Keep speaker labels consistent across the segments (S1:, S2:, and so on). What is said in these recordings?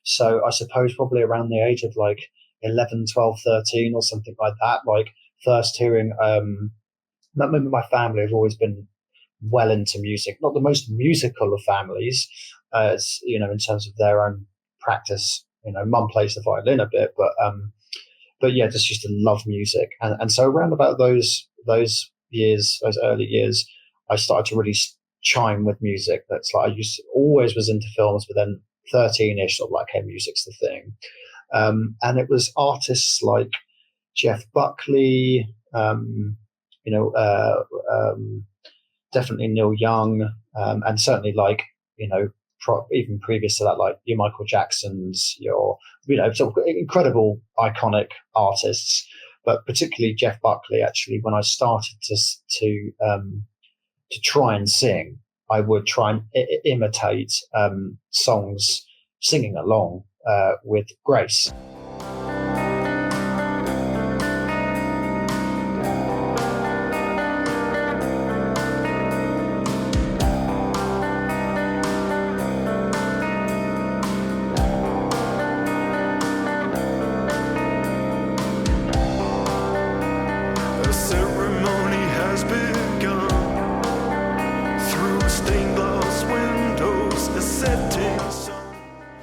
S1: So I suppose probably around the age of like 11, 12, 13 or something like that, like first hearing, my family have always been well into music, not the most musical of families, as you know, in terms of their own practice. Mum plays the violin a bit, but yeah, just used to love music, and so around about those early years, I started to really chime with music. That's like always was into films, but then 13ish, sort of like, hey, music's the thing. And it was artists like Jeff Buckley, definitely Neil Young, and certainly like, even previous to that, like your Michael Jacksons, your, sort of incredible, iconic artists, but particularly Jeff Buckley. Actually, when I started to try and sing, I would try and imitate songs, singing along with grace.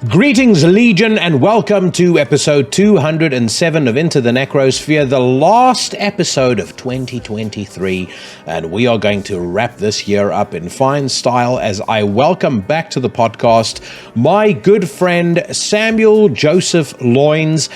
S2: Greetings, Legion, and welcome to episode 207 of Into the Necrosphere, the last episode of 2023, and we are going to wrap this year up in fine style as I welcome back to the podcast my good friend Samuel Joseph Loins.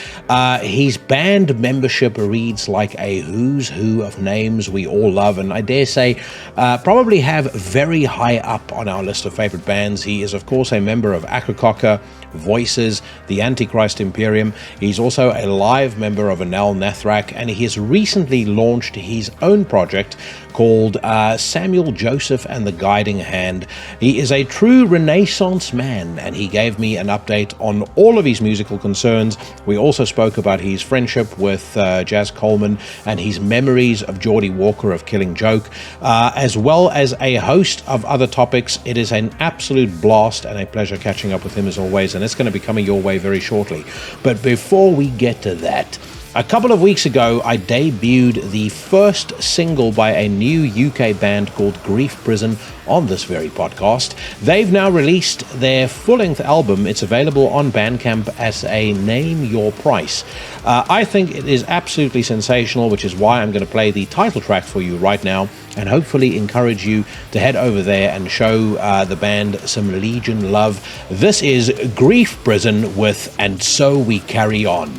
S2: His band membership reads like a who's who of names we all love, and I dare say probably have very high up on our list of favorite bands. He is, of course, a member of Akercocke, Voices, the Antichrist Imperium. He's also a live member of Anaal Nathrakh, and he has recently launched his own project called Samuel Joseph and the Guiding Hand. He is a true Renaissance man, and he gave me an update on all of his musical concerns. We also spoke about his friendship with Jazz Coleman and his memories of Geordie Walker of Killing Joke, as well as a host of other topics. It is an absolute blast and a pleasure catching up with him as always, and it's going to be coming your way very shortly. But before we get to that, a couple of weeks ago, I debuted the first single by a new UK band called Grief Prison on this very podcast. They've now released their full-length album. It's available on Bandcamp as a Name Your Price. I think it is absolutely sensational, which is why I'm going to play the title track for you right now and hopefully encourage you to head over there and show the band some Legion love. This is Grief Prison with And So We Carry On.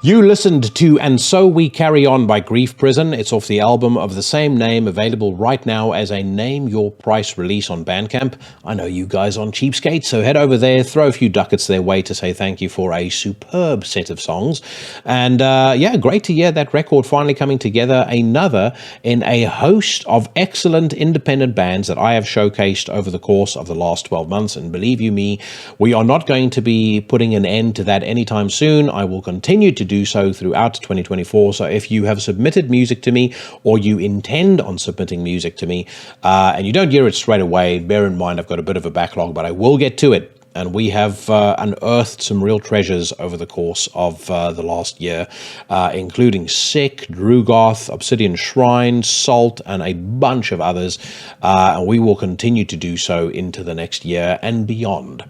S2: You listened to And So We Carry On by Grief Prison. It's off the album of the same name, available right now as a Name Your Price release on Bandcamp. I know you guys on Cheapskate, so head over there, throw a few ducats their way to say thank you for a superb set of songs. And great to hear that record finally coming together, another in a host of excellent independent bands that I have showcased over the course of the last 12 months. And believe you me, we are not going to be putting an end to that anytime soon. I will continue to do so throughout 2024. So if you have submitted music to me, or you intend on submitting music to me, and you don't hear it straight away, bear in mind I've got a bit of a backlog, but I will get to it. And we have unearthed some real treasures over the course of the last year, including Sick, Drugoth, Obsidian Shrine, Salt, and a bunch of others. And we will continue to do so into the next year and beyond.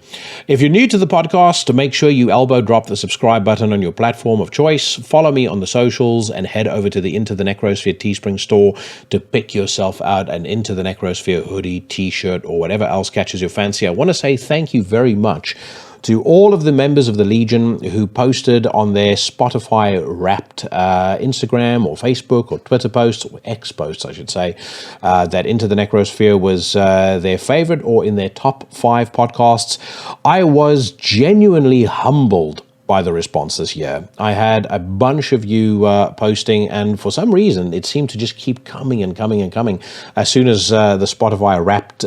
S2: If you're new to the podcast, make sure you elbow drop the subscribe button on your platform of choice. Follow me on the socials and head over to the Into the Necrosphere Teespring store to pick yourself out an Into the Necrosphere hoodie, t-shirt, or whatever else catches your fancy. I want to say thank you very much to all of the members of the Legion who posted on their Spotify Wrapped Instagram or Facebook or Twitter posts, or X posts, I should say, that Into the Necrosphere was their favorite or in their top 5 podcasts. I was genuinely humbled by the response this year. I had a bunch of you posting, and for some reason, it seemed to just keep coming and coming and coming as soon as the Spotify Wrapped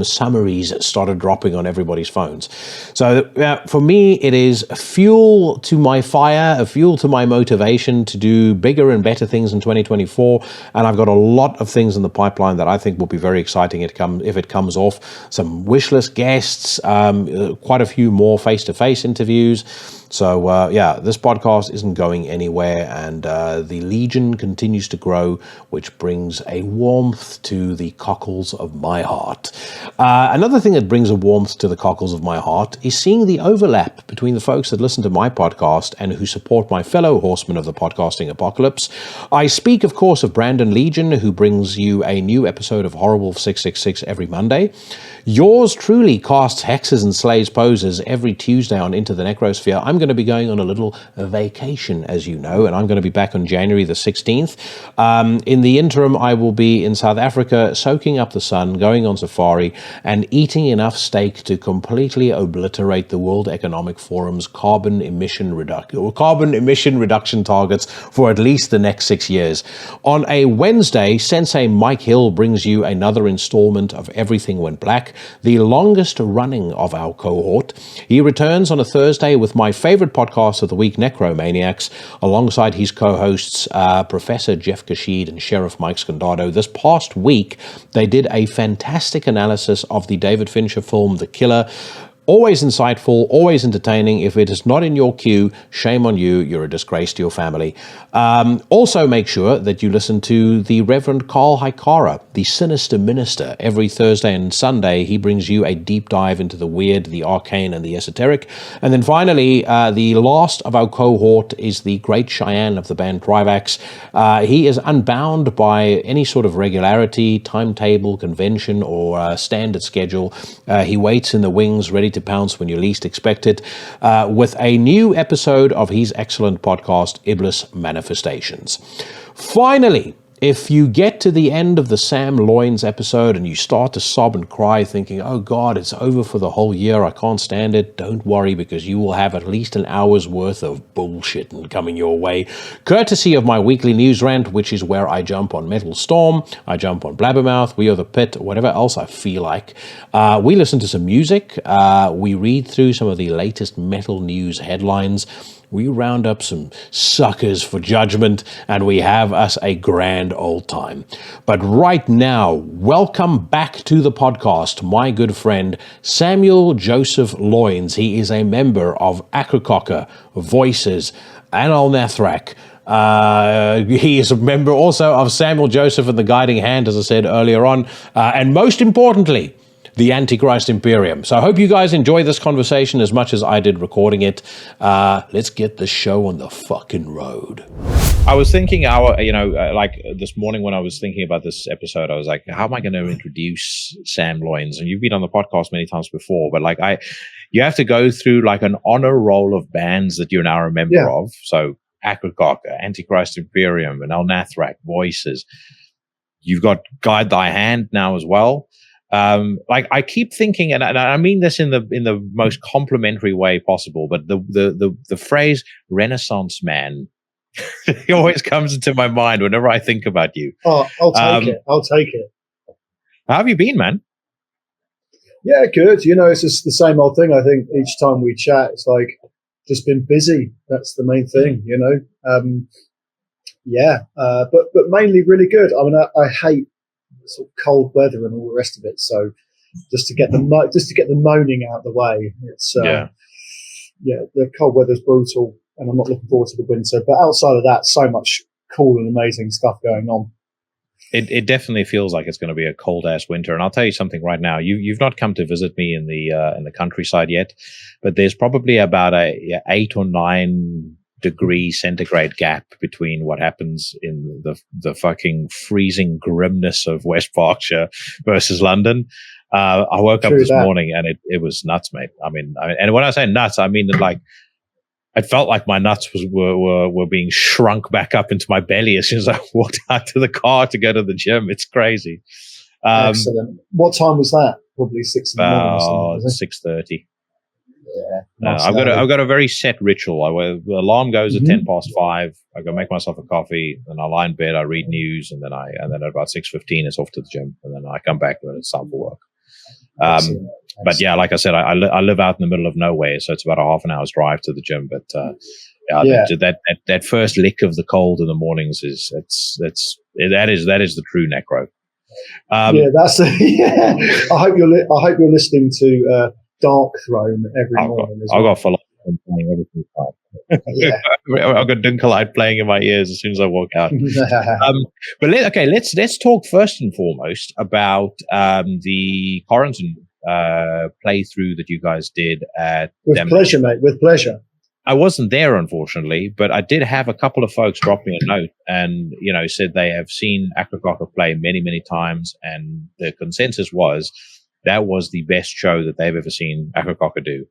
S2: summaries started dropping on everybody's phones. So for me, it is fuel to my fire, a fuel to my motivation to do bigger and better things in 2024, and I've got a lot of things in the pipeline that I think will be very exciting if it comes off. Some wish list guests, quite a few more face-to-face interviews. So, this podcast isn't going anywhere, and the Legion continues to grow, which brings a warmth to the cockles of my heart. Another thing that brings a warmth to the cockles of my heart is seeing the overlap between the folks that listen to my podcast and who support my fellow horsemen of the podcasting apocalypse. I speak, of course, of Brandon Legion, who brings you a new episode of Horrible 666 every Monday. Yours truly casts hexes and slays poses every Tuesday on Into the Necrosphere. I'm going to be going on a little vacation, as you know, and I'm going to be back on January the 16th. In the interim, I will be in South Africa, soaking up the sun, going on safari, and eating enough steak to completely obliterate the World Economic Forum's carbon emission reduction targets for at least the next 6 years. On a Wednesday, Sensei Mike Hill brings you another installment of Everything Went Black, the longest running of our cohort. He returns on a Thursday with my favorite podcast of the week, Necromaniacs, alongside his co-hosts, Professor Jeff Kashid and Sheriff Mike Scondado. This past week, they did a fantastic analysis of the David Fincher film, The Killer. Always insightful, always entertaining. If it is not in your queue, shame on you. You're a disgrace to your family. Also make sure that you listen to the Reverend Carl Haikara, the Sinister Minister. Every Thursday and Sunday, he brings you a deep dive into the weird, the arcane, and the esoteric. And then finally, the last of our cohort is the Great Cheyenne of the band Trivax. He is unbound by any sort of regularity, timetable, convention, or standard schedule. He waits in the wings, ready to pounce when you least expect it, with a new episode of his excellent podcast, Iblis Manifestations. Finally, if you get to the end of the Sam Loins episode and you start to sob and cry thinking, oh God, it's over for the whole year, I can't stand it, don't worry, because you will have at least an hour's worth of bullshit coming your way, courtesy of my weekly news rant, which is where I jump on Metal Storm, I jump on Blabbermouth, We Are the Pit, whatever else I feel like. We listen to some music, we read through some of the latest metal news headlines, we round up some suckers for judgment, and we have us a grand old time. But right now, welcome back to the podcast, my good friend, Samuel Joseph Loins. He is a member of Akercocke, Voices, Anaal Nathrakh. He is a member also of Samuel Joseph and the Guiding Hand, as I said earlier on, and most importantly, the Antichrist Imperium. So I hope you guys enjoy this conversation as much as I did recording it. Let's get the show on the fucking road. I was thinking like this morning when I was thinking about this episode, I was like, how am I going to introduce Sam Loins? And you've been on the podcast many times before, but you have to go through like an honor roll of bands that you're now a member of. So Akercocke, Antichrist Imperium, Anaal Nathrakh, Voices. You've got Guide Thy Hand now as well. Like I keep thinking, and I mean this in the most complimentary way possible, but the phrase Renaissance man it always comes into my mind whenever I think about you.
S1: Oh, I'll take it. I'll take it.
S2: How have you been, man?
S1: Yeah, good. It's just the same old thing. I think each time we chat, it's like just been busy. That's the main thing, but mainly really good. I mean, I hate sort of cold weather and all the rest of it. So just to get the moaning out of the way, it's the cold weather's brutal, and I'm not looking forward to the winter. But outside of that, so much cool and amazing stuff going on.
S2: It definitely feels like it's going to be a cold ass winter, and I'll tell you something right now. You've not come to visit me in the countryside yet, but there's probably about a 8 or 9 degree centigrade gap between what happens in the fucking freezing grimness of West Berkshire versus London. I woke up this morning and it was nuts, mate. I mean, and when I say nuts, I mean that like. It felt like my nuts were being shrunk back up into my belly as soon as I walked out to the car to go to the gym. It's crazy.
S1: Excellent. What time was that? Probably 6 in the morning.
S2: About 6:30.
S1: Yeah.
S2: I've got a very set ritual. The alarm goes at 5:10. I go make myself a coffee, then I lie in bed. I read news, and then at about 6:15, it's off to the gym, and then I come back and it's time for work. But yeah, like I said, I live out in the middle of nowhere, so it's about a half an hour's drive to the gym. But that first lick of the cold in the mornings that is the true necro.
S1: That's I hope you're listening to Dark Throne every morning.
S2: I've got philosophy playing everything. I've got Dunkelheit playing in my ears as soon as I walk out. But let's talk first and foremost about the Koldbrann playthrough that you guys did at
S1: pleasure, mate. With pleasure.
S2: I wasn't there, unfortunately, but I did have a couple of folks drop me a note and said they have seen Akercocke play many, many times, and the consensus was that was the best show that they've ever seen Akercocke do.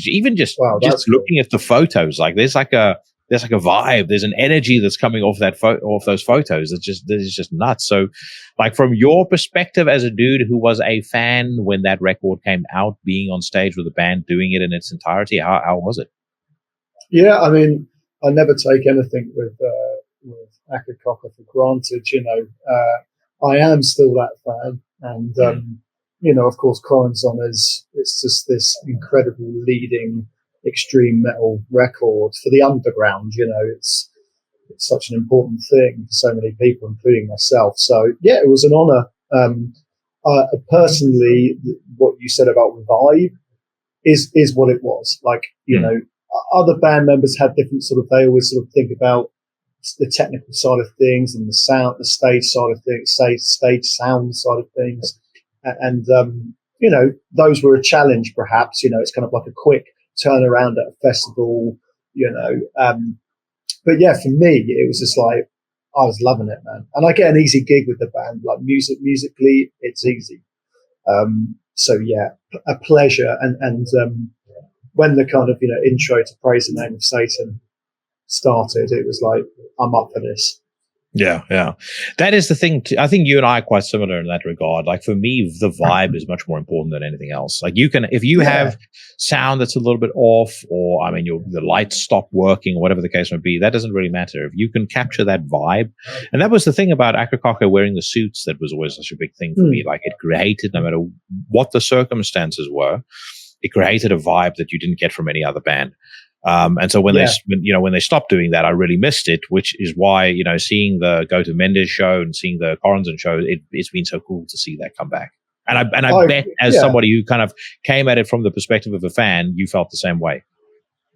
S2: Even just looking at the photos, like there's like a vibe, there's an energy that's coming off off those photos. That is just nuts. So, like from your perspective as a dude who was a fan when that record came out, being on stage with the band, doing it in its entirety, how was it?
S1: Yeah, I mean, I never take anything with Akercocke for granted. I am still that fan, and of course, Corazon it's just this incredible leading extreme metal record for the underground. It's such an important thing for so many people, including myself. So yeah, it was an honor. Personally, what you said about vibe is what it was. Like, other band members had different they always sort of think about the technical side of things and the sound, the stage side of things, stage sound side of things. And those were a challenge, perhaps. It's kind of like a quick turnaround at a festival, but yeah, for me, it was just like, I was loving it, man. And I get an easy gig with the band, like musically, it's easy. So yeah, a pleasure. And when the kind of, intro to Praise the Name of Satan started, it was like, I'm up for this.
S2: Yeah. That is the thing. I think you and I are quite similar in that regard. Like for me, the vibe is much more important than anything else. Like if you have sound that's a little bit off, or the lights stop working, or whatever the case may be, that doesn't really matter. If you can capture that vibe, and that was the thing about Akercocke wearing the suits, that was always such a big thing for me. Like it created, no matter what the circumstances were, it created a vibe that you didn't get from any other band. And so when they stopped doing that, I really missed it, which is why, seeing the Go to Mendes show and seeing the Korazon show, it's been so cool to see that come back. And I bet as somebody who kind of came at it from the perspective of a fan, you felt the same way.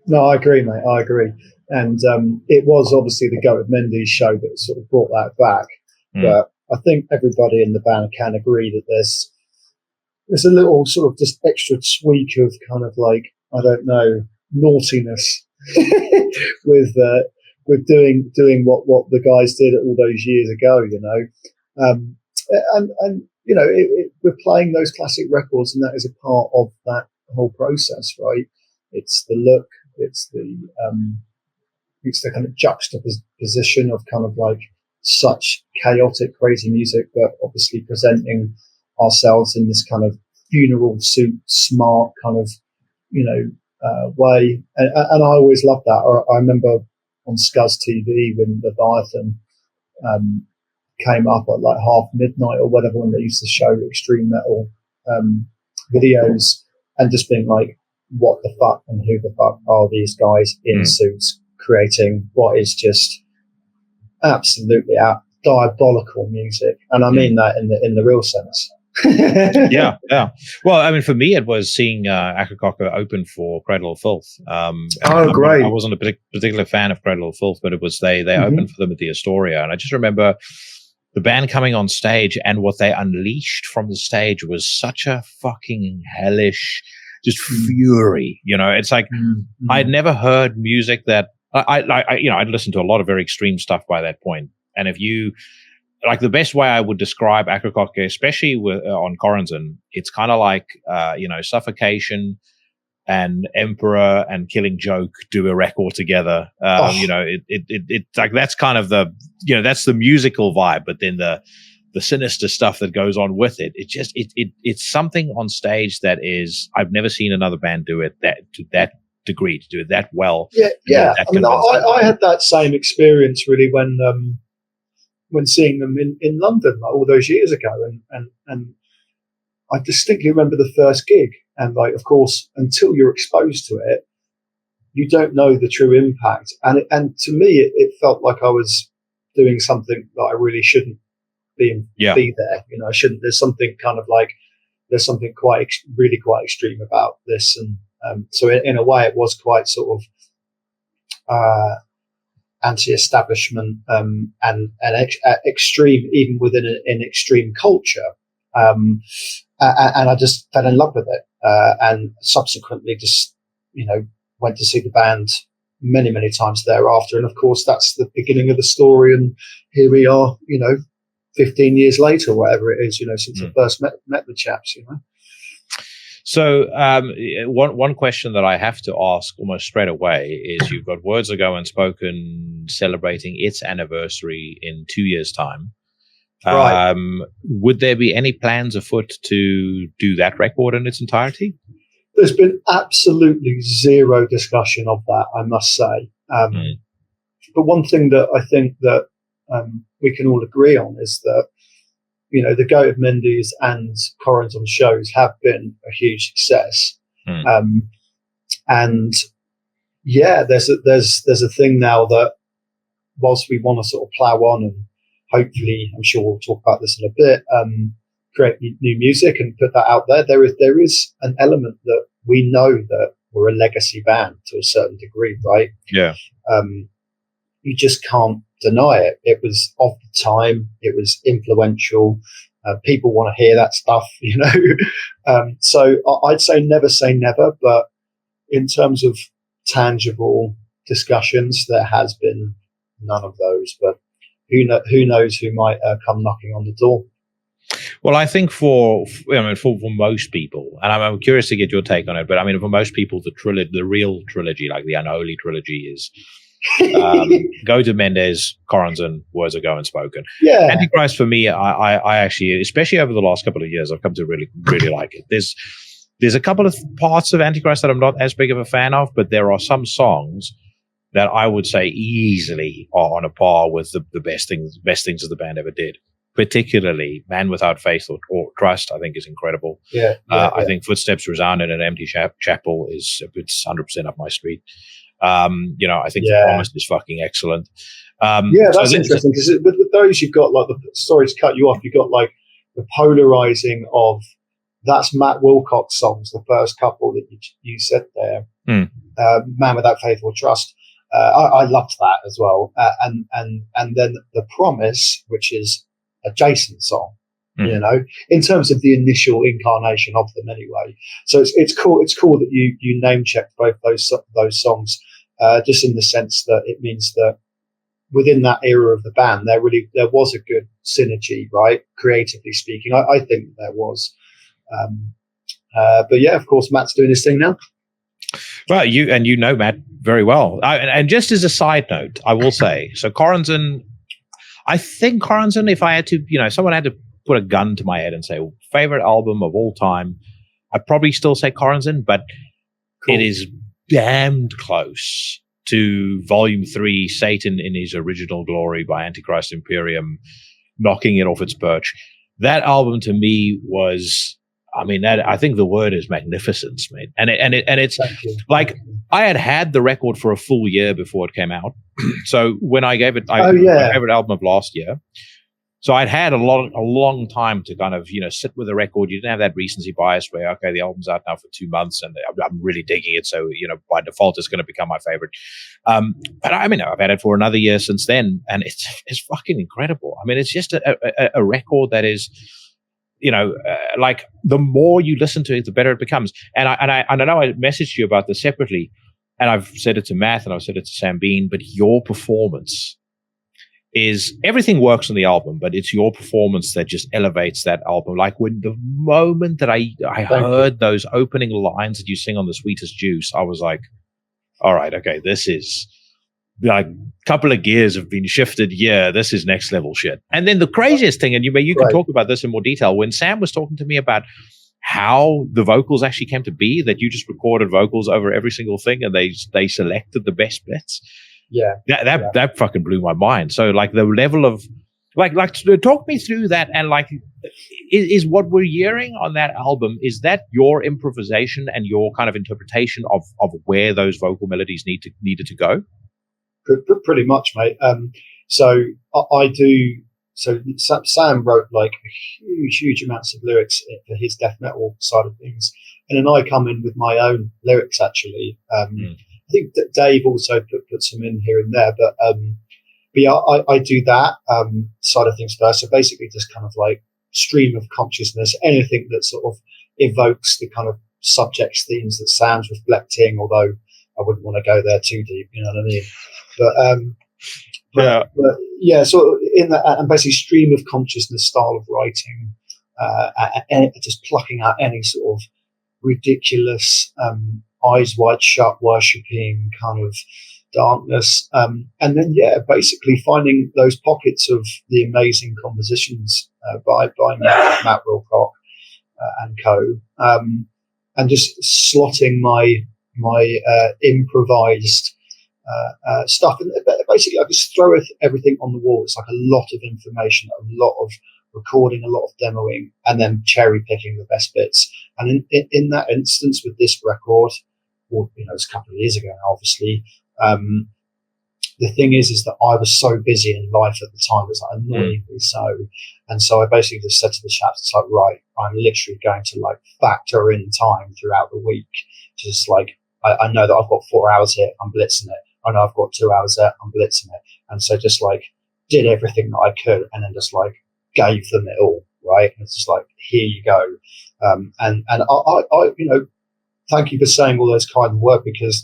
S1: No, I agree, mate. I agree. And it was obviously the Go to Mendes show that sort of brought that back. But I think everybody in the band can agree that there's a little sort of just extra tweak of kind of like, I don't know, naughtiness with doing what the guys did all those years ago, and we're playing those classic records, and that is a part of that whole process, right? It's the look, it's the it's the kind of juxtaposition of kind of like such chaotic, crazy music, but obviously presenting ourselves in this kind of funeral suit, smart kind of, way. And I always loved that. I remember on Scuzz TV when Leviathan came up at like midnight or whatever, when they used to show extreme metal videos, and just being like, what the fuck and who the fuck are these guys in suits creating what is just absolutely diabolical music? And I mean that in the real sense.
S2: yeah. Well, I mean, for me, it was seeing Akercocke open for Cradle of Filth.
S1: Great!
S2: I wasn't a particular fan of Cradle of Filth, but it was they opened for them at the Astoria, and I just remember the band coming on stage, and what they unleashed from the stage was such a fucking hellish, just fury. It's like I'd never heard music that I'd listened to a lot of very extreme stuff by that point, and if you like, the best way I would describe Akercocke, especially on Koldbrann, it's kind of like Suffocation and Emperor and Killing Joke do a record together. It's like, that's kind of the that's the musical vibe, but then the sinister stuff that goes on with it. It's something on stage that is, I've never seen another band do it to that degree, to do it that well.
S1: Yeah. I had that same experience really when seeing them in London all those years ago, and I distinctly remember the first gig, and like, of course, until you're exposed to it, you don't know the true impact, and to me it felt like I was doing something that I really shouldn't be there. I shouldn't. There's something quite extreme about this, and so in a way it was quite sort of anti-establishment and extreme, even within an extreme culture, and I just fell in love with it, and subsequently just went to see the band many times thereafter, and of course that's the beginning of the story, and here we are 15 years later, whatever it is, since I first met the chaps.
S2: So one question that I have to ask almost straight away is, you've got Words Ago Unspoken celebrating its anniversary in 2 years' time.
S1: Right.
S2: Would there be any plans afoot to do that record in its entirety?
S1: There's been absolutely zero discussion of that, I must say. But one thing that I think that we can all agree on is that the Goat of Mendes and Koldbrann shows have been a huge success. And yeah, there's a thing now that, whilst we want to sort of plow on, and hopefully, I'm sure we'll talk about this in a bit, create new music and put that out there, there is an element that we know that we're a legacy band to a certain degree, right?
S2: Yeah.
S1: You just can't deny it. It was of the time. It was influential. People want to hear that stuff, So I'd say never, but in terms of tangible discussions, there has been none of those. But who knows who might come knocking on the door.
S2: Well, I think for most people, and I'm curious to get your take on it, but I mean, for most people, the real trilogy, like the unholy trilogy, is Go to Mendes, Koldbrann, Words Ago Unspoken.
S1: Yeah.
S2: Antichrist, for me, I actually, especially over the last couple of years, I've come to really like it. There's a couple of parts of Antichrist that I'm not as big of a fan of, but there are some songs that I would say easily are on a par with the best things that the band ever did. Particularly Man Without Faith or Trust, I think, is incredible. I think Footsteps Resound in an Empty Chapel it's 100% up my street. I think The Promise is fucking excellent.
S1: That's interesting, because with those, you've got like sorry to cut you off, you've got like the polarizing of, that's Matt Wilcox's songs, the first couple that you said there, Man Without Faith or Trust. I loved that as well, and then The Promise, which is a Jason song, in terms of the initial incarnation of them anyway. So it's cool that you name checked both those songs, just in the sense that it means that within that era of the band, there was a good synergy, right? Creatively speaking, I think there was. But yeah, of course, Matt's doing his thing now.
S2: Well, you know Matt very well. And just as a side note, I will say, so Corazon, I think Corazon, if I had to, someone had to put a gun to my head and say, favorite album of all time, I'd probably still say Corazon, but It is damned close to Volume 3, Satan in His Original Glory by Antichrist Imperium, knocking it off its perch. That album to me was, I think the word is magnificence, mate. And it's like, I had the record for a full year before it came out. So when I gave it, my favorite album of last year. So I'd had a long time to kind of, sit with the record. You didn't have that recency bias where, okay, the album's out now for 2 months and I'm really digging it. So, by default, it's going to become my favorite. But I've had it for another year since then, and it's fucking incredible. It's just a record that is, like the more you listen to it, the better it becomes. And I know I messaged you about this separately, and I've said it to Matt and I've said it to Sam Bean, but your performance is, everything works on the album, but it's your performance that just elevates that album. Like when the moment that I heard those opening lines that you sing on The Sweetest Juice, I was like, all right, okay, this is like a couple of gears have been shifted. Yeah, this is next level shit. And then the craziest thing, and you can talk about this in more detail, when Sam was talking to me about how the vocals actually came to be, that you just recorded vocals over every single thing and they selected the best bits.
S1: Yeah.
S2: That fucking blew my mind. So like the level of like talk me through that, and like is what we're hearing on that album, is that your improvisation and your kind of interpretation of where those vocal melodies needed to go?
S1: Pretty much, mate. So I do. So Sam wrote like huge amounts of lyrics for his death metal side of things, and then I come in with my own lyrics actually. I think that Dave also put some in here and there, but yeah, I do that side of things first. So basically, just kind of like stream of consciousness, anything that sort of evokes the kind of subjects, themes that Sam's reflecting. Although I wouldn't want to go there too deep, you know what I mean? But yeah, so in that, and basically stream of consciousness style of writing, and just plucking out any sort of ridiculous, eyes wide shut, worshipping kind of darkness, and then basically finding those pockets of the amazing compositions by Matt Wilcock and co, and just slotting my improvised stuff, and basically I just throw everything on the wall. It's like a lot of information, a lot of recording, a lot of demoing, and then cherry picking the best bits. And in that instance with this record, or it's a couple of years ago now, obviously, the thing is that I was so busy in life at the time, it was like annoyingly so, and so I basically just said to the chaps, it's like, right, I'm literally going to like factor in time throughout the week, just like I know that I've got 4 hours here, I'm blitzing it. I know I've got 2 hours there, I'm blitzing it. And so just like did everything that I could, and then just like gave them it all, right? And it's just like, here you go. And I thank you for saying all those kind words, because,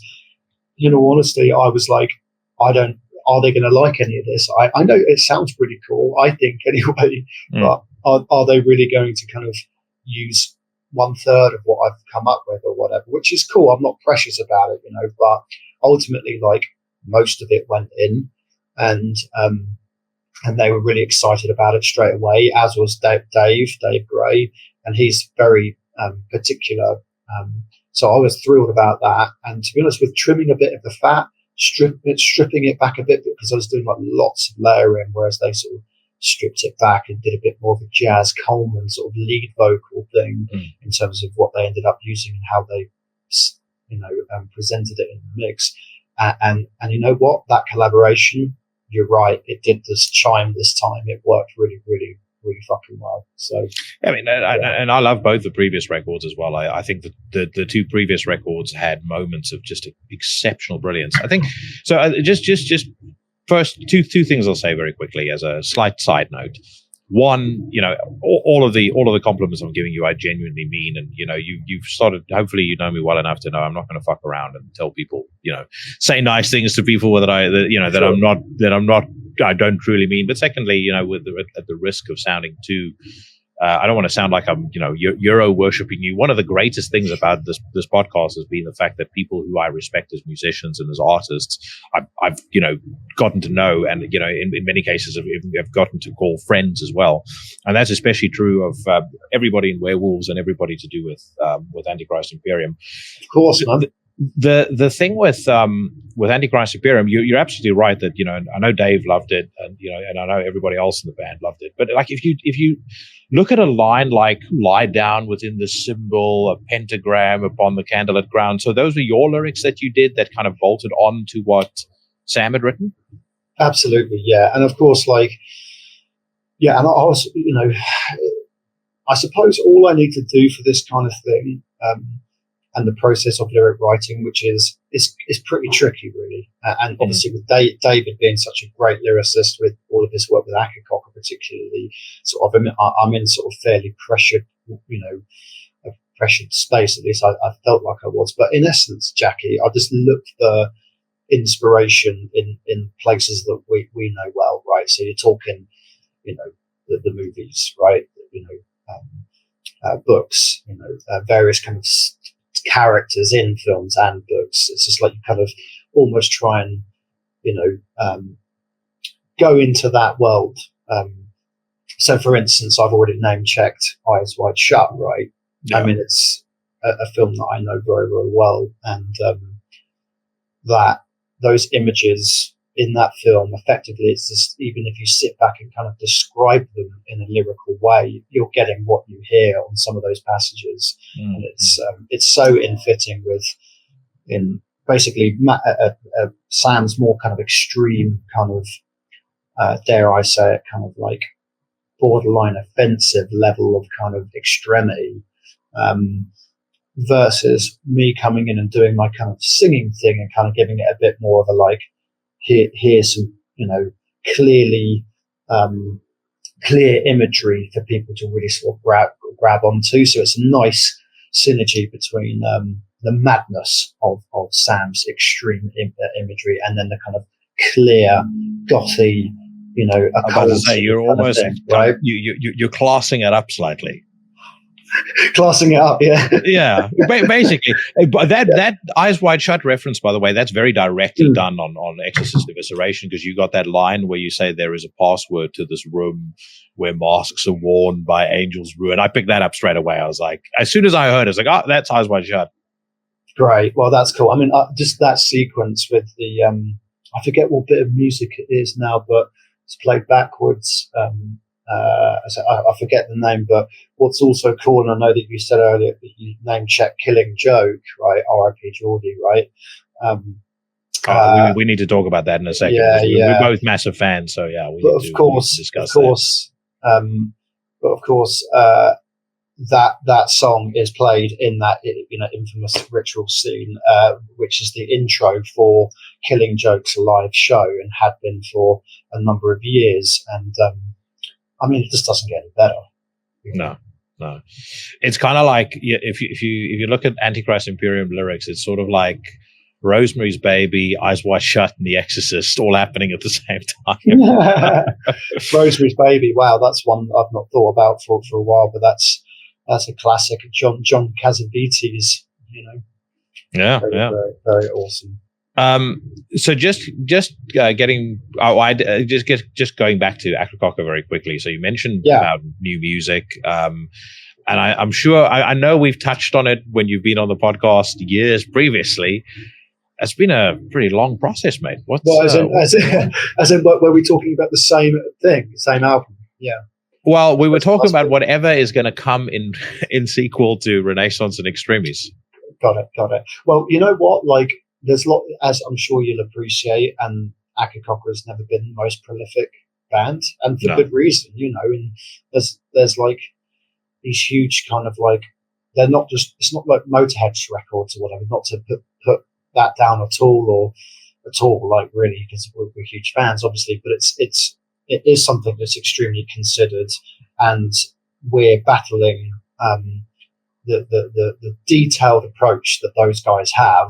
S1: honestly, I was like, are they going to like any of this? I know it sounds pretty cool, I think anyway, but are they really going to kind of use 1/3 of what I've come up with or whatever, which is cool. I'm not precious about it, but ultimately, like, most of it went in, and they were really excited about it straight away, as was Dave Gray, and he's very particular. So I was thrilled about that. And to be honest, with trimming a bit of the fat, stripping it back a bit, because I was doing like lots of layering, whereas they sort of stripped it back and did a bit more of a Jazz Coleman sort of lead vocal thing in terms of what they ended up using and how they, presented it in the mix. And you know what? That collaboration, you're right, it did this chime this time. It worked really, really, really fucking well. So,
S2: and I love both the previous records as well. I think that the two previous records had moments of just exceptional brilliance. I think so. Just first, two things I'll say very quickly as a slight side note. One, all of the compliments I'm giving you, I genuinely mean, and you've started. Hopefully, you know me well enough to know I'm not going to fuck around and tell people, say nice things to people that I don't truly mean. But secondly, at the risk of sounding too I don't want to sound like I'm, Euro worshipping you. One of the greatest things about this podcast has been the fact that people who I respect as musicians and as artists, I've gotten to know, and in many cases have gotten to call friends as well. And that's especially true of everybody in Werewolves and everybody to do with Antichrist Imperium.
S1: Of course, man.
S2: The thing with Antichrist Imperium, you're absolutely right that I know Dave loved it, and and I know everybody else in the band loved it. But like if you look at a line like "lie down within the symbol," a pentagram upon the candlelit ground, so those were your lyrics that you did that kind of bolted on to what Sam had written.
S1: Absolutely, yeah, and of course, and I was, I suppose all I need to do for this kind of thing. And the process of lyric writing, which is pretty tricky, really. And obviously, with David being such a great lyricist, with all of his work with Akercocke, particularly, I'm in sort of fairly pressured, a pressured space. At least I felt like I was. But in essence, Jackie, I just looked for inspiration in places that we know well, right? So you're talking, the movies, right? Books, various kind of characters in films and books. It's just like you kind of almost try and go into that world. So for instance, I've already name checked Eyes Wide Shut, right? Yeah. I mean, it's a film that I know very, very well, and that those images in that film, effectively, it's just, even if you sit back and kind of describe them in a lyrical way, you're getting what you hear on some of those passages. And it's so fitting in basically Sam's more kind of extreme kind of, dare I say it, kind of like borderline offensive level of kind of extremity, versus me coming in and doing my kind of singing thing and kind of giving it a bit more of a like, here's some, clearly clear imagery for people to really sort of grab onto. So it's a nice synergy between the madness of Sam's extreme imagery and then the kind of clear, gothy,
S2: I'm about to say, you're almost
S1: thing, right?
S2: You're classing it up slightly.
S1: Classing it up, yeah.
S2: Yeah, basically. But that Eyes Wide Shut reference, by the way, that's very directly done on Exorcist Evisceration, because you got that line where you say there is a password to this room where masks are worn by angels ruin. I picked that up straight away. I was like, as soon as I heard it, I was like, oh, that's Eyes Wide Shut. Great.
S1: Well, that's cool. I mean, just that sequence with the, I forget what bit of music it is now, but it's played backwards. I forget the name, but what's also cool, and I know that you said earlier that you name check Killing Joke, right? R.I.P. Geordie, right?
S2: We need to talk about that in a second. We're both massive fans, so yeah. We need to discuss
S1: But of course, that song is played in that infamous ritual scene, which is the intro for Killing Joke's live show, and had been for a number of years, and. I mean, it just doesn't get any better.
S2: No. It's kind of like if you look at Antichrist Imperium lyrics, it's sort of like Rosemary's Baby, Eyes Wide Shut, and The Exorcist all happening at the same time.
S1: Rosemary's Baby, wow, that's one I've not thought about for a while, but that's a classic. John Cassavetes,
S2: Yeah,
S1: very, very, very awesome.
S2: So just getting going back to Akercocke very quickly. So you mentioned about new music, and I'm sure I know we've touched on it when you've been on the podcast years previously. It's been a pretty long process, mate.
S1: As in, were we talking about the same thing, same album? Yeah.
S2: Well, we were talking about whatever is going to come in sequel to Renaissance and Extremis.
S1: Got it. Well, you know what, like. There's a lot, as I'm sure you'll appreciate, and Akercocke has never been the most prolific band, and for good reason, and there's like these huge kind of like, they're not just, it's not like Motorhead's records or whatever, not to put that down at all, like really, because we're huge fans, obviously, but it is something that's extremely considered, and we're battling the detailed approach that those guys have.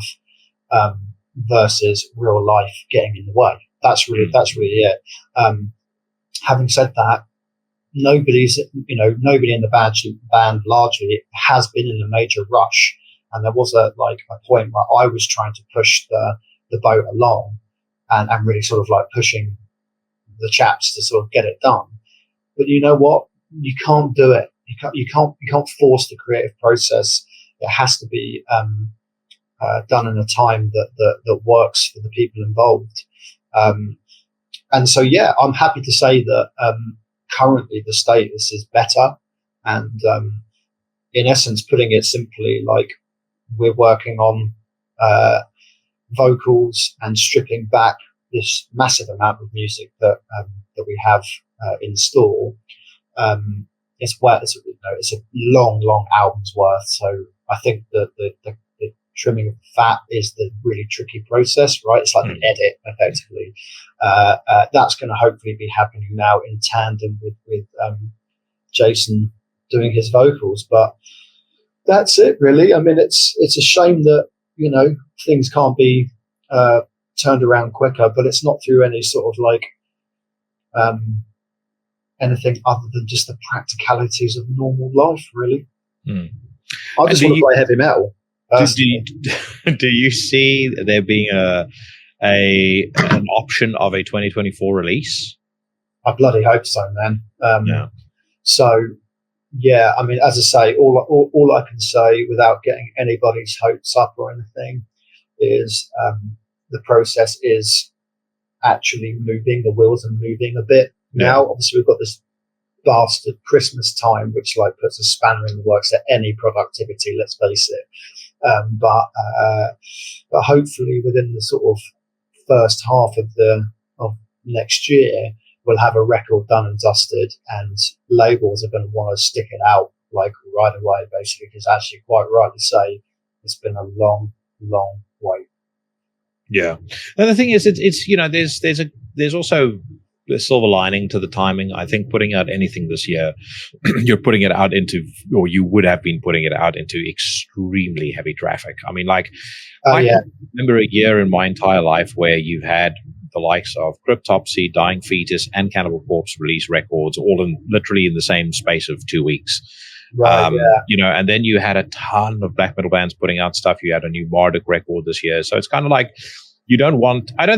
S1: Versus real life getting in the way. That's really it. Having said that, nobody in the band largely has been in a major rush. And there was a point where I was trying to push the boat along and really sort of like pushing the chaps to sort of get it done. But you know what? You can't do it. You can't force the creative process. It has to be done in a time that works for the people involved. And so, yeah, I'm happy to say that currently the status is better. And in essence, putting it simply, like, we're working on vocals and stripping back this massive amount of music that we have in store. It's a long album's worth. So I think that the trimming of fat is the really tricky process, right? It's like the edit, effectively. That's going to hopefully be happening now in tandem with Jason doing his vocals. But that's it, really. I mean, it's a shame that things can't be turned around quicker, but it's not through any sort of like anything other than just the practicalities of normal life, really. I just want to play heavy metal.
S2: Do you see there being an option of a 2024 release?
S1: I bloody hope so, man.
S2: Yeah.
S1: So, yeah, I mean, as I say, all I can say without getting anybody's hopes up or anything is the process is actually moving. The wheels are moving a bit now. Obviously, we've got this bastard Christmas time, which like puts a spanner in the works at any productivity. Let's face it. But hopefully, within the sort of first half of next year, we'll have a record done and dusted, and labels are going to want to stick it out like right away, basically, because actually, quite rightly say, it's been a long wait.
S2: Yeah, and the thing is, it's there's also a silver lining to the timing. I think putting out anything this year, you're putting it out into, or you would have been putting it out into extremely heavy traffic. I mean, like, I remember a year in my entire life where you've had the likes of Cryptopsy, Dying Fetus, and Cannibal Corpse release records all literally in the same space of 2 weeks.
S1: Right,
S2: and then you had a ton of black metal bands putting out stuff. You had a new Marduk record this year. So it's kind of like, I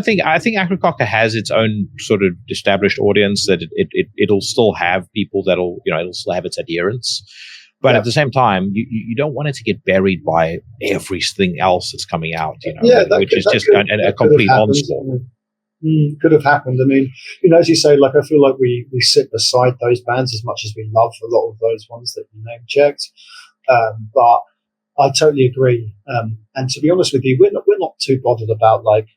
S2: think Akercocke has its own sort of established audience that it'll still have people that'll, it'll still have its adherents. But at the same time, you don't want it to get buried by everything else that's coming out, which is just a complete onslaught.
S1: Could have happened. I mean, as you say, like, I feel like we sit beside those bands as much as we love a lot of those ones that you name checked. But I totally agree. And to be honest with you, we're not too bothered about like,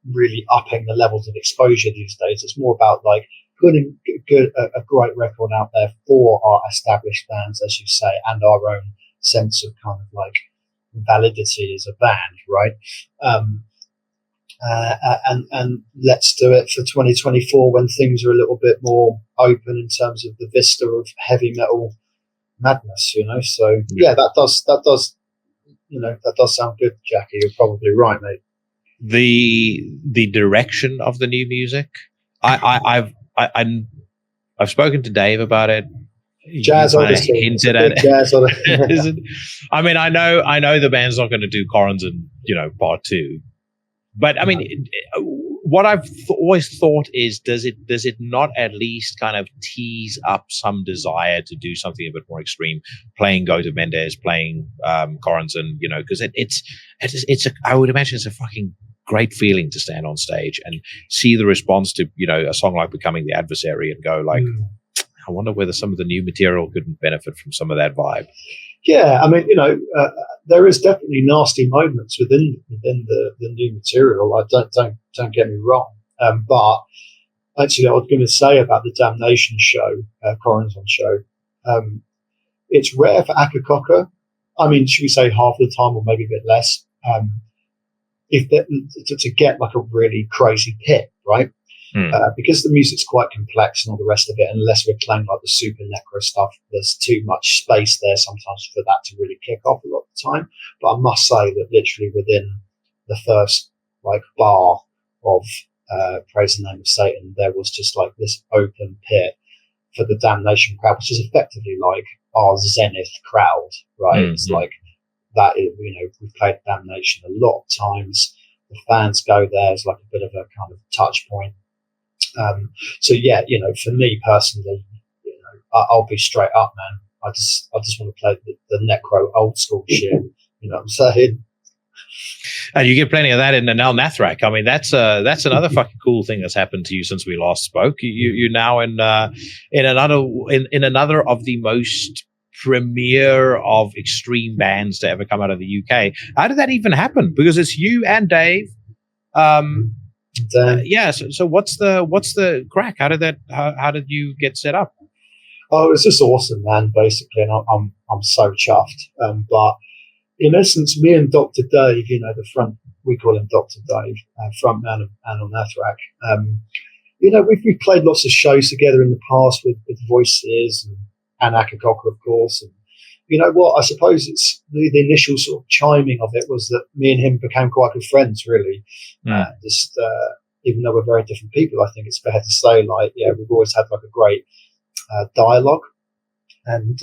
S1: really upping the levels of exposure these days. It's more about like putting a great record out there for our established bands, as you say, and our own sense of kind of like validity as a band, right? And let's do it for 2024 when things are a little bit more open in terms of the vista of heavy metal madness, So that does sound good, Jackie. You're probably right, mate.
S2: The direction of the new music, I've spoken to Dave about it.
S1: Jazz Odyssey.
S2: Hinted at
S1: Jazz Odyssey.
S2: I mean, I know the band's not going to do Corrins and part 2. But I mean, what I've always thought is, does it not at least kind of tease up some desire to do something a bit more extreme, playing Go to Mendes, playing Corrins, and because I would imagine it's a fucking great feeling to stand on stage and see the response to a song like Becoming the Adversary and go like, I wonder whether some of the new material couldn't benefit from some of that vibe.
S1: Yeah, I mean, there is definitely nasty moments within the new material. Don't get me wrong. But actually, I was going to say about the Damnation show, Corazon show. It's rare for Akercocke. I mean, should we say half the time, or maybe a bit less? To get like a really crazy pit, right? Because the music's quite complex and all the rest of it, unless we're playing like the super necro stuff, there's too much space there sometimes for that to really kick off a lot of the time. But I must say that literally within the first like bar of Praise the Name of Satan, there was just like this open pit for the Damnation crowd, which is effectively like our Zenith crowd, right?
S2: Mm-hmm.
S1: It's like that. We've played Damnation a lot of times. The fans go there as like a bit of a kind of touch point. So yeah, for me personally, I'll be straight up, man. I just want to play the Necro old school shit. You know what I'm saying?
S2: And you get plenty of that in Anaal Nathrakh. I mean, that's another fucking cool thing that's happened to you since we last spoke. You're now in another of the most premier of extreme bands to ever come out of the UK. How did that even happen? Because it's you and Dave. Yeah. So what's the crack? How did you get set up?
S1: Oh, it's just awesome, man. Basically, and I'm so chuffed. But in essence, me and Dr. Dave, we call him Dr. Dave, frontman of Anaal Nathrakh. We've played lots of shows together in the past with Voices and Akercocke, of course. And you know what? I suppose it's the initial sort of chiming of it was that me and him became quite good friends, really. Even though we're very different people, I think it's fair to say, we've always had like a great dialogue. And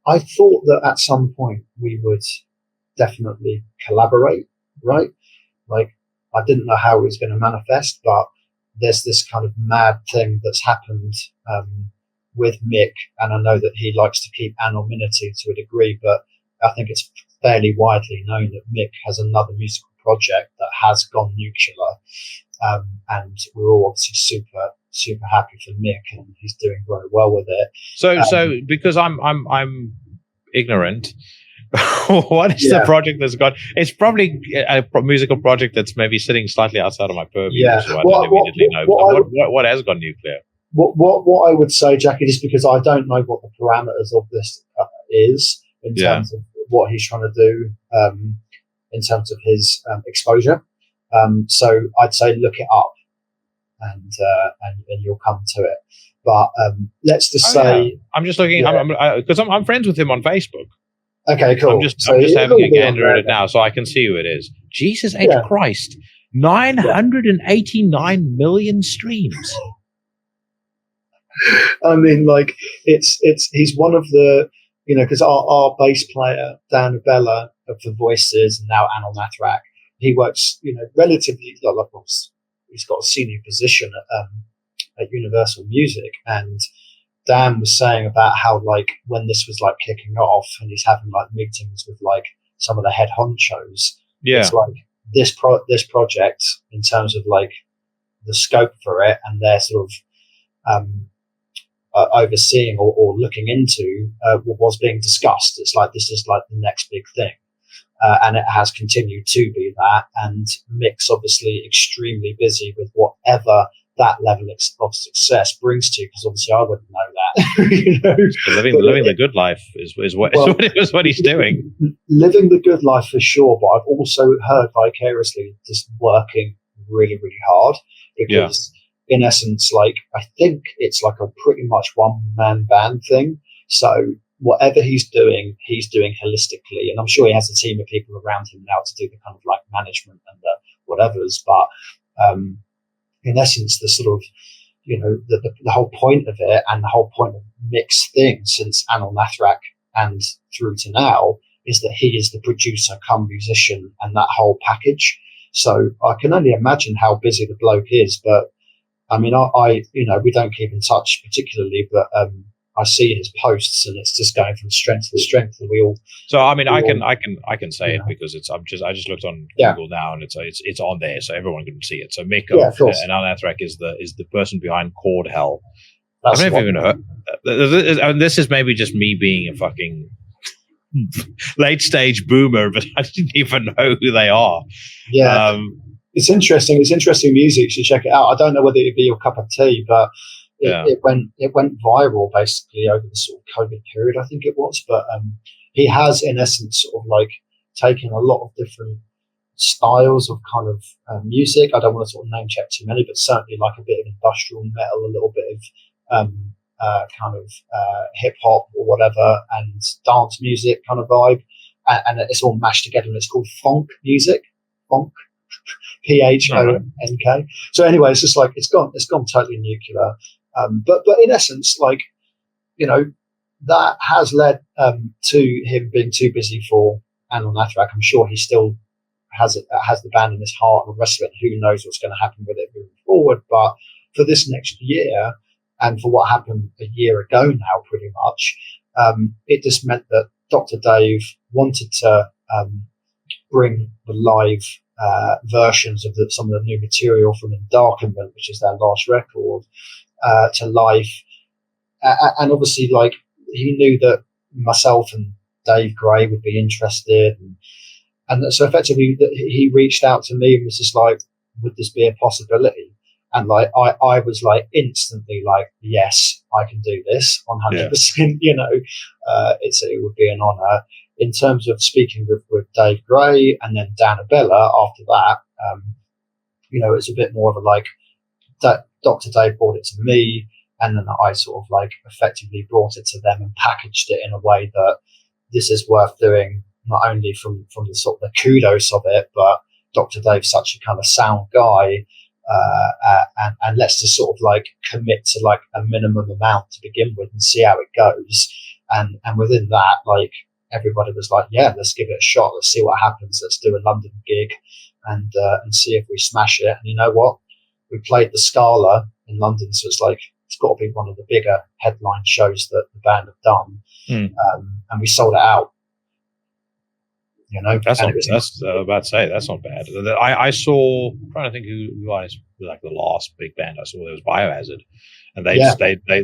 S1: I thought that at some point we would definitely collaborate, right? Like, I didn't know how it was going to manifest, but there's this kind of mad thing that's happened with Mick, and I know that he likes to keep anonymity to a degree, but I think it's fairly widely known that Mick has another musical project that has gone nuclear, and we're all obviously super happy for Mick, and he's doing very well with it.
S2: So because I'm ignorant, what is the project that's got? It's probably a musical project that's maybe sitting slightly outside of my purview.
S1: Yeah.
S2: So I don't immediately know. What has gone nuclear?
S1: What I would say, Jackie, just because I don't know what the parameters of this is in terms of what he's trying to do, in terms of his exposure. So I'd say look it up, and you'll come to it. But let's just say,
S2: yeah. I'm just looking because I'm friends with him on Facebook.
S1: Okay, cool.
S2: I'm just having a gander at it now, so I can see who it is. Jesus H. Christ, 989 million streams.
S1: I mean, like he's one of the, because our bass player Dan Bella of the Voices and now Anaal Nathrakh, he works, relatively like he's got a senior position at Universal Music, and Dan was saying about how like when this was like kicking off and he's having like meetings with like some of the head honchos, it's like this project in terms of like the scope for it, and they're sort of overseeing or looking into what was being discussed. It's like this is like the next big thing, and it has continued to be that. And Mick's obviously extremely busy with whatever that level of success brings to you, because obviously I wouldn't know that.
S2: Living the good life is what he's doing.
S1: Living the good life for sure, but I've also heard vicariously just working really, really hard, because in essence, like, I think it's like a pretty much one-man band thing. So whatever he's doing holistically. And I'm sure he has a team of people around him now to do the kind of like management and the whatevers. But in essence, the sort of, the whole point of it, and the whole point of Mick's thing since Anaal Nathrakh and through to now, is that he is the producer come musician and that whole package. So I can only imagine how busy the bloke is, but I mean, I we don't keep in touch particularly, but I see his posts, and it's just going from strength to strength, and we all. So
S2: I mean, I can say it because it's. I just looked on Google now, and it's on there, so everyone can see it. So Mick and Anaal Nathrakh is the person behind Chord Hell. I've never even heard. This is maybe just me being a fucking late stage boomer, but I didn't even know who they are.
S1: Yeah. It's interesting. It's interesting music. So check it out. I don't know whether it'd be your cup of tea, but it went viral basically over the sort of COVID period, I think it was. But he has, in essence, sort of like taken a lot of different styles of kind of music. I don't want to sort of name check too many, but certainly like a bit of industrial metal, a little bit of kind of hip hop or whatever, and dance music kind of vibe, and it's all mashed together, and it's called funk music. Funk. PHONK. So anyway, it's just like it's gone totally nuclear. But in essence, like, you know, that has led to him being too busy for Anaal Nathrakh. I'm sure he still has the band in his heart and the rest of it. Who knows what's going to happen with it moving forward? But for this next year, and for what happened a year ago now, pretty much, it just meant that Dr. Dave wanted to bring the live versions of some of the new material from Endarkenment, which is their last record, to life. And obviously, like, he knew that myself and Dave Gray would be interested, and so effectively he reached out to me and was just like, would this be a possibility? And like I was like instantly like, yes, I can do this 100%. You know, it would be an honor. In terms of speaking with Dave Gray and then Dan Abella after that, you know, it's a bit more of a like, Dr. Dave brought it to me, and then I sort of like effectively brought it to them and packaged it in a way that this is worth doing, not only from the sort of the kudos of it, but Dr. Dave's such a kind of sound guy, and let's just sort of like commit to like a minimum amount to begin with and see how it goes. And within that, like, everybody was like, yeah, let's give it a shot. Let's see what happens. Let's do a London gig and see if we smash it. And you know what? We played the Scala in London, so it's like, it's got to be one of the bigger headline shows that the band have done. And we sold it out. You know,
S2: that's about to say, that's not bad. I saw, I'm trying to think who I like the last big band I saw. There was Biohazard, and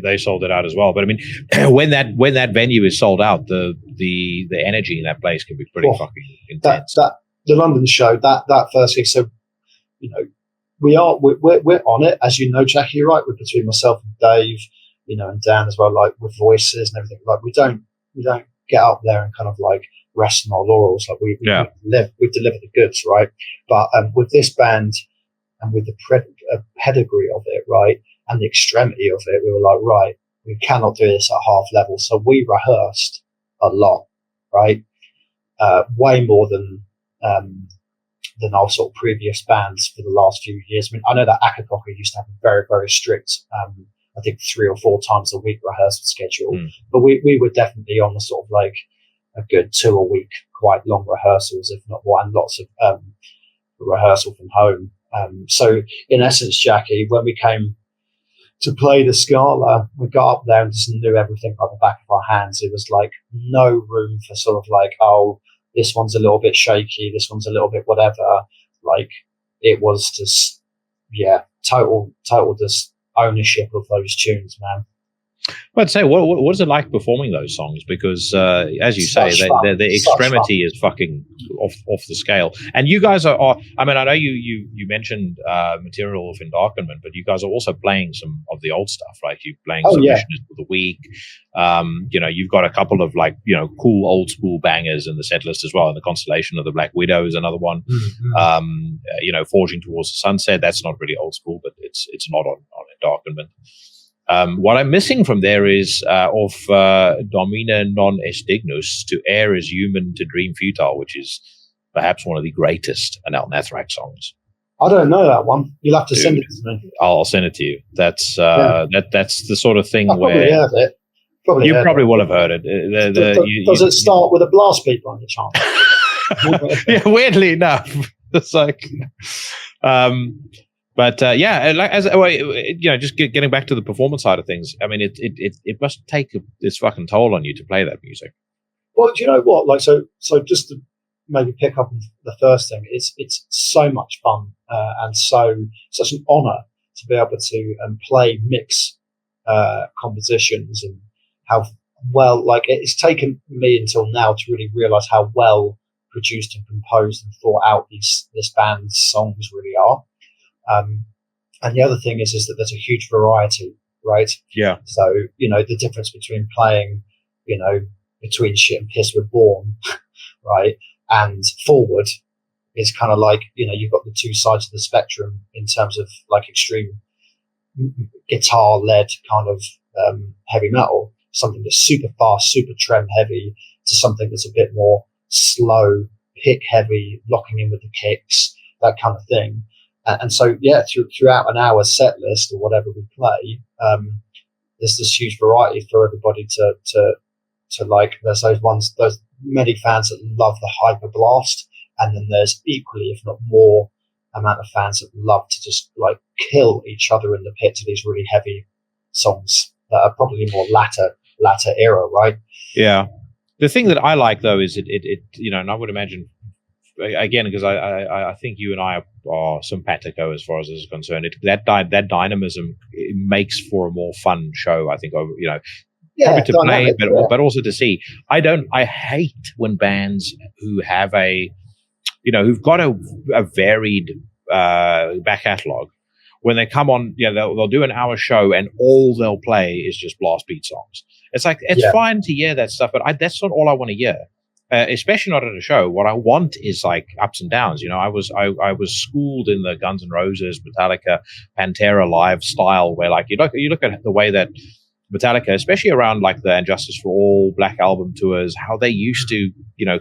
S2: they sold it out as well. But I mean, when that venue is sold out, the energy in that place can be pretty fucking intense.
S1: That the London show, that first gig. So, you know, we're on it, as you know, Jackie. Right, we're between myself and Dave, you know, and Dan as well. Like, with voices and everything. Like, we don't get up there and kind of like rest on our laurels. Like, we deliver the goods, right? But with this band and with the pedigree of it, right, and the extremity of it, we were like, right, we cannot do this at half level. So we rehearsed a lot, right? Way more than our sort of previous bands for the last few years. I mean, I know that Akercocke used to have a very, very strict, I think 3 or 4 times a week rehearsal schedule, but we were definitely on the sort of like a good 2 a week, quite long rehearsals, if not more, and lots of rehearsal from home. So in essence, Jackie, when we came to play the Scala, we got up there and just knew everything like the back of our hands. It was like no room for sort of like, oh, this one's a little bit shaky, this one's a little bit whatever. Like, it was just, yeah, total just ownership of those tunes, man.
S2: I'd say, what is it like performing those songs? Because as you say, the extremity is fucking off the scale. And you guys are I mean, I know you mentioned material of Endarkenment, but you guys are also playing some of the old stuff, right? You're playing Submissioners for the Week. You know, you've got a couple of like, you know, cool old school bangers in the set list as well. And the Constellation of the Black Widow is another one. You know, Forging Towards the Sunset, that's not really old school, but it's not on Endarkenment. What I'm missing from there is of Domina non est dignus, to err is human, to dream futile, which is perhaps one of the greatest Anaal Nathrakh songs.
S1: I don't know that one. You'll have to send it to me.
S2: I'll send it to you. That's that's the sort of thing where
S1: heard it.
S2: You probably will have heard it.
S1: Does it start with a blast beat on your chant?
S2: Yeah, weirdly enough, it's like. But yeah, like you know, just getting back to the performance side of things. I mean, it must take this fucking toll on you to play that music.
S1: Well, do you know what? Like, so just to maybe pick up on the first thing, it's so much fun and such an honor to be able to play mix compositions, and how well, like, it's taken me until now to really realize how well produced and composed and thought out this band's songs really are. And the other thing is that there's a huge variety, right? Yeah. So, you know, the difference between playing, you know, Between Shit and Piss We're Born, right, and Forward is kind of like, you know, you've got the two sides of the spectrum in terms of like extreme guitar-led kind of heavy metal, something that's super fast, super trem heavy, to something that's a bit more slow, pick heavy, locking in with the kicks, that kind of thing. And so, yeah, throughout an hour set list or whatever we play, there's this huge variety for everybody to like. There's those many fans that love the hyper blast, and then there's equally, if not more, amount of fans that love to just like kill each other in the pit to these really heavy songs that are probably more latter era, right?
S2: Yeah. The thing that I like though is it and I would imagine again, because I think you and I are simpatico as far as this is concerned. That dynamism, it makes for a more fun show, I think. Probably to play, but also to see. I hate when bands who have who've got a varied back catalogue, when they come on, they'll do an hour show and all they'll play is just blast beat songs. It's like, it's fine to hear that stuff, but that's not all I want to hear. Especially not at a show. What I want is like ups and downs. I was schooled in the Guns N' Roses, Metallica, Pantera live style, where like you look at the way that Metallica, especially around like the And Justice for All Black Album tours, how they used to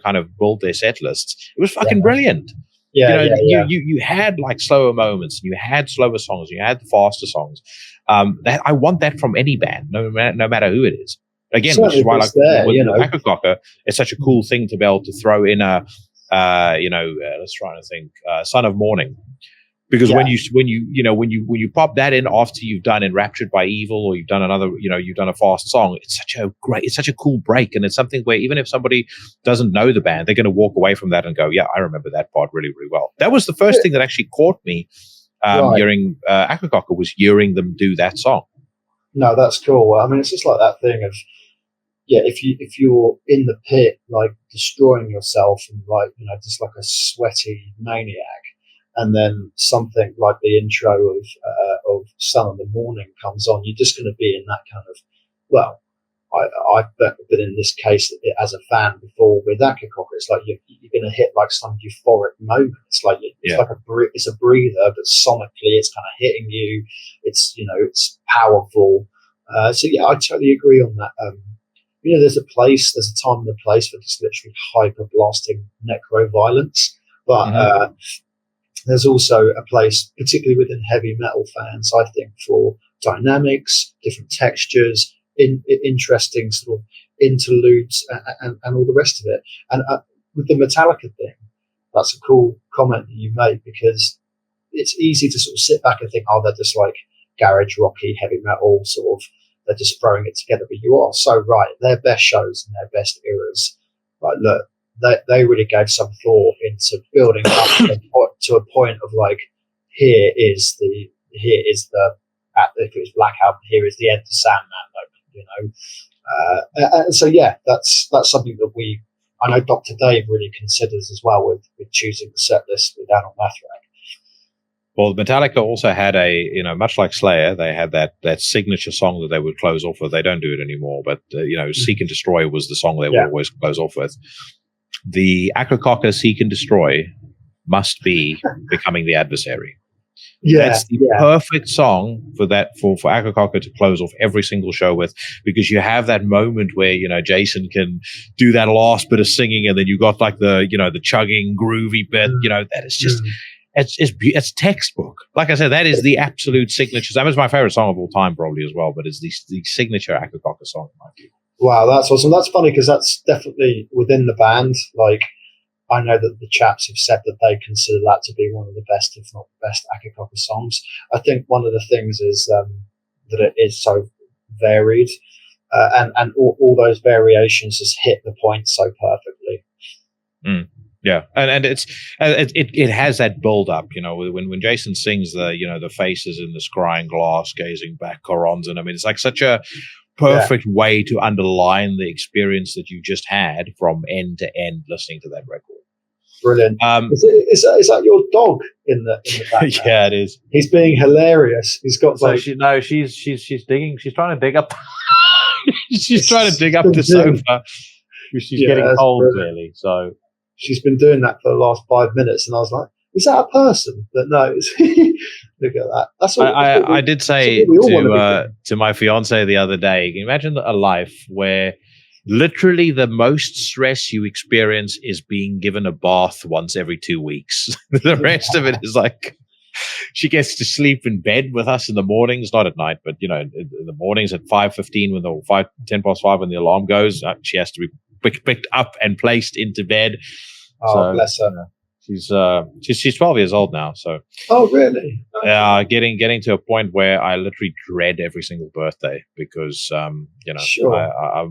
S2: kind of build their set lists. It was fucking brilliant. You had like slower moments, you had slower songs, you had the faster songs. That I want that from any band, no matter who it is. Again, certainly, which is why, like with Akercocke, it's such a cool thing to be able to throw in let's try to think, Son of Morning, because when you pop that in after you've done Enraptured by Evil, or you've done another, you've done a fast song, it's such a cool break, and it's something where even if somebody doesn't know the band, they're going to walk away from that and go, yeah, I remember that part really, really well. That was the first thing that actually caught me during Akercocke, was hearing them do that song.
S1: No, that's cool. I mean, it's just like that thing of, if you're in the pit, like destroying yourself and like, just like a sweaty maniac, and then something like the intro of Son of the Morning comes on, you're just going to be in that kind of, well, I've been in this case as a fan before with Akercocke. It's like you're going to hit like some euphoric moment. It's like it's a breather, but sonically it's kind of hitting you. It's it's powerful. So yeah, I totally agree on that. There's a time and a place for just literally hyper blasting necro violence, but there's also a place, particularly within heavy metal fans, I think, for dynamics, different textures, interesting sort of interludes, and all the rest of it. And with the Metallica thing, that's a cool comment that you made, because it's easy to sort of sit back and think, oh, they're just like garage rocky heavy metal, sort of, they're just throwing it together. But you are so right. Their best shows and their best eras, like, look, they really gave some thought into building up to a point of like, if it was Black Album, here is the end of Sandman moment, and so yeah, that's something that I know Dr. Dave really considers as well with choosing the set list with Anaal Nathrakh.
S2: Well, Metallica also had much like Slayer, they had that signature song that they would close off with. They don't do it anymore, but Seek and Destroy was the song they would always close off with. The Akercocke Seek and Destroy must be Becoming the Adversary. That's the perfect song for Akercocke to close off every single show with, because you have that moment where Jason can do that last bit of singing, and then you got like the the chugging groovy bit. That is just it's textbook. Like I said, that is the absolute signature. That was my favorite song of all time, probably as well. But it's the signature Akercocke song, in my view.
S1: Wow, that's awesome. That's funny, because that's definitely within the band. Like, I know that the chaps have said that they consider that to be one of the best, if not the best, Akercocke songs. I think one of the things is that it is so varied, and all those variations just hit the point so perfectly.
S2: Yeah, and it has that build up. When Jason sings the faces in the scrying glass, gazing back, Coronzon. I mean, it's like such a perfect way to underline the experience that you just had from end to end listening to that record.
S1: Brilliant. Is that your dog in the background?
S2: Yeah, it is.
S1: He's being hilarious. He's got
S2: she's digging. She's trying to dig up. She's trying to dig up the sofa. She's getting cold, clearly. So
S1: she's been doing that for the last 5 minutes, and I was like, "Is that a person?" But no, look at that. That's what
S2: I did say to my fiance the other day. Can you imagine a life where literally the most stress you experience is being given a bath once every 2 weeks? The rest of it is like she gets to sleep in bed with us in the mornings, not at night, but in the mornings at 5:15 when the 5:10 when the alarm goes. She has to be picked up and placed into bed.
S1: Oh, so, bless her.
S2: She's 12 years old now, so.
S1: Oh, really?
S2: Getting to a point where I literally dread every single birthday because
S1: sure.
S2: I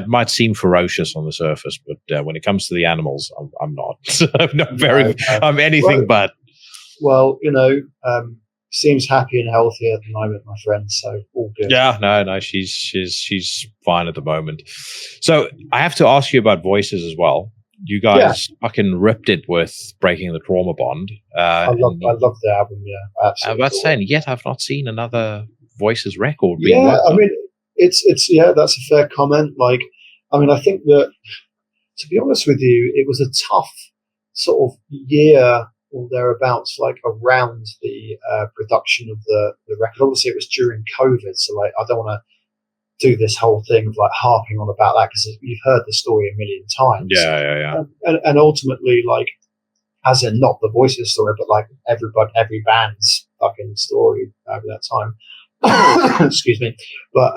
S2: might seem ferocious on the surface, but when it comes to the animals, I'm not. I'm anything but.
S1: Well, seems happy and healthy at the moment, my friend. So all good.
S2: Yeah, no, she's fine at the moment. So I have to ask you about voices as well. You guys fucking ripped it with Breaking the Trauma Bond.
S1: I love the album. Yeah, absolutely.
S2: I'm about to say, and yet I've not seen another Voices record.
S1: Yeah, I mean, it's that's a fair comment. Like, I mean, I think that, to be honest with you, it was a tough sort of year or thereabouts, like around the production of the record. Obviously, it was during COVID, so like I don't want to do this whole thing of like harping on about that because you've heard the story a million times.
S2: Yeah.
S1: And ultimately, like, as in not the Voices story, but like every band's fucking story over that time. Excuse me. But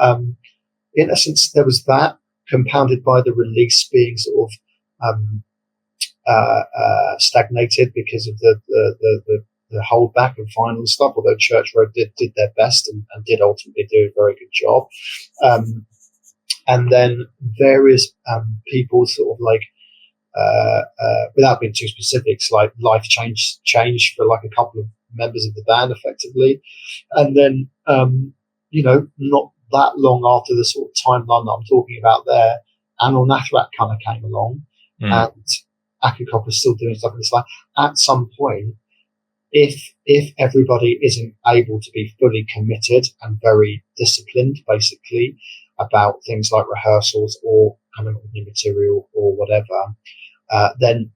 S1: in essence, there was that compounded by the release being sort of stagnated because of the holdback and final stuff, although Church Road did their best and did ultimately do a very good job. And then various people sort of like, without being too specifics, like life changed for like a couple of members of the band effectively. And then, not that long after the sort of timeline that I'm talking about there, Anaal Nathrakh kind of came along and Akercocke was still doing stuff. And it's like, at some point, if everybody isn't able to be fully committed and very disciplined, basically, about things like rehearsals or coming up with new material or whatever, then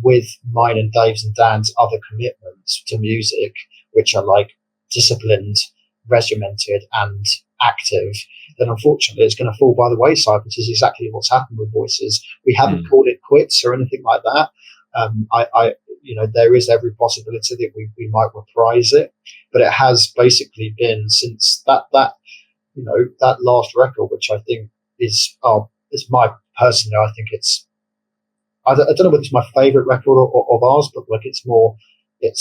S1: with mine and Dave's and Dan's other commitments to music, which are like disciplined, regimented and active, then unfortunately it's going to fall by the wayside, which is exactly what's happened with Voices. We haven't called it quits or anything like that. There is every possibility that we might reprise it, but it has basically been since that last record, which I think is my personally, I think I don't know whether it's my favorite record of ours, but like it's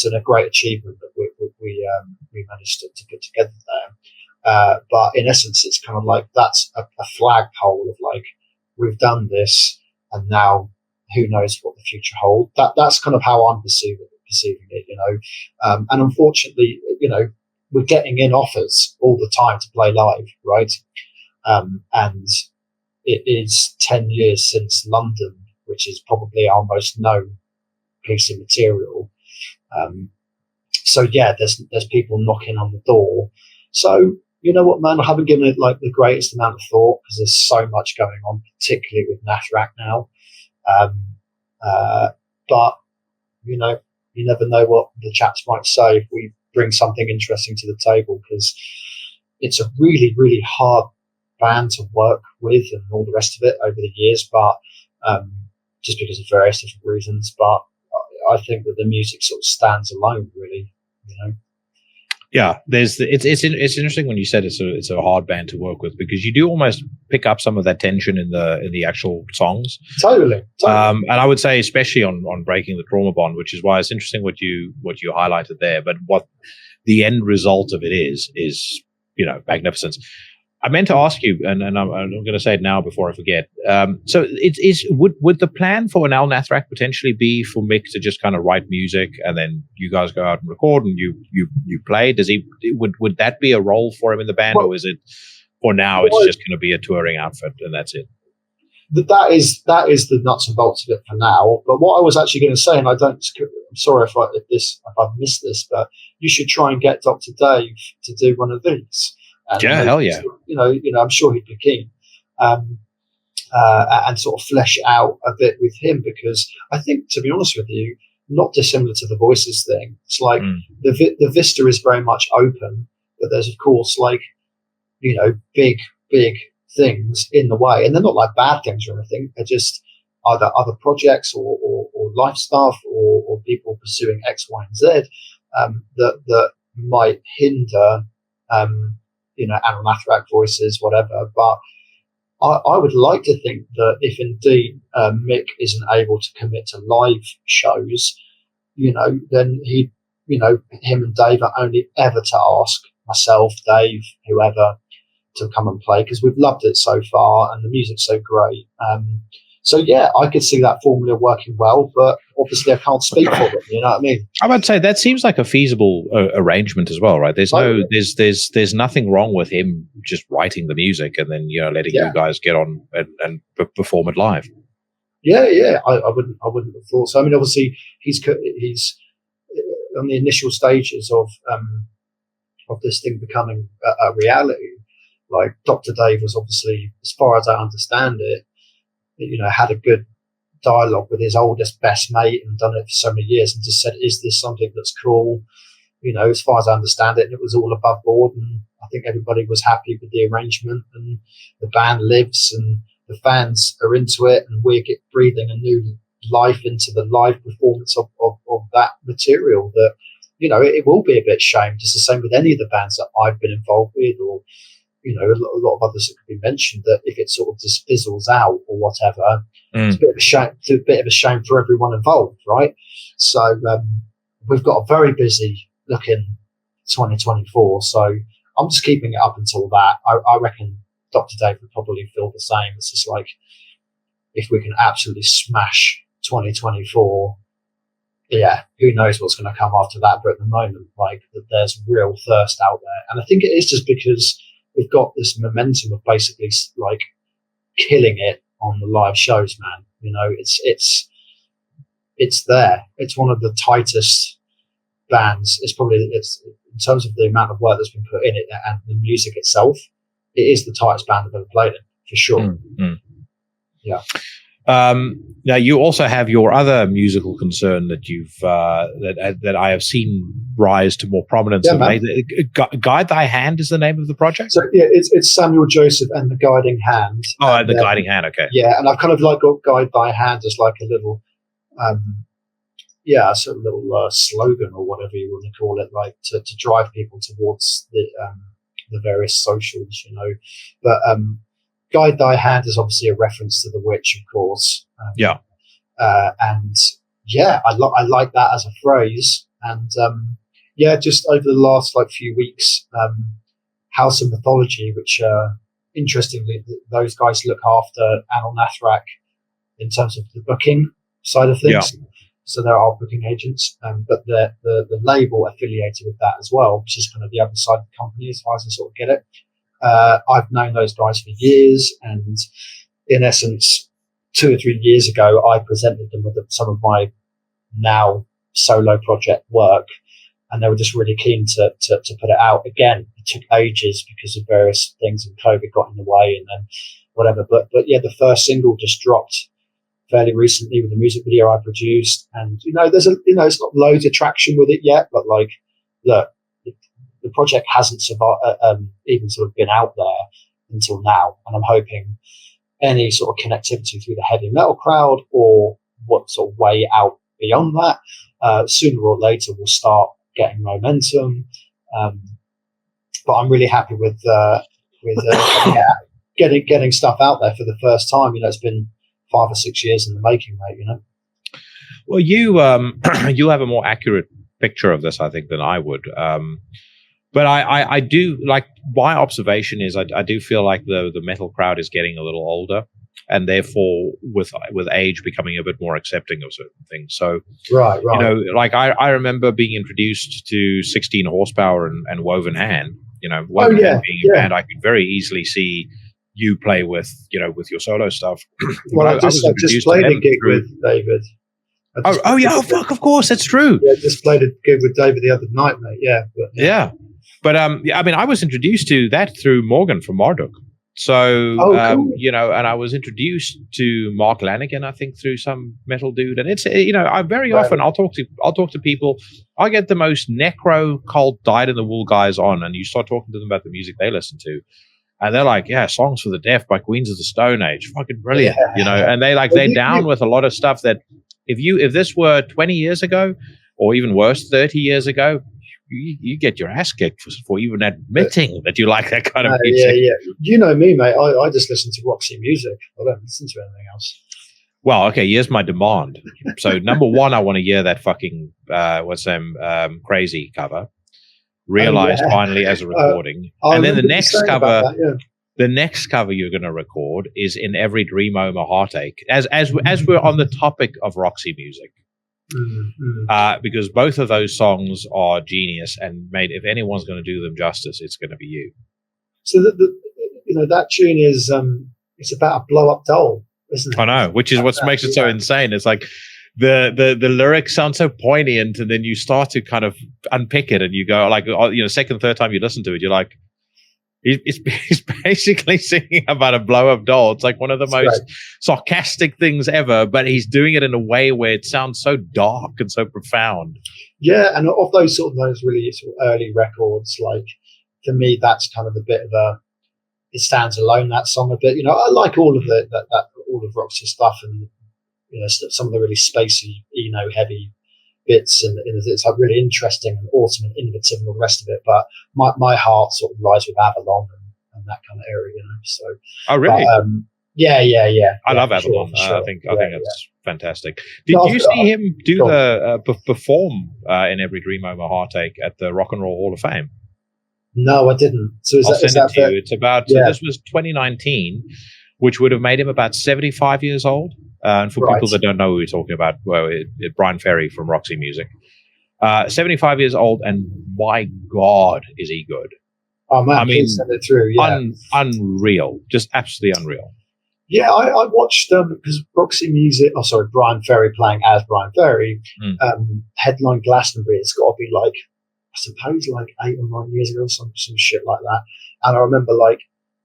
S1: a great achievement that we managed to put together there. But in essence, it's kind of like that's a flagpole of like, we've done this and now who knows what the future holds. That's kind of how I'm perceiving it, and unfortunately, we're getting in offers all the time to play live, right? And it is 10 years since London, which is probably our most known piece of material. So yeah, there's people knocking on the door. So you know what, man, I haven't given it like the greatest amount of thought because there's so much going on, particularly with Nathrakh now. But you never know what the chaps might say if we bring something interesting to the table, because it's a really, really hard band to work with and all the rest of it over the years, but just because of various different reasons. But I think that the music sort of stands alone, really.
S2: Yeah, it's interesting when you said it's a hard band to work with, because you do almost pick up some of that tension in the actual songs.
S1: Totally.
S2: And I would say especially on Breaking the Trauma Bond, which is why it's interesting what you highlighted there. But what the end result of it is magnificence. I meant to ask you, and I'm going to say it now before I forget. So would the plan for Anaal Nathrakh potentially be for Mick to just kind of write music and then you guys go out and record and you play? Would that be a role for him in the band, or is it for now it's just going to be a touring outfit and that's it?
S1: That is the nuts and bolts of it for now. But what I was actually going to say, and I'm sorry if I've missed this, but you should try and get Dr. Dave to do one of these.
S2: Hell yeah.
S1: I'm sure he'd be keen, and sort of flesh out a bit with him, because I think, to be honest with you, not dissimilar to the Voices thing. It's like the vista is very much open, but there's of course big things in the way, and they're not like bad things or anything. They're just either other projects or life stuff or people pursuing X, Y, and Z. that might hinder, Anaal Nathrakh voices, whatever. But I would like to think that if indeed Mick isn't able to commit to live shows, then him and Dave are only ever to ask myself, Dave, whoever, to come and play, because we've loved it so far and the music's so great. So yeah, I could see that formula working well, but obviously I can't speak for them. You know what I mean?
S2: I would say that seems like a feasible arrangement as well, right? There's nothing wrong with him just writing the music and then letting you guys get on and perform it live.
S1: Yeah. I wouldn't have thought so. I mean, obviously he's on the initial stages of this thing becoming a reality. Like Dr. Dave was obviously, as far as I understand it, had a good dialogue with his oldest best mate and done it for so many years and just said, is this something that's cool? As far as I understand it, and it was all above board, and I think everybody was happy with the arrangement, and the band lives and the fans are into it, and we're breathing a new life into the live performance of that material that, it will be a bit shamed. It's the same with any of the bands that I've been involved with, or a lot of others that could be mentioned, that if it sort of just fizzles out or whatever, it's a bit of a shame. It's a bit of a shame for everyone involved, right? So we've got a very busy looking 2024. So I'm just keeping it up until that. I reckon Dr. Dave would probably feel the same. It's just like, if we can absolutely smash 2024, yeah, who knows what's going to come after that? But at the moment, there's real thirst out there, and I think it is just because we've got this momentum of basically killing it on the live shows, man. It's there. It's one of the tightest bands. It's in terms of the amount of work that's been put in it and the music itself, it is the tightest band I've ever played in, for sure. Yeah.
S2: Now you also have your other musical concern that you've that I have seen rise to more prominence. Guide Thy Hand is the name of the project. So
S1: yeah, it's Samuel Joseph and the Guiding Hand.
S2: Oh, and the Guiding Hand. Okay.
S1: Yeah, and I've kind of got Guide Thy Hand as like a little, sort of little slogan or whatever you want to call it, like to drive people towards the various socials, but. Guide Thy Hand is obviously a reference to the witch, of course. And I like that as a phrase. And just over the last few weeks, House of Mythology, which interestingly, those guys look after Anaal Nathrakh in terms of the booking side of things. Yeah. So they're our booking agents, but the label affiliated with that as well, which is kind of the other side of the company as far as I sort of get it. I've known those guys for years, and in essence, 2 or 3 years ago, I presented them with some of my now solo project work, and they were just really keen to put it out. Again, it took ages because of various things, and COVID got in the way, and then whatever. But yeah, the first single just dropped fairly recently with the music video I produced, and there's it's not loads of traction with it yet, but look. The project hasn't survived, even sort of been out there until now, and I'm hoping any sort of connectivity through the heavy metal crowd or what sort of way out beyond that, sooner or later will start getting momentum. But I'm really happy with getting stuff out there for the first time. It's been 5 or 6 years in the making, mate.
S2: Well, you you'll have a more accurate picture of this, I think, than I would. But I do, like, my observation is I do feel like the metal crowd is getting a little older, and therefore with age becoming a bit more accepting of certain things. So
S1: right.
S2: I remember being introduced to 16 Horsepower and Woven Hand. Woven Hand being a band I could very easily see you play with your solo stuff.
S1: Well, I just played a gig with David.
S2: Fuck, of course, that's true.
S1: Yeah, just played a gig with David the other night, mate. Yeah.
S2: But I was introduced to that through Morgan from Marduk. So,
S1: cool.
S2: And I was introduced to Mark Lanigan, I think, through some metal dude. And it's, I very often I'll talk to people. I get the most necro cult dyed in the wool guys on, and you start talking to them about the music they listen to, and they're like, "Yeah, Songs for the Deaf by Queens of the Stone Age, fucking brilliant," And they're down with a lot of stuff that if this were 20 years ago, or even worse, 30 years ago, you get your ass kicked for even admitting that you like that kind of music.
S1: Yeah. You know me, mate. I just listen to Roxy music. I don't listen to anything else.
S2: Well, okay, here's my demand. So, number one, I want to hear that fucking Crazy cover. Realized finally as a recording. And then the next cover, the next cover you're going to record is In Every Dream Home a Heartache. As we're on the topic of Roxy music. Because both of those songs are genius, and mate, if anyone's going to do them justice, it's going to be you.
S1: So that tune is it's about a blow up doll, isn't it?
S2: I know, which is what makes it so insane. It's like the lyrics sound so poignant, and then you start to kind of unpick it, and you go like, second, third time you listen to it, you're like, he's basically singing about a blow-up doll. It's like one of the most sarcastic things ever, but he's doing it in a way where it sounds so dark and so profound.
S1: Yeah, and of those really sort of early records, like for me, that's kind of a bit of it stands alone. That song a bit, I like all of all of Roxy's stuff, and some of the really spacey, heavy bits, and it's like really interesting and awesome and innovative and all the rest of it. But my heart sort of lies with Avalon and that kind of area, So.
S2: Oh, really?
S1: But, yeah.
S2: I love Avalon.
S1: Sure.
S2: I think that's fantastic. Did you see him do perform in Every Dream Home a Heartache at the Rock and Roll Hall of Fame?
S1: No, I didn't. So
S2: I'll send it to you. It's about this was 2019, which would have made him about 75 years old. And for people that don't know who we're talking about, Brian Ferry from Roxy Music, 75 years old, and my God, is he good?
S1: Oh man, please send it through. Yeah,
S2: unreal, just absolutely unreal.
S1: Yeah, I watched because Roxy Music. Oh, sorry, Brian Ferry playing as Brian Ferry, headline Glastonbury. It's got to be like, I suppose, like 8 or 9 years ago, some shit like that. And I remember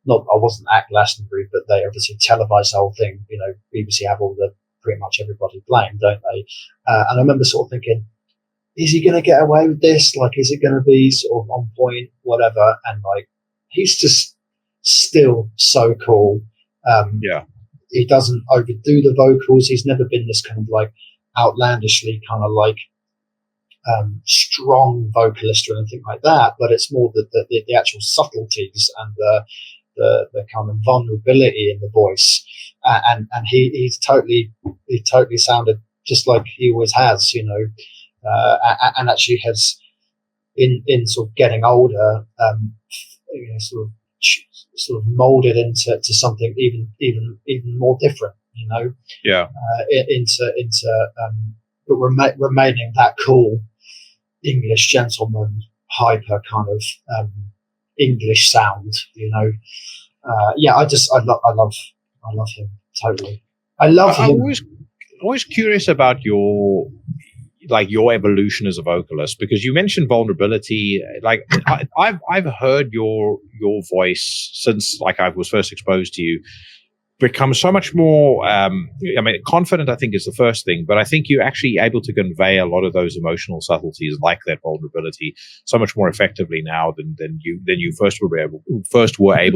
S1: I wasn't at Glastonbury, but they obviously televised the whole thing. BBC have pretty much everybody playing, don't they? And I remember sort of thinking, is he going to get away with this? Like, is it going to be sort of on point, whatever? And he's just still so cool. He doesn't overdo the vocals. He's never been this kind of outlandishly kind of strong vocalist or anything like that. But it's more the actual subtleties and the kind of vulnerability in the voice, and he totally sounded just like he always has, and actually has in sort of getting older, sort of molded into something even more different, but remaining that cool English gentleman, hyper kind of English sound, I love him totally. I love him.
S2: I'm always curious about your evolution as a vocalist, because you mentioned vulnerability. I've heard your voice since I was first exposed to you become so much more confident, I think, is the first thing, but I think you're actually able to convey a lot of those emotional subtleties, like that vulnerability, so much more effectively now than you first were able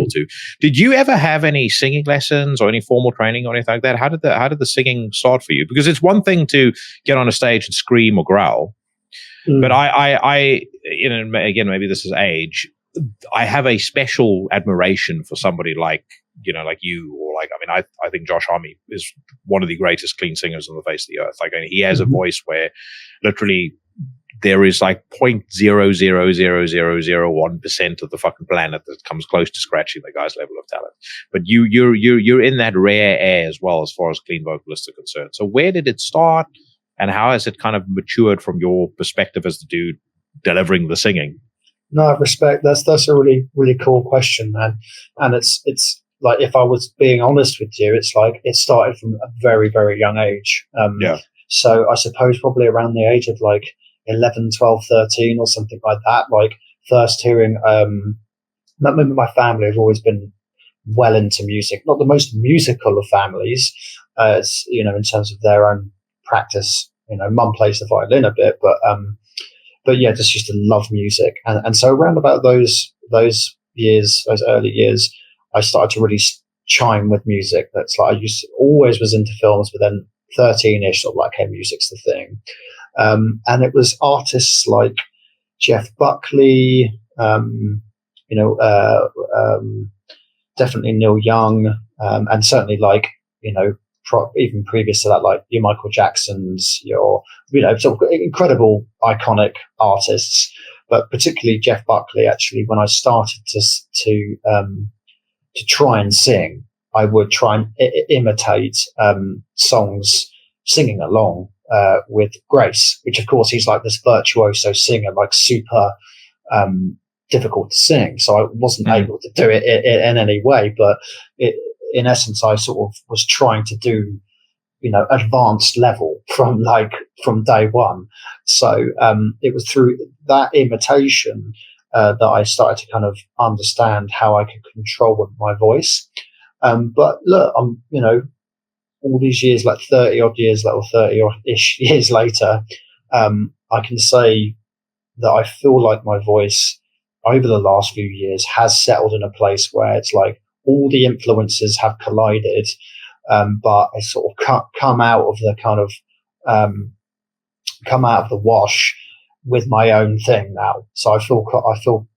S2: to. Did you ever have any singing lessons or any formal training or anything like that? How did the singing start for you? Because it's one thing to get on a stage and scream or growl, but I again, maybe this is age, I have a special admiration for somebody like you, or I think Josh Homme is one of the greatest clean singers on the face of the earth. He has a voice where literally there is 0.0000001% of the fucking planet that comes close to scratching the guy's level of talent. But you're in that rare air as well, as far as clean vocalists are concerned. So where did it start, and how has it kind of matured from your perspective as the dude delivering the singing?
S1: No, respect. That's a really, really cool question, man. And it's if I was being honest with you, it's it started from a very, very young age. So I suppose probably around the age of 11, 12, 13 or something like that. First hearing, my family have always been well into music, not the most musical of families, it's, in terms of their own practice. Mum plays the violin a bit, but yeah, just used to love music. And so around about those years, those early years, I started to really chime with music. That's always was into films, but then 13-ish, okay, music's the thing. And it was artists like Jeff Buckley, definitely Neil Young, and certainly like, even previous to that, like your Michael Jacksons, your, sort of incredible, iconic artists, but particularly Jeff Buckley. Actually, when I started to try and sing, I would try and imitate songs, singing along with Grace, which of course he's like this virtuoso singer, like super difficult to sing. So I wasn't able to do it in any way, but in essence, I sort of was trying to do, advanced level from day one. So it was through that imitation that I started to kind of understand how I could control my voice. But look, I'm, all these years, like 30 odd years, or 30-ish years later, I can say that I feel like my voice over the last few years has settled in a place where it's like all the influences have collided, but I sort of come out of the kind of come out of the wash with my own thing now. So I feel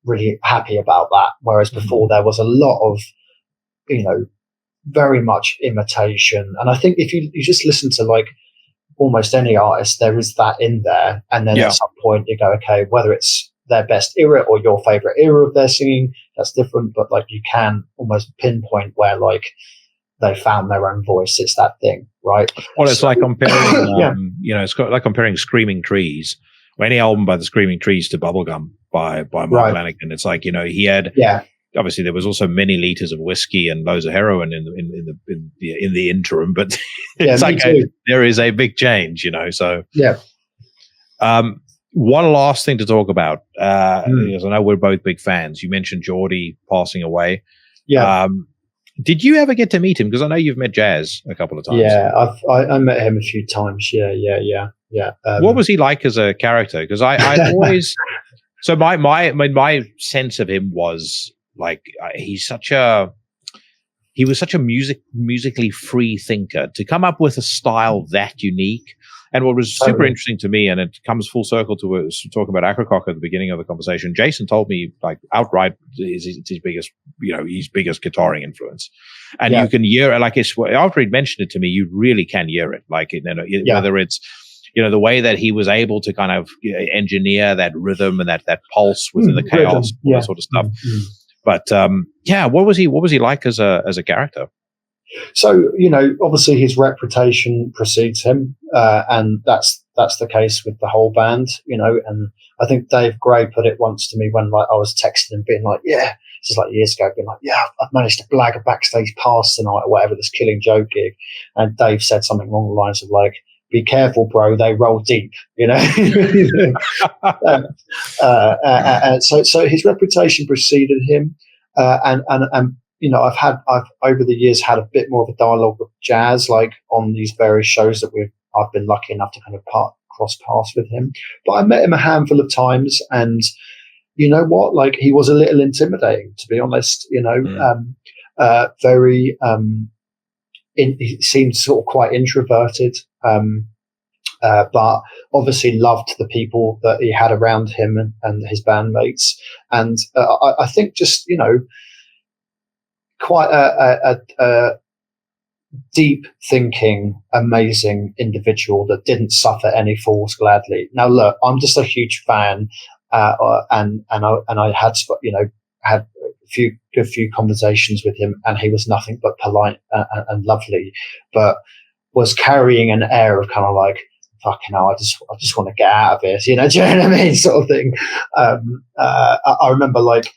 S1: really happy about that. Whereas before there was a lot of, very much imitation. And I think if you just listen to like almost any artist, there is that in there. And then at some point you go, okay, whether it's their best era or your favorite era of their singing, that's different. But like you can almost pinpoint where like they found their own voice. It's that thing, right?
S2: Well, it's like comparing, it's like comparing Screaming Trees, or any album by the Screaming Trees, to Bubblegum by Mark Lanegan. It's like, he had, obviously there was also many liters of whiskey and loads of heroin in the interim, but it's like there is a big change, So one last thing to talk about, because I know we're both big fans. You mentioned Geordie passing away.
S1: Yeah.
S2: Did you ever get to meet him? Because I know you've met Jazz a couple of times.
S1: Yeah, I met him a few times. Yeah.
S2: What was he like as a character? Because I always, so my sense of him was like he was such a musically free thinker to come up with a style that unique. And what was super interesting to me, and it comes full circle to us talking about Akercocke at the beginning of the conversation, Jason told me like outright is his biggest, his biggest guitaring influence. And you can hear, like after he'd mentioned it to me, you really can hear it. Like, whether it's, the way that he was able to kind of engineer that rhythm and that pulse within the chaos, all that sort of stuff. But what was he like as a character?
S1: So, obviously his reputation precedes him, and that's the case with the whole band, and I think Dave Gray put it once to me when like I was texting him being like, this is like years ago, being like, I've managed to blag a backstage pass tonight or whatever, this Killing Joke gig. And Dave said something along the lines of like, be careful, bro, they roll deep, So his reputation preceded him, and I've over the years had a bit more of a dialogue with Jazz, like on these various shows that I've been lucky enough to kind of cross paths with him. But I met him a handful of times, and you know what? Like he was a little intimidating, to be honest. Very. He seemed sort of quite introverted, but obviously loved the people that he had around him and his bandmates. And I think just quite a deep thinking, amazing individual that didn't suffer any falls gladly. Now, look, I'm just a huge fan, and I had had a few conversations with him, and he was nothing but polite and lovely, but was carrying an air of kind of like, fucking hell, I just want to get out of it. Do you know what I mean? Sort of thing. I remember like.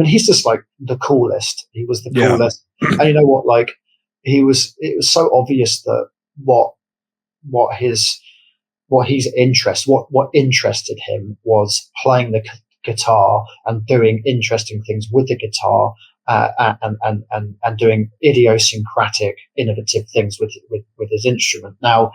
S1: He's just like the coolest. He was the coolest, and you know what? Like, it was so obvious that what interested him was playing the guitar and doing interesting things with the guitar, and doing idiosyncratic, innovative things with his instrument. Now,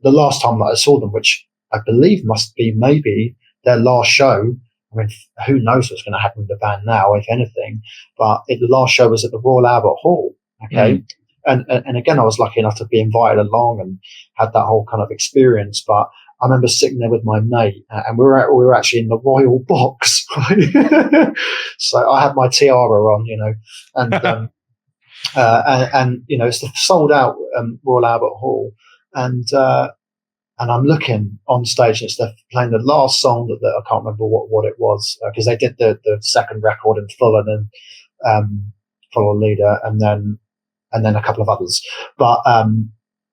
S1: the last time that I saw them, which I believe must be maybe their last show. I mean, who knows what's going to happen with the band now, if anything. But the last show was at the Royal Albert Hall, okay? and again, I was lucky enough to be invited along and had that whole kind of experience. But I remember sitting there with my mate, and we were actually in the royal box, right? So I had my tiara on, and it's the sold out Royal Albert Hall, and I'm looking on stage, and they're playing the last song that I can't remember what it was, because they did the second record in full, and then Follow Leader, and then a couple of others. But I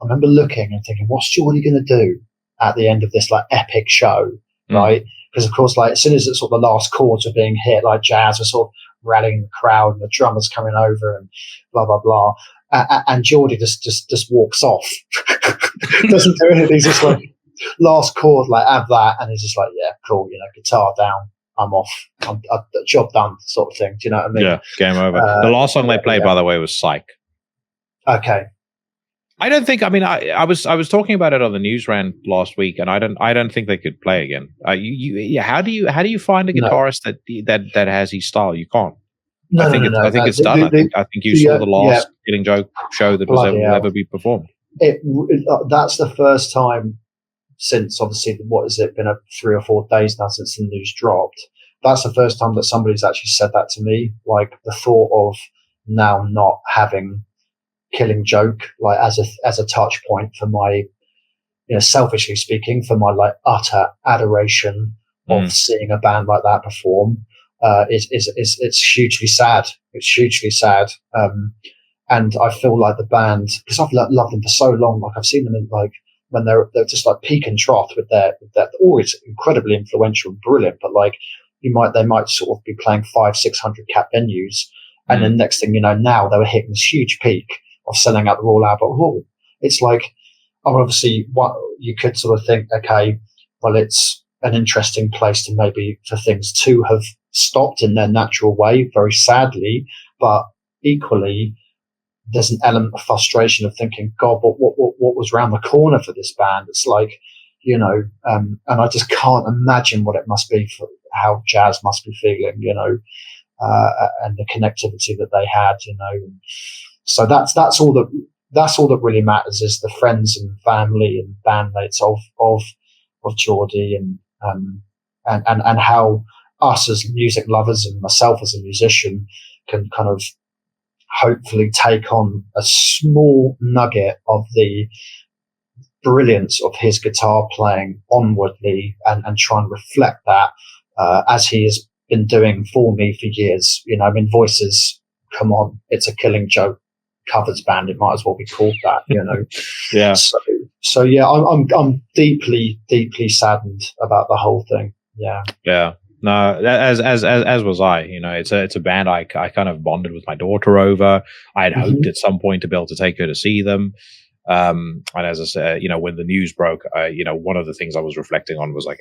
S1: remember looking and thinking, what's Geordie going to do at the end of this like epic show, right? Because of course, like as soon as it's sort of the last chords are being hit, like jazz was sort of rallying the crowd, and the drummers coming over, and blah blah blah, and Geordie just walks off, doesn't do anything. He's just like last chord, like have that, and he's just like, yeah, cool, guitar down, I'm off, job done, sort of thing. Do you know what I mean?
S2: Yeah, game over. The last song they played, by the way, was Psych.
S1: Okay.
S2: I don't think. I mean, I was talking about it on the news rant last week, and I don't think they could play again. How do you find a guitarist that has his style? You can't. I think it's done. I think you saw the last Killing Joke show that was ever be performed.
S1: That's the first time since, obviously, what has it been, 3 or 4 days now since the news dropped. That's the first time that somebody's actually said that to me. Like the thought of now not having Killing Joke like as a touch point for my, selfishly speaking, for my like utter adoration of seeing a band like that perform, it's hugely sad. It's hugely sad. And I feel like the band, because I've loved them for so long, like I've seen them in like when they're just like peak and trough with their always incredibly influential and brilliant, but like they might sort of be playing 500-600 cap venues, and then next thing you know, now they were hitting this huge peak of selling out the Royal Albert Hall. It's like, obviously, what you could sort of think, okay, well, it's an interesting place to maybe for things to have stopped in their natural way, very sadly, but equally, there's an element of frustration of thinking, God, what was around the corner for this band? It's like, and I just can't imagine what it must be for how jazz must be feeling, and the connectivity that they had, So that's all that really matters, is the friends and family and bandmates of Geordie, and how us as music lovers and myself as a musician can kind of hopefully take on a small nugget of the brilliance of his guitar playing onwardly, and try and reflect that as he has been doing for me for years. Voices, come on, it's a Killing Joke covers band, it might as well be called that,
S2: Yeah.
S1: So yeah, I'm deeply saddened about the whole thing.
S2: Yeah. No, as was I. It's a band I kind of bonded with my daughter over. I had hoped at some point to be able to take her to see them. And as I said, when the news broke, one of the things I was reflecting on was like,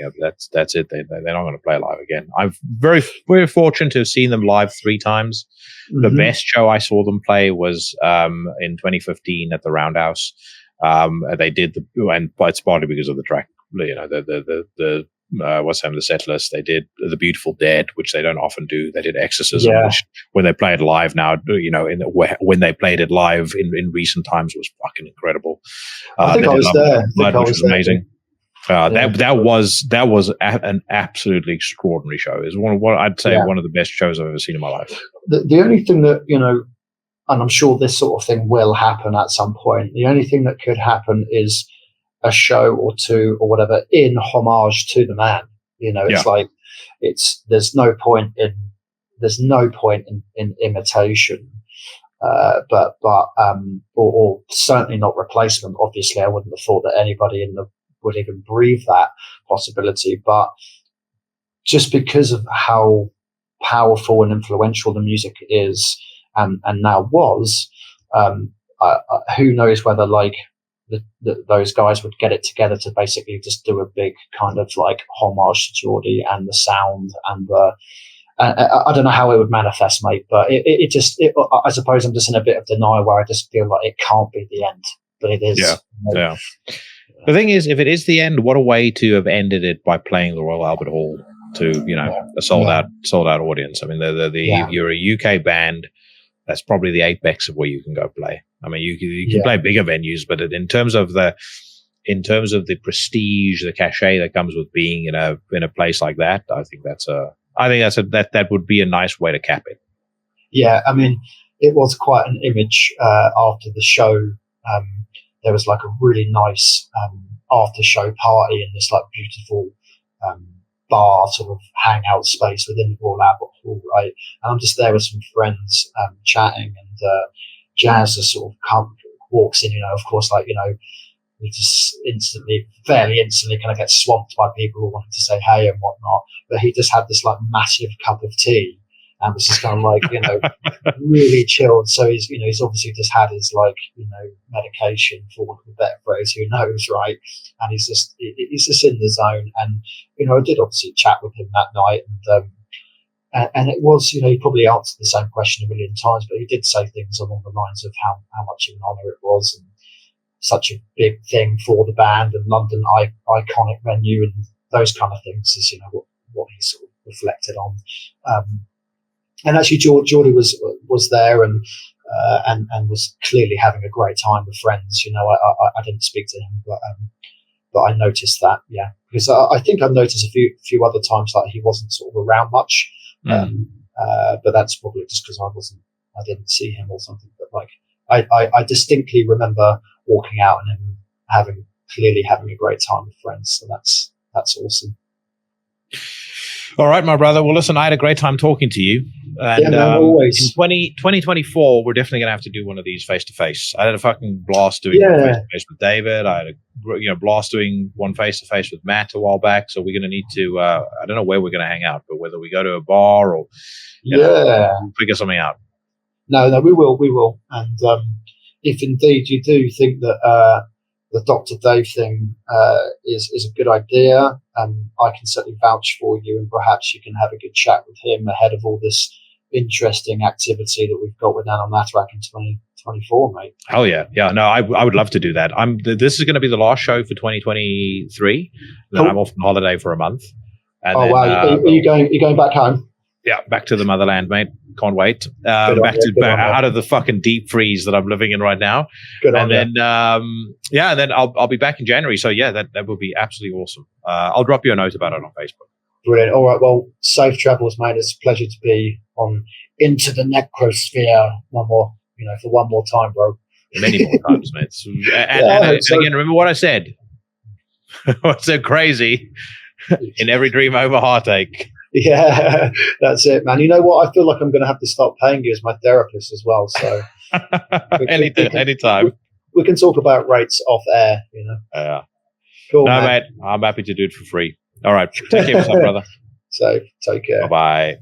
S2: that's it. They're not going to play live again. I'm very, very fortunate to have seen them live 3 times. The best show I saw them play was in 2015 at the Roundhouse. They did and it's partly because of the track, the the set list. They did The Beautiful Dead, which they don't often do. They did Exorcism, which when they play it live now, when they played it live in recent times, was fucking incredible.
S1: I think I was there.
S2: Blood, which was amazing. That was an absolutely extraordinary show. It's one of the best shows I've ever seen in my life.
S1: The only thing that, and I'm sure this sort of thing will happen at some point, the only thing that could happen is a show or two or whatever in homage to the man. It's like there's no point in imitation, or certainly not replacement. Obviously, I wouldn't have thought that anybody would even breathe that possibility, but just because of how powerful and influential the music is and now was, who knows whether like those guys would get it together to basically just do a big kind of like homage to Geordie and the sound and the I don't know how it would manifest, mate, but it I suppose I'm just in a bit of denial where I just feel like it can't be the end, but it is.
S2: Yeah. The thing is, if it is the end, what a way to have ended it by playing the Royal Albert Hall to a sold out audience. I mean, you're a UK band that's probably the apex of where you can go play. I mean, you can play bigger venues, but in terms of the prestige, the cachet that comes with being in a place like that, I think that would be a nice way to cap it.
S1: Yeah, I mean, it was quite an image after the show. There was like a really nice after show party in this like beautiful bar sort of hangout space within the Royal Albert Hall, right? And I'm just there with some friends chatting, and Jazz just sort of walks in, of course, like, we just fairly instantly kind of get swamped by people who wanted to say hey and whatnot. But he just had this like massive cup of tea and was just kind of like, really chilled. So he's obviously just had his like, medication, for want of a better phrase, who knows, right? And he's just in the zone. And, I did obviously chat with him that night, and it was, he probably answered the same question a million times, but he did say things along the lines of how much of an honour it was, and such a big thing for the band, and London iconic venue, and those kind of things is, what he sort of reflected on. And actually, Geordie was there and was clearly having a great time with friends. I didn't speak to him, but I noticed that, yeah, because I think I've noticed a few other times that he wasn't sort of around much. But that's probably just because I didn't see him or something. But like, I distinctly remember walking out and him clearly having a great time with friends. So that's awesome.
S2: All right, my brother. Well, listen, I had a great time talking to you. And
S1: always.
S2: In 2024, we're definitely going to have to do one of these face-to-face. I had a fucking blast doing one face-to-face with David. I had a blast doing one face-to-face with Matt a while back. So we're going to need to, I don't know where we're going to hang out, but whether we go to a bar or figure something out.
S1: No, we will. And if indeed you do think that the Dr. Dave thing is a good idea, I can certainly vouch for you, and perhaps you can have a good chat with him ahead of all this interesting activity that we've got with Anaal Nathrakh in 2024, mate.
S2: Oh yeah. No, I would love to do that. This is going to be the last show for 2023. Then I'm off on holiday for a month. And
S1: wow! Are you going back home?
S2: Yeah, back to the motherland, mate. Can't wait. Out of the fucking deep freeze that I'm living in right now. And then I'll be back in January. So yeah, that would be absolutely awesome. I'll drop you a note about it on Facebook.
S1: Brilliant. All right. Well, safe travels, mate. It's a pleasure to be on Into the Necrosphere for one more time, bro.
S2: Many more times, mate. And again, remember what I said. What's so crazy? In every dream over heartache.
S1: Yeah, that's it, man. You know what? I feel like I'm going to have to start paying you as my therapist as well. So
S2: anytime. We
S1: can talk about rates off air,
S2: Yeah.
S1: Cool,
S2: no, mate. I'm happy to do it for free. All right. Take care of yourself, brother.
S1: So, take care.
S2: Bye-bye.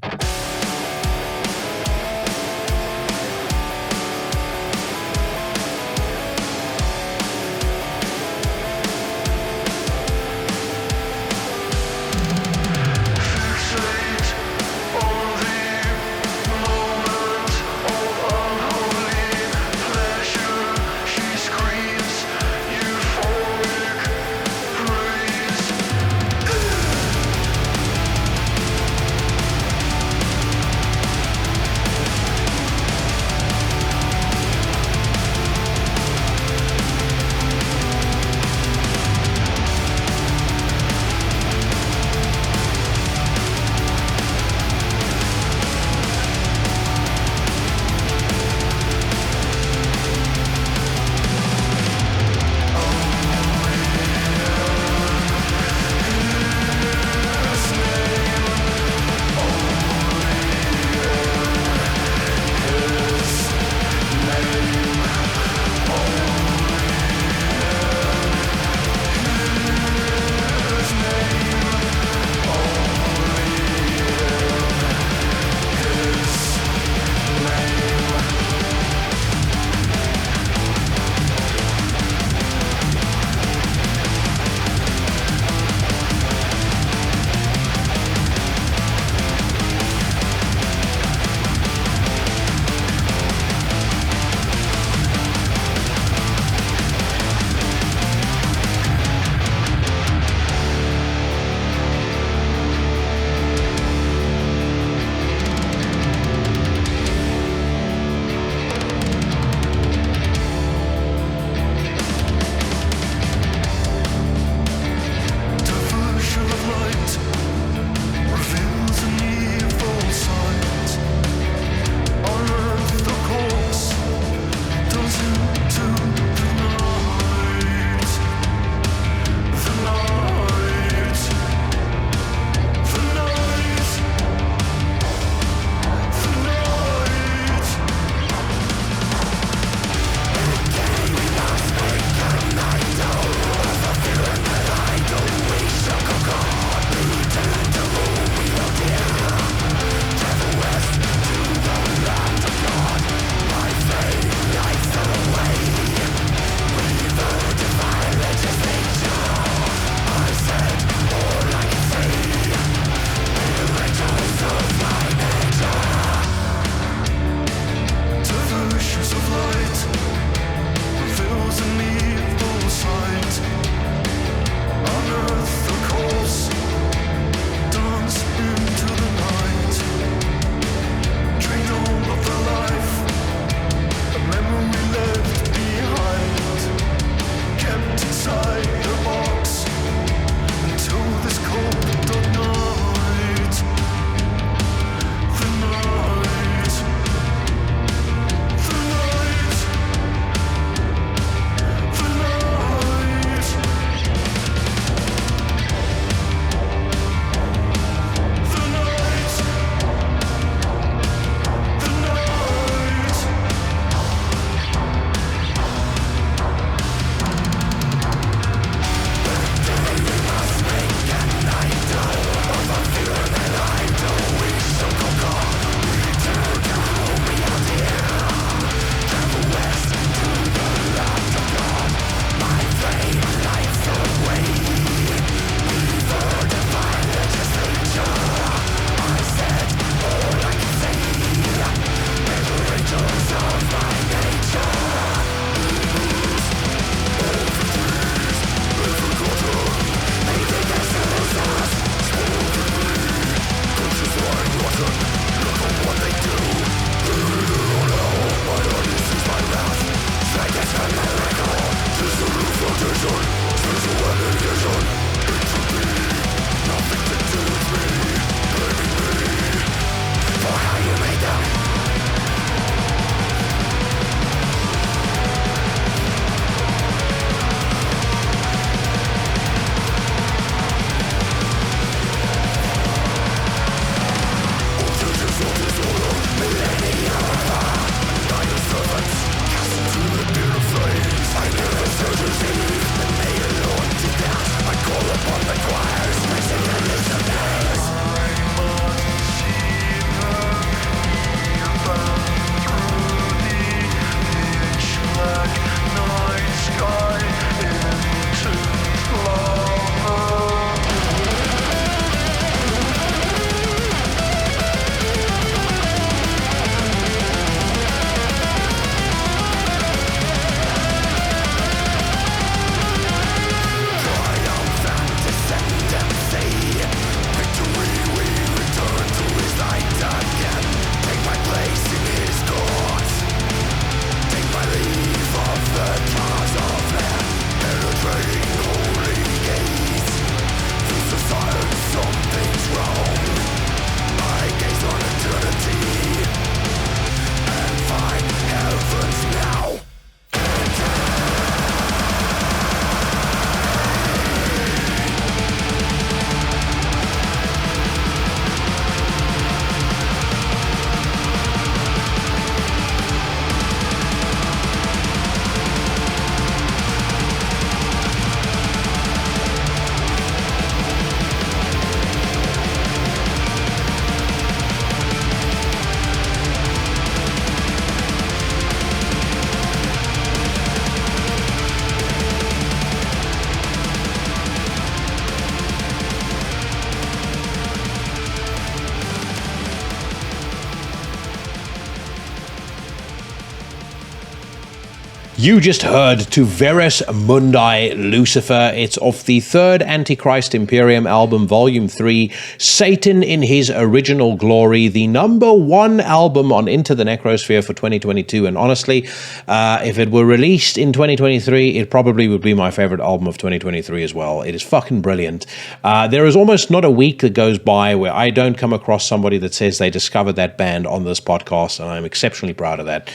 S2: You just heard To Veris Mundi Lucifer. It's off the third Antichrist Imperium album, Volume 3, Satan in His Original Glory, the number one album on Into the Necrosphere for 2022. And honestly, if it were released in 2023, it probably would be my favorite album of 2023 as well. It is fucking brilliant. There is almost not a week that goes by where I don't come across somebody that says they discovered that band on this podcast, and I'm exceptionally proud of that.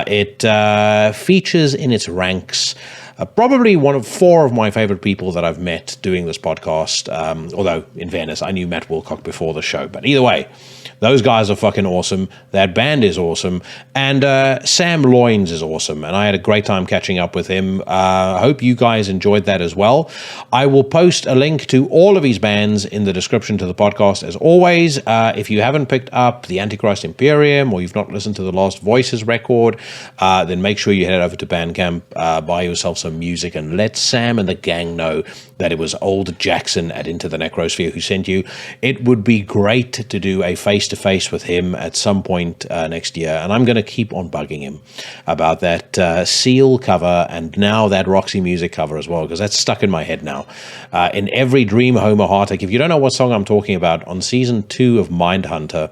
S2: It features in its ranks probably one of four of my favorite people that I've met doing this podcast, although in fairness I knew Matt Wilcock before the show, but either way, those guys are fucking awesome. That band is awesome. And Sam Loins is awesome. And I had a great time catching up with him. I hope you guys enjoyed that as well. I will post a link to all of his bands in the description to the podcast as always. If you haven't picked up the Antichrist Imperium or you've not listened to the Lost Voices record, then make sure you head over to Bandcamp, buy yourself some music, and let Sam and the gang know that it was old Jackson at Into the Necrosphere who sent you. It would be great to do a face-to-face with him at some point next year, and I'm going to keep on bugging him about that Seal cover and now that Roxy Music cover as well, because that's stuck in my head now. In every Dream Homer Heartache, if you don't know what song I'm talking about, on Season 2 of Mindhunter,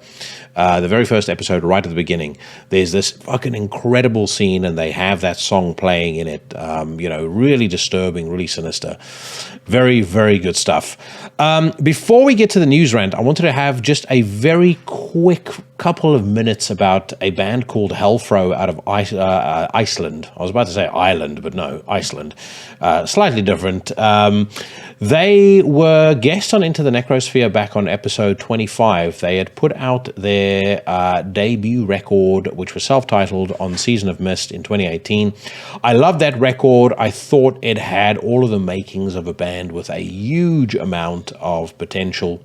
S2: the very first episode right at the beginning, there's this fucking incredible scene and they have that song playing in it. Really disturbing, really sinister. Very, very good stuff. Before we get to the news rant, I wanted to have just a very quick couple of minutes about a band called Helfro out of Iceland. I was about to say Ireland, but no, Iceland. Slightly different. They were guests on Into the Necrosphere back on episode 25. They had put out their debut record, which was self-titled, on Season of Mist in 2018. I loved that record. I thought it had all of the makings of a band with a huge amount of potential.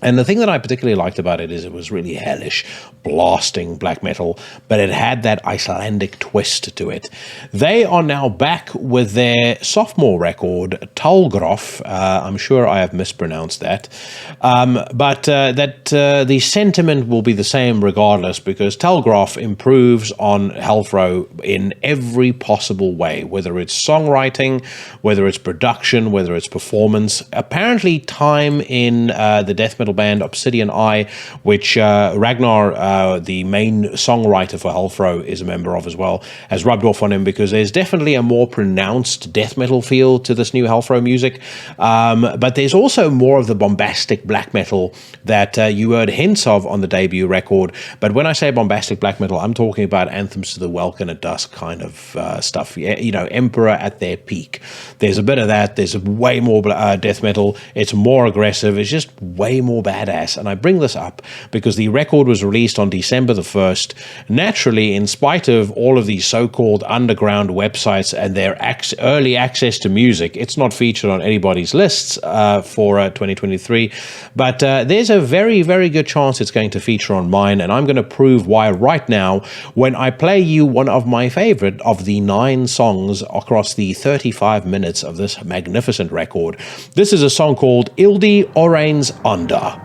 S2: And the thing that I particularly liked about it is it was really hellish, blasting black metal, but it had that Icelandic twist to it. They are now back with their sophomore record, Tálgröf. I'm sure I have mispronounced that. But the sentiment will be the same regardless, because Tálgröf improves on Helfro in every possible way, whether it's songwriting, whether it's production, whether it's performance. Apparently time in the death metal band Obsidian Eye, which Ragnar, the main songwriter for Helfro, is a member of as well, has rubbed off on him, because there's definitely a more pronounced death metal feel to this new Helfro music, but there's also more of the bombastic black metal that you heard hints of on the debut record. But when I say bombastic black metal, I'm talking about Anthems to the Welkin at Dusk kind of stuff. Emperor at their peak. There's a bit of that. There's way more death metal. It's more aggressive. It's just way more badass. And I bring this up because the record was released on December the 1st. Naturally, in spite of all of these so-called underground websites and their early access to music, it's not featured on anybody's lists for 2023. But there's a very, very good chance it's going to feature on mine, and I'm going to prove why right now when I play you one of my favorite of the 9 songs across the 35 minutes of this magnificent record. This is a song called Ildi Orains Under.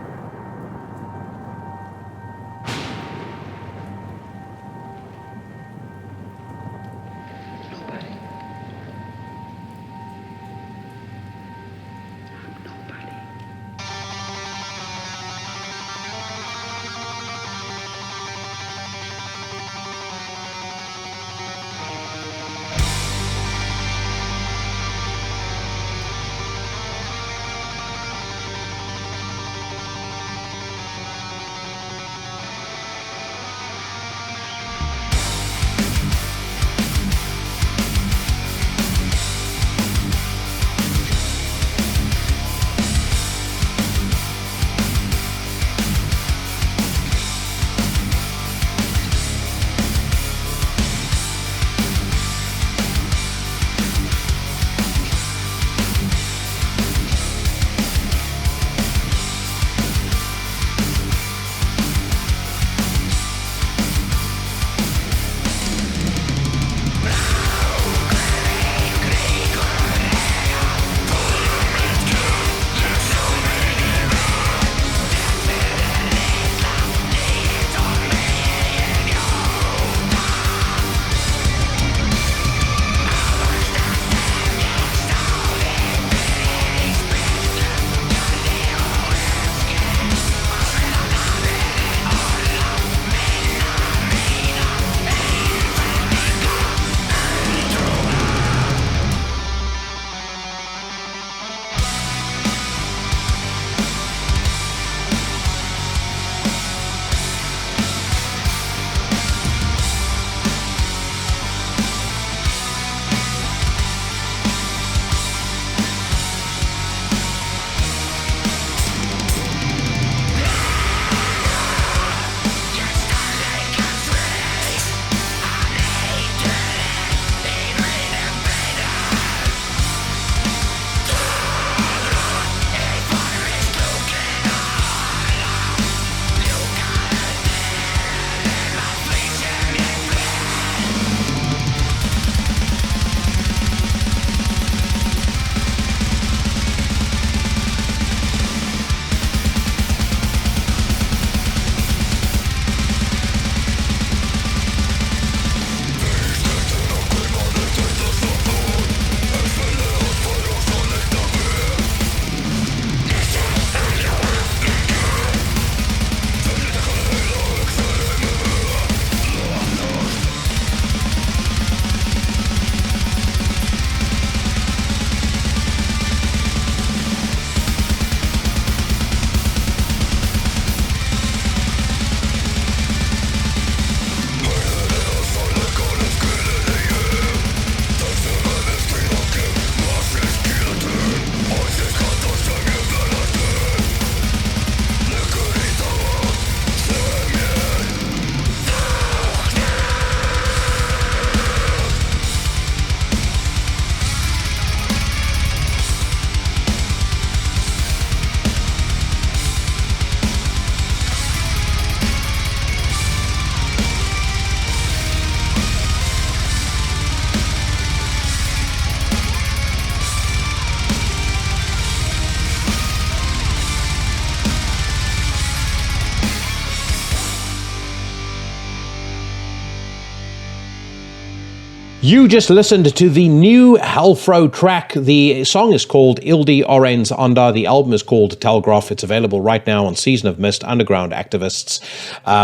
S2: You just listened to the new Helfro track. The song is called Ildi Orens Onda. The album is called Tálgröf. It's available right now on Season of Mist Underground Activists,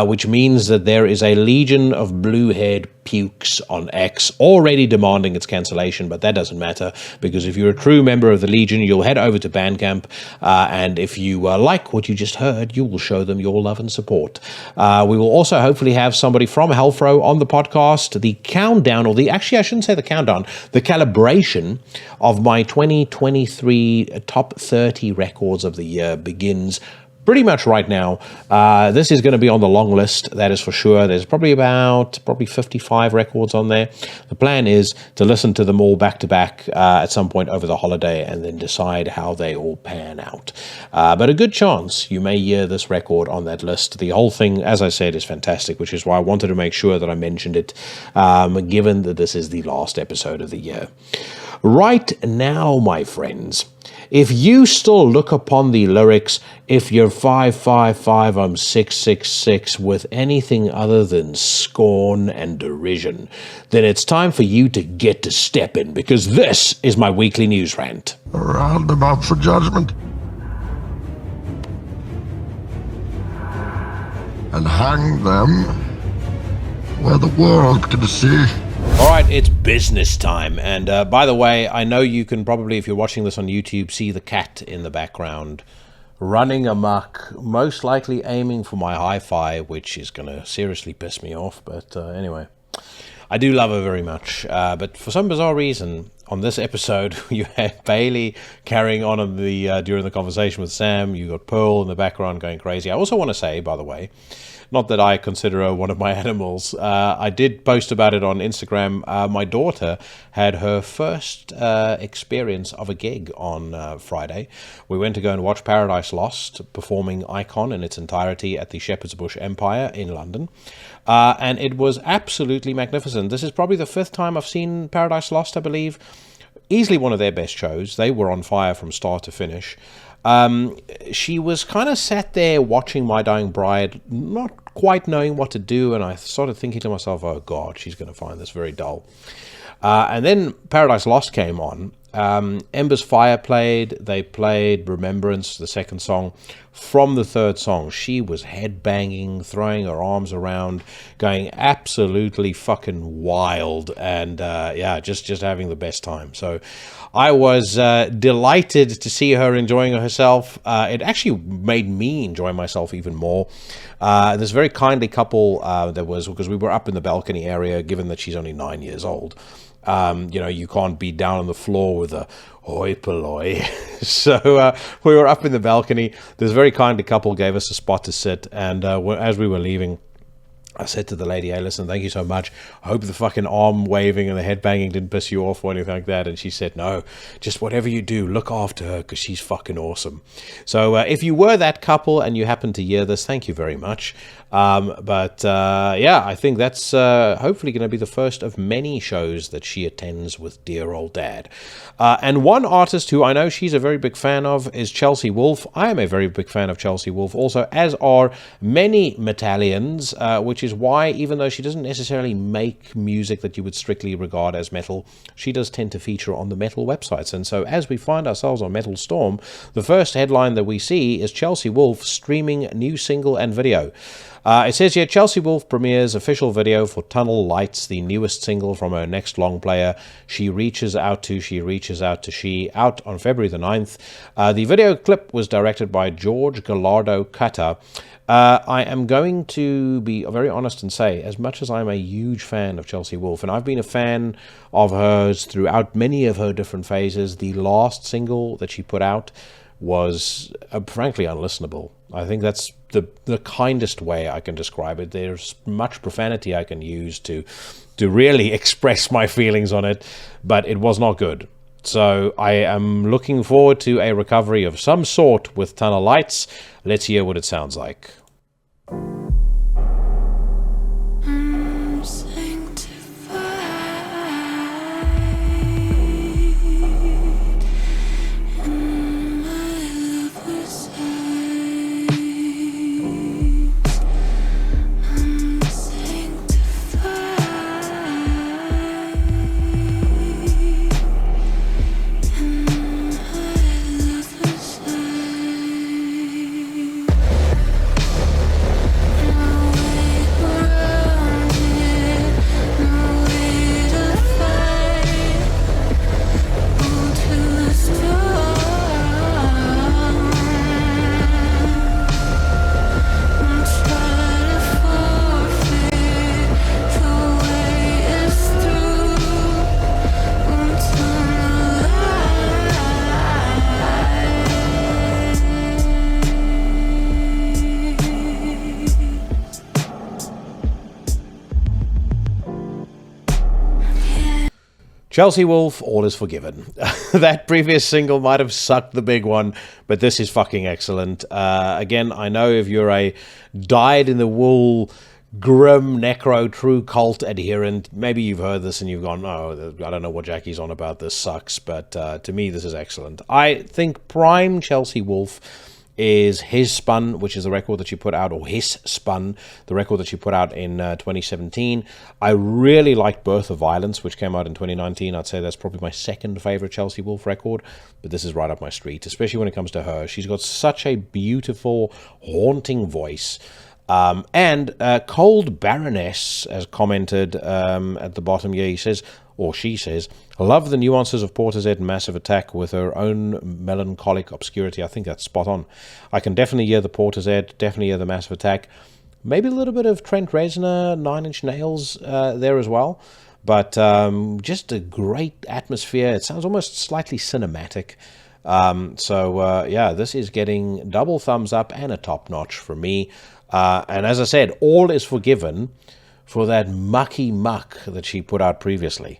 S2: which means that there is a legion of blue-haired pukes on X already demanding its cancellation, but that doesn't matter, because if you're a true member of the Legion, you'll head over to Bandcamp, and if you like what you just heard, you will show them your love and support. We will also hopefully have somebody from Helfro on the podcast. The countdown, actually I shouldn't say the countdown, the calibration of my 2023 top 30 records of the year begins pretty much right now. This is going to be on the long list, that is for sure. There's probably 55 records on there. The plan is to listen to them all back to back at some point over the holiday and then decide how they all pan out. But a good chance you may hear this record on that list. The whole thing, as I said, is fantastic, which is why I wanted to make sure that I mentioned it, given that this is the last episode of the year. Right now, my friends, if you still look upon the lyrics, if you're 555, I'm 666, with anything other than scorn and derision, then it's time for you to get to stepping, because this is my weekly news rant.
S3: A roundabout for judgment. And hang them where the world can see.
S2: All right, it's business time. And by the way, I know you can probably, if you're watching this on YouTube, see the cat in the background running amok, most likely aiming for my hi-fi, which is going to seriously piss me off. But anyway, I do love her very much. But for some bizarre reason, on this episode, you had Bailey carrying on during the conversation with Sam. You got Pearl in the background going crazy. I also want to say, by the way, not that I consider her one of my animals. I did post about it on Instagram. My daughter had her first experience of a gig on Friday. We went to go and watch Paradise Lost performing Icon in its entirety at the Shepherd's Bush Empire in London. And it was absolutely magnificent. This is probably the fifth time I've seen Paradise Lost, I believe. Easily one of their best shows. They were on fire from start to finish. She was kind of sat there watching My Dying Bride, not quite knowing what to do, and I started thinking to myself, oh God, she's going to find this very dull. And then Paradise Lost came on. Ember's Fire played. They played Remembrance, the second song. From the third song, she was headbanging, throwing her arms around, going absolutely fucking wild, and just having the best time. So I was delighted to see her enjoying herself. It actually made me enjoy myself even more. This very kindly couple because we were up in the balcony area, given that she's only 9 years old. You can't be down on the floor with a hoi polloi. So we were up in the balcony. This very kindly couple gave us a spot to sit, and as we were leaving, I said to the lady, hey, listen, thank you so much. I hope the fucking arm waving and the head banging didn't piss you off or anything like that. And she said, no, just whatever you do, look after her, because she's fucking awesome. So if you were that couple and you happen to hear this, thank you very much. I think that's hopefully going to be the first of many shows that she attends with dear old dad. And one artist who I know she's a very big fan of is Chelsea Wolfe. I am a very big fan of Chelsea Wolfe also, as are many Metallians, which is why, even though she doesn't necessarily make music that you would strictly regard as metal, she does tend to feature on the metal websites. And so as we find ourselves on Metal Storm, the first headline that we see is Chelsea Wolfe streaming new single and video. It says here, Chelsea Wolfe premieres official video for Tunnel Lights, the newest single from her next long player, She Reaches Out to, out on February the 9th. The video clip was directed by George Gallardo Cutter. I am going to be very honest and say, as much as I'm a huge fan of Chelsea Wolfe, and I've been a fan of hers throughout many of her different phases, the last single that she put out was frankly unlistenable. I think that's the kindest way I can describe it. There's much profanity I can use to really express my feelings on it, but it was not good. So I am looking forward to a recovery of some sort with Tunnel Lights. Let's hear what it sounds like. Chelsea Wolfe, All Is Forgiven. That previous single might have sucked the big one, but this is fucking excellent. Again, I know if you're a dyed-in-the-wool, grim, necro, true cult adherent, maybe you've heard this and you've gone, oh, I don't know what Jackie's on about, this sucks, but to me, this is excellent. I think prime Chelsea Wolfe is His Spun, which is the record that she put out, or His Spun, the record that she put out in 2017. I really liked Birth of Violence, which came out in 2019. I'd say that's probably my second favorite Chelsea Wolfe record, but this is right up my street, especially when it comes to her. She's got such a beautiful, haunting voice. And Cold Baroness has commented at the bottom here. He says, or she says, love the nuances of Portishead and Massive Attack with her own melancholic obscurity. I think that's spot on. I can definitely hear the Portishead, definitely hear the Massive Attack. Maybe a little bit of Trent Reznor, Nine Inch Nails there as well. But just a great atmosphere. It sounds almost slightly cinematic. Yeah, this is getting double thumbs up and a top notch for me. And as I said, All Is Forgiven for that mucky muck that she put out previously.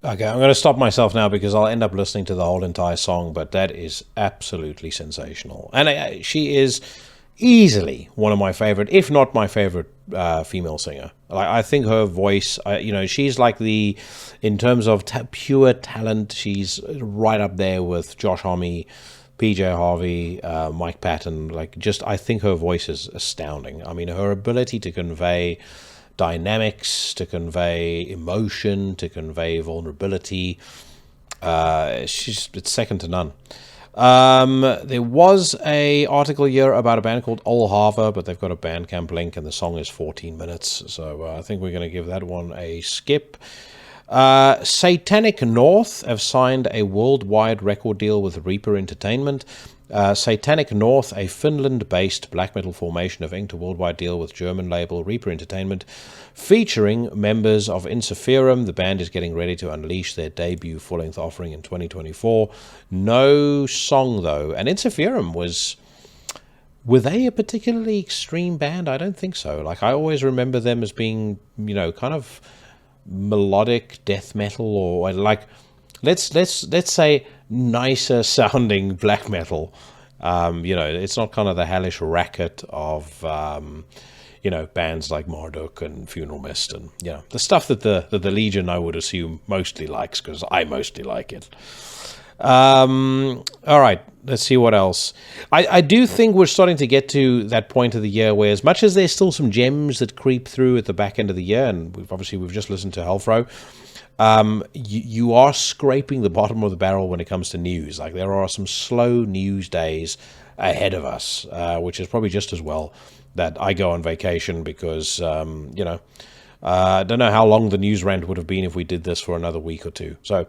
S2: Okay, I'm going to stop myself now because I'll end up listening to the whole entire song, but that is absolutely sensational. And she is easily one of my favorite, if not my favorite, female singer. I think her voice, she's like in terms of pure talent, she's right up there with Josh Homme, PJ Harvey, Mike Patton. I think her voice is astounding. I mean, her ability to convey dynamics, to convey emotion, to convey vulnerability, it's second to none. There was a article here about a band called Old Harver, but they've got a Bandcamp link and the song is 14 minutes, so I think we're going to give that one a skip. Satanic North have signed a worldwide record deal with Reaper Entertainment. Satanic North, a Finland-based black metal formation, have inked a worldwide deal with German label Reaper Entertainment, featuring members of Insipherum. The band is getting ready to unleash their debut full-length offering in 2024. No song, though. And Insipherum were they a particularly extreme band? I don't think so. I always remember them as being, kind of melodic death metal, or let's say nicer sounding black metal. It's not kind of the hellish racket of bands like Marduk and Funeral Mist and the stuff that the Legion, I would assume, mostly likes, because I mostly like it. All right, let's see what else. I do think we're starting to get to that point of the year where, as much as there's still some gems that creep through at the back end of the year, and we've just listened to Helfro, you are scraping the bottom of the barrel when it comes to news. There are some slow news days ahead of us, which is probably just as well that I go on vacation, because I don't know how long the news rant would have been if we did this for another week or two. So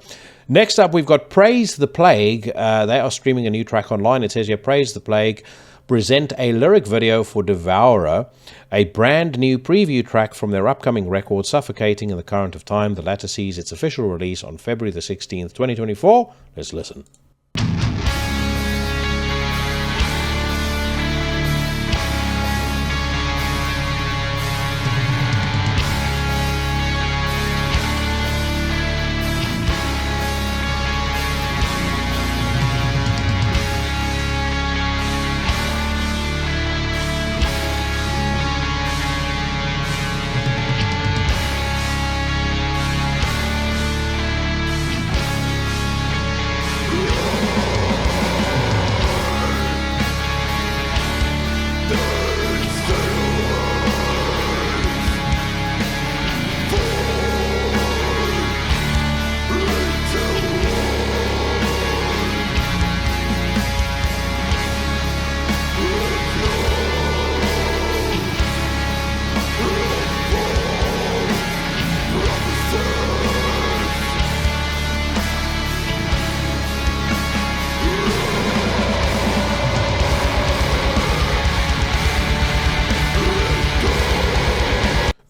S2: next up, we've got Praise the Plague. They are streaming a new track online. It says here, Praise the Plague present a lyric video for Devourer, a brand new preview track from their upcoming record, Suffocating in the Current of Time. The latter sees its official release on February the 16th, 2024. Let's listen.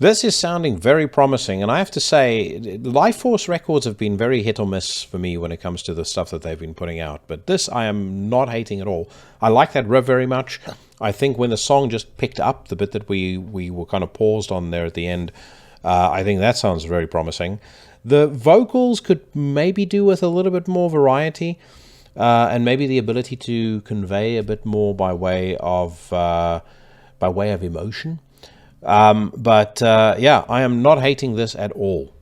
S2: This is sounding very promising, and I have to say, Life Force Records have been very hit or miss for me when it comes to the stuff that they've been putting out, but this I am not hating at all. I like that riff very much. I think when the song just picked up, the bit that we were kind of paused on there at the end, I think that sounds very promising. The vocals could maybe do with a little bit more variety, and maybe the ability to convey a bit more by way of emotion. But yeah, I am not hating this at all.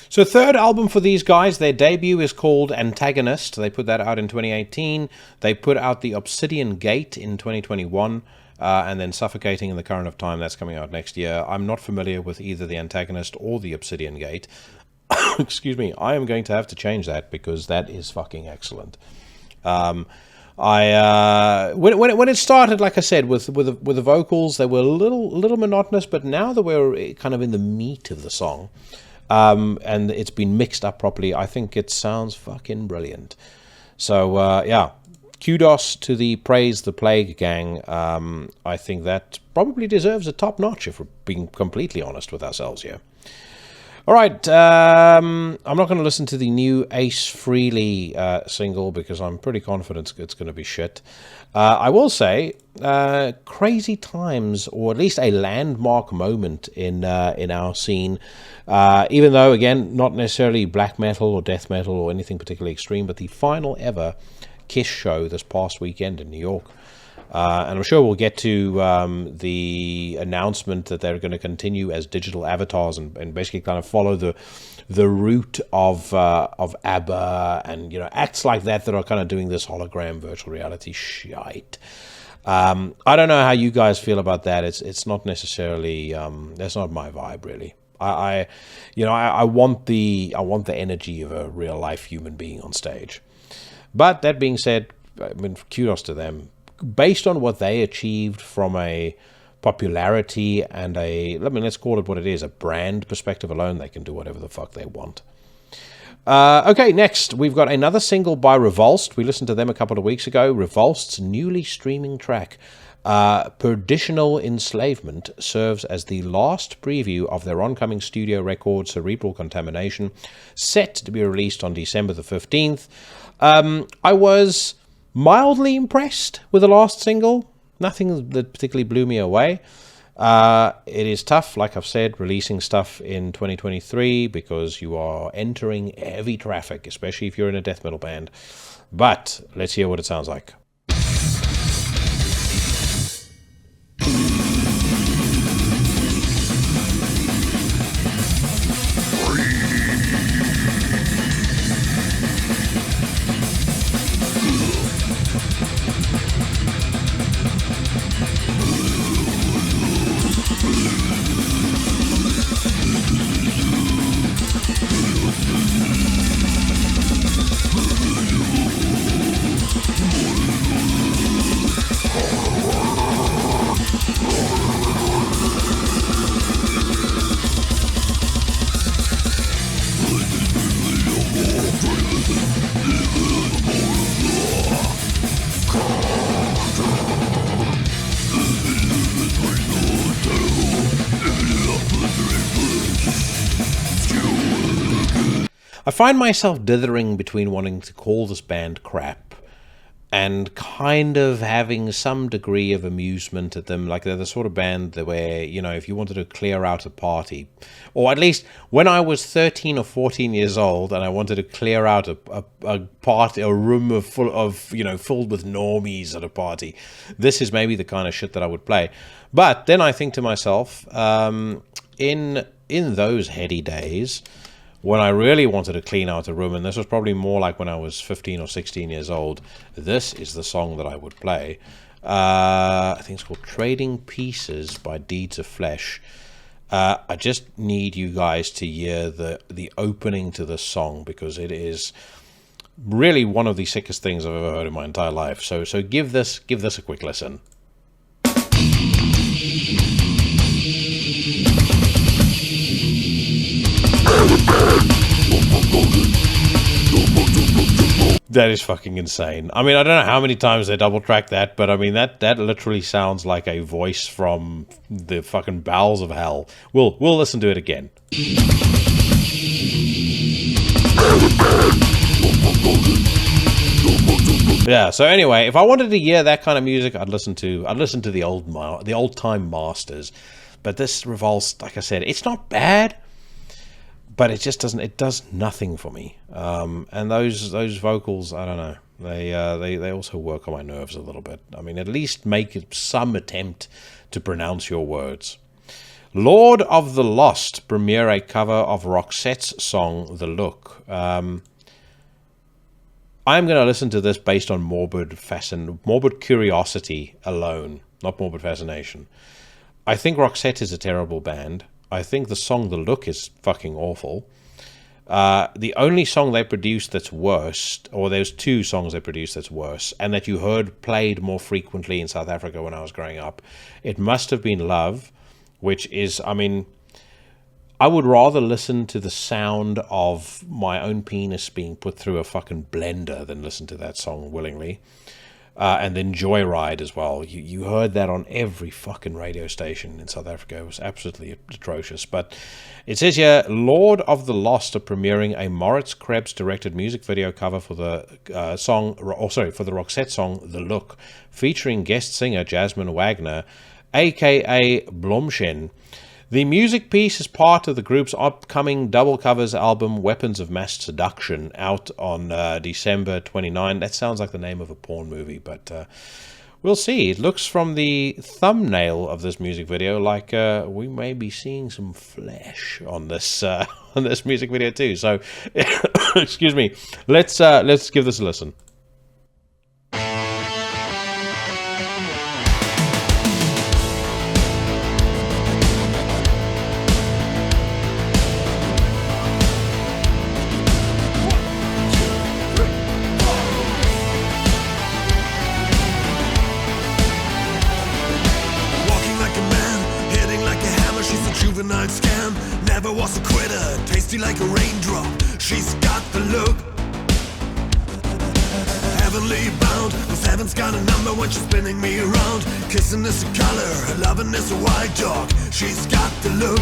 S2: So third album for these guys, their debut is called Antagonist. They put that out in 2018. They put out the Obsidian Gate in 2021, and then Suffocating in the Current of Time, that's coming out next year. I'm not familiar with either the Antagonist or the Obsidian Gate. Excuse me, I am going to have to change that because that is fucking excellent. When it started, like I said, with the vocals, they were a little monotonous, but now that we're kind of in the meat of the song, and it's been mixed up properly, I think it sounds fucking brilliant. So yeah, kudos to the Praise the Plague gang. I think that probably deserves a top notch if we're being completely honest with ourselves here. All right, I'm not going to listen to the new Ace Frehley single because I'm pretty confident it's going to be shit. I will say, crazy times, or at least a landmark moment in our scene. Even though, again, not necessarily black metal or death metal or anything particularly extreme, but the final ever Kiss show this past weekend in New York. And I'm sure we'll get to the announcement that they're going to continue as digital avatars and basically kind of follow the route of ABBA and, you know, acts like that are kind of doing this hologram virtual reality shite. I don't know how you guys feel about that. It's not necessarily that's not my vibe really. I want the energy of a real life human being on stage. But that being said, I mean, kudos to them. Based on what they achieved from a popularity and let's call it what it is, a brand perspective alone, they can do whatever the fuck they want. Okay, next, we've got another single by Revulsed. We listened to them a couple of weeks ago. Revulsed's newly streaming track, Perditional Enslavement, serves as the last preview of their oncoming studio record, Cerebral Contamination, set to be released on December the 15th. I was mildly impressed with the last single. Nothing that particularly blew me away. It is tough, like I've said, releasing stuff in 2023 because you are entering heavy traffic, especially if you're in a death metal band. But let's hear what it sounds like. I find myself dithering between wanting to call this band crap and kind of having some degree of amusement at them. Like they're the sort of band where, you know, if you wanted to clear out a party, or at least when I was 13 or 14 years old and I wanted to clear out a party, a room filled with normies at a party, this is maybe the kind of shit that I would play. But then I think to myself, in those heady days, when I really wanted to clean out a room, and this was probably more like when I was 15 or 16 years old, this is the song that I would play. I think it's called Trading Pieces by Deeds of Flesh. I just need you guys to hear the opening to this song, because it is really one of the sickest things I've ever heard in my entire life. So give this a quick listen. That is fucking insane. I mean, I don't know how many times they double track that, but I mean, that literally sounds like a voice from the fucking bowels of hell. We'll listen to it again. Yeah, so anyway, if I wanted to hear that kind of music, I'd listen to the old time masters. But this revolves, like I said, it's not bad, but it just doesn't. It does nothing for me. And those vocals, I don't know. They also work on my nerves a little bit. I mean, at least make some attempt to pronounce your words. Lord of the Lost premiere a cover of Roxette's song "The Look." I'm going to listen to this based on morbid curiosity alone, not morbid fascination. I think Roxette is a terrible band. I think the song "The Look" is fucking awful. The only song they produced that's worse, or there's two songs they produced that's worse, and that you heard played more frequently in South Africa when I was growing up, it must have been Love, which is, I mean, I would rather listen to the sound of my own penis being put through a fucking blender than listen to that song willingly. And then Joyride as well. You heard that on every fucking radio station in South Africa. It was absolutely atrocious. But it says here, Lord of the Lost are premiering a Moritz Krebs directed music video cover for the for the Roxette song "The Look," featuring guest singer Jasmine Wagner, aka Blomshen. The music piece is part of the group's upcoming double covers album Weapons of Mass Seduction, out on December 29. That sounds like the name of a porn movie, but we'll see. It looks from the thumbnail of this music video like we may be seeing some flesh on this music video too. So, excuse me. Let's give this a listen.
S4: Like a raindrop, she's got the look. Heavenly bound, 'cause heaven's got a number when she's spinning me around. Kissing is a color, loving is a wild dog. She's got the look.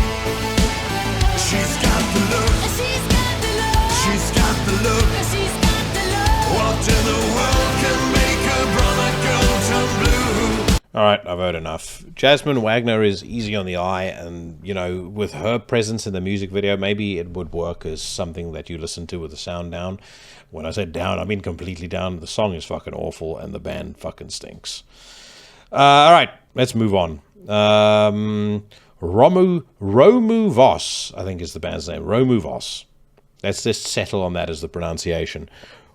S4: She's got the look. She's got the look. She's got the look. She's got the look. What in the world can make a brother girl turn blue?
S2: All right, I've heard enough. Jasmine Wagner is easy on the eye, and, you know, with her presence in the music video, maybe it would work as something that you listen to with the sound down. When I say down, I mean completely down. The song is fucking awful, and the band fucking stinks. All right, let's move on. Romu Vos, I think is the band's name. Romu Vos. Let's just settle on that as the pronunciation.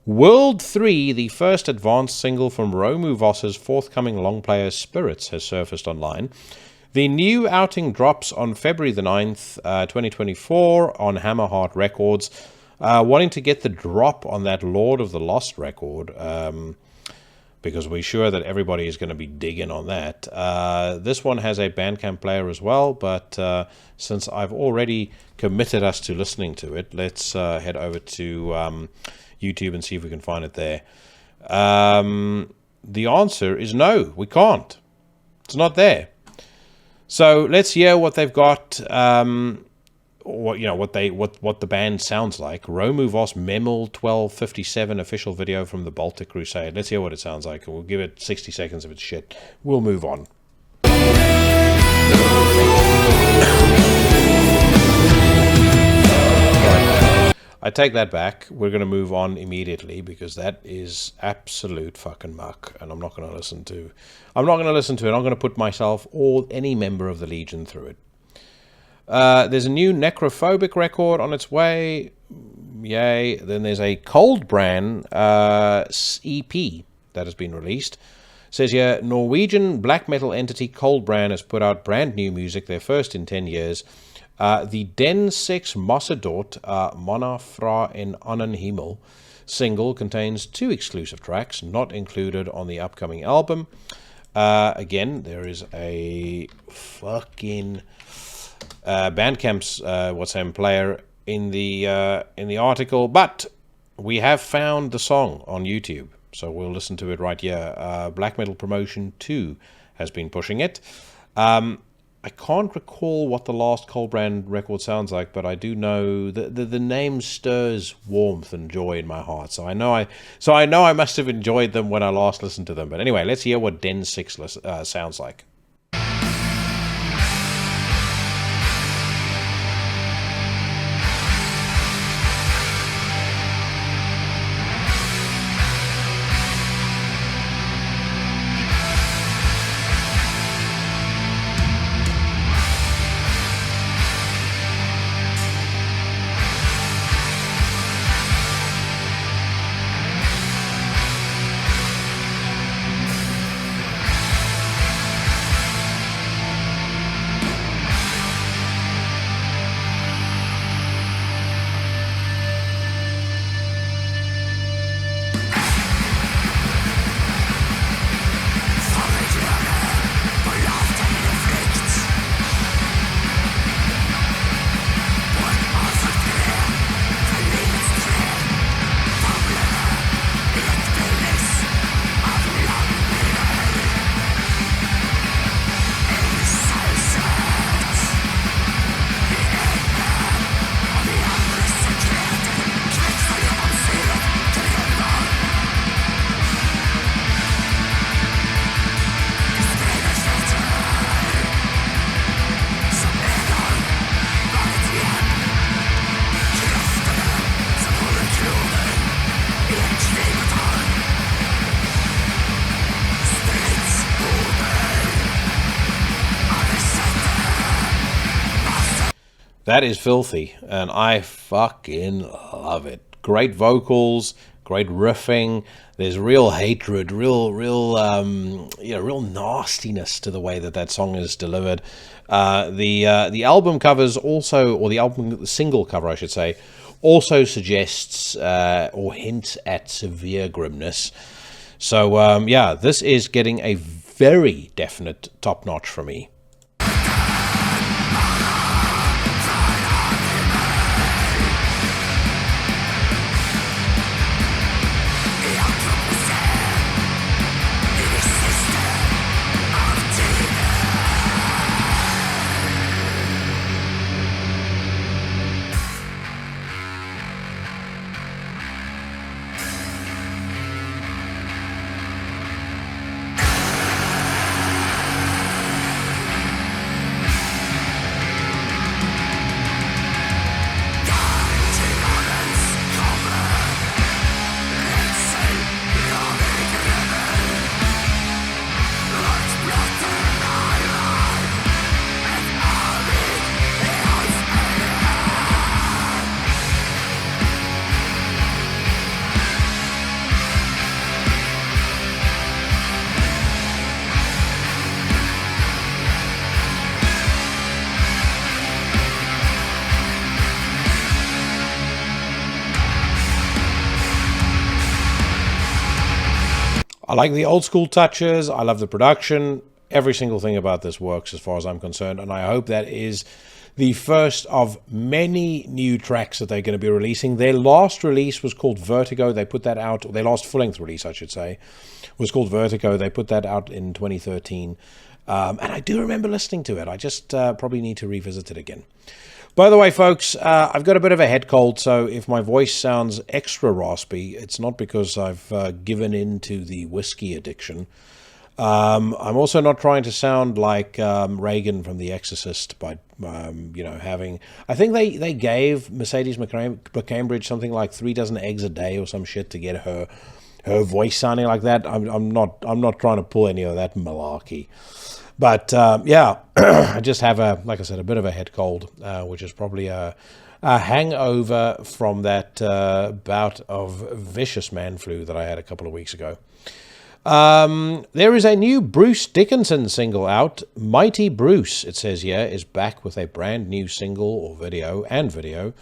S2: World 3, the first advanced single from Romu Vos's forthcoming long player Spirits, has surfaced online. The new outing drops on February the 9th, 2024 on Hammerheart Records. Wanting to get the drop on that Lord of the Lost record, because we're sure that everybody is going to be digging on that. This one has a Bandcamp player as well, but since I've already committed us to listening to it, let's head over to YouTube and see if we can find it there. The answer is no, we can't. It's not there. So let's hear what they've got. what the band sounds like. Romu Vos Memel 1257 official video from the Baltic Crusade. Let's hear what it sounds like. We'll give it 60 seconds of its shit. We'll move on. I take that back. We're going to move on immediately because that is absolute fucking muck, and I'm not going to listen to it. I'm going to put myself or any member of the Legion through it. There's a new Necrophobic record on its way. Yay. Then there's a Koldbrann EP that has been released. It says here, Norwegian black metal entity Koldbrann has put out brand new music, their first in 10 years. The Den 6 Mossedort Mona Fra en Annan Himmel single contains 2 exclusive tracks not included on the upcoming album. Again, there is a fucking Bandcamp's WhatsApp player in the article, but we have found the song on YouTube, so we'll listen to it right here. Black Metal Promotion 2 has been pushing it. I can't recall what the last Koldbrann record sounds like, but I do know that the name stirs warmth and joy in my heart. So I know I must have enjoyed them when I last listened to them. But anyway, let's hear what Den 6 sounds like. That is filthy, and I fucking love it. Great vocals, great riffing. There's real hatred, real nastiness to the way that song is delivered. The album covers also, or the album single cover, I should say, also suggests or hints at severe grimness. So yeah, this is getting a very definite top notch for me. I like the old school touches. I love the production. Every single thing about this works as far as I'm concerned. And I hope that is the first of many new tracks that they're going to be releasing. Their last release was called Vertigo. They put that out, their last full-length release, I should say, was called Vertigo. They put that out in 2013. And I do remember listening to it. I just probably need to revisit it again. By the way, folks, I've got a bit of a head cold, so if my voice sounds extra raspy, it's not because I've given in to the whiskey addiction. I'm also not trying to sound like Reagan from The Exorcist by, having... I think they gave Mercedes McCambridge something like 3 dozen eggs a day or some shit to get her voice sounding like that. I'm not trying to pull any of that malarkey. But, I just have like I said, a bit of a head cold, which is probably a hangover from that bout of vicious man flu that I had a couple of weeks ago. There is a new Bruce Dickinson single out. Mighty Bruce, it says here, is back with a brand new single or video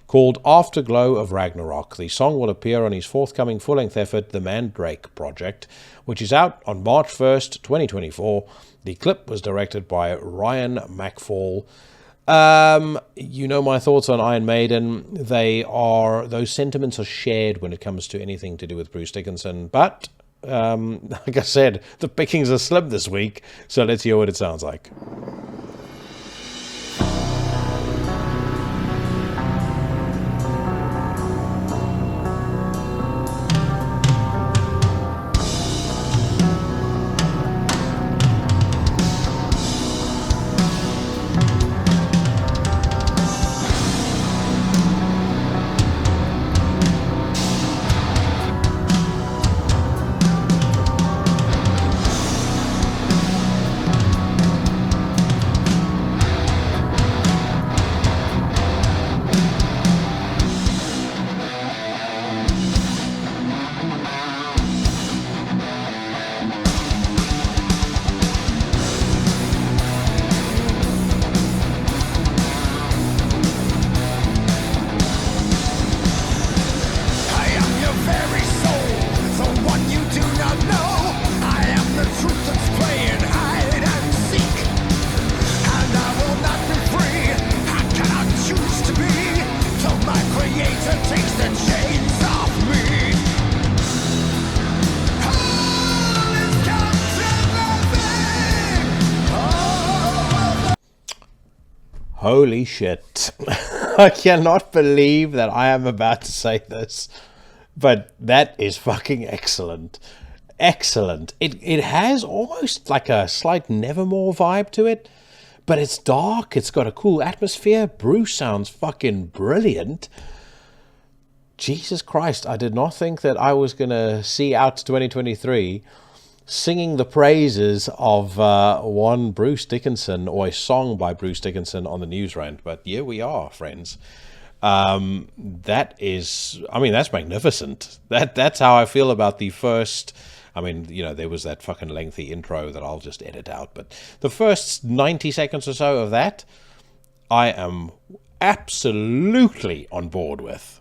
S2: called Afterglow of Ragnarok. The song will appear on his forthcoming full-length effort, The Mandrake Project, which is out on March 1st, 2024. The clip was directed by Ryan McFall. You know my thoughts on Iron Maiden. Those sentiments are shared when it comes to anything to do with Bruce Dickinson. But, like I said, the pickings are slim this week, so let's hear what it sounds like. Holy shit. I cannot believe that I am about to say this, but that is fucking excellent. Excellent. It has almost like a slight Nevermore vibe to it, but it's dark. It's got a cool atmosphere. Bruce sounds fucking brilliant. Jesus Christ, I did not think that I was going to see out 2023 singing the praises of one Bruce Dickinson, or a song by Bruce Dickinson on the News Rant. But here we are, friends. That's magnificent. That's how I feel about the first... there was that fucking lengthy intro that I'll just edit out. But the first 90 seconds or so of that, I am absolutely on board with.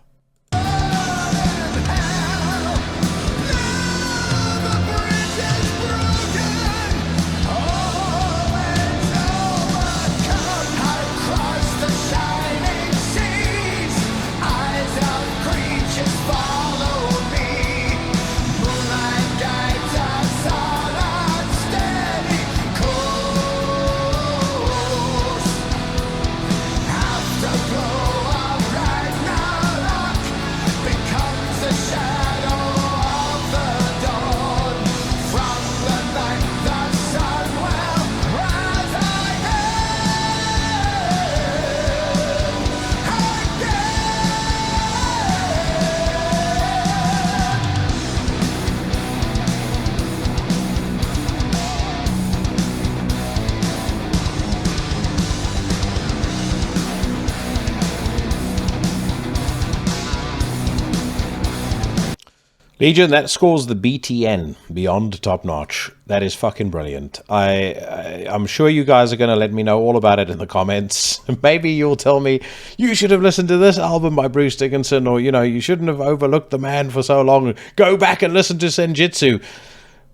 S2: Legion, that scores the BTN, beyond top notch. That is fucking brilliant. I'm sure you guys are going to let me know all about it in the comments. Maybe you'll tell me you should have listened to this album by Bruce Dickinson, or, you shouldn't have overlooked the man for so long. Go back and listen to Senjutsu.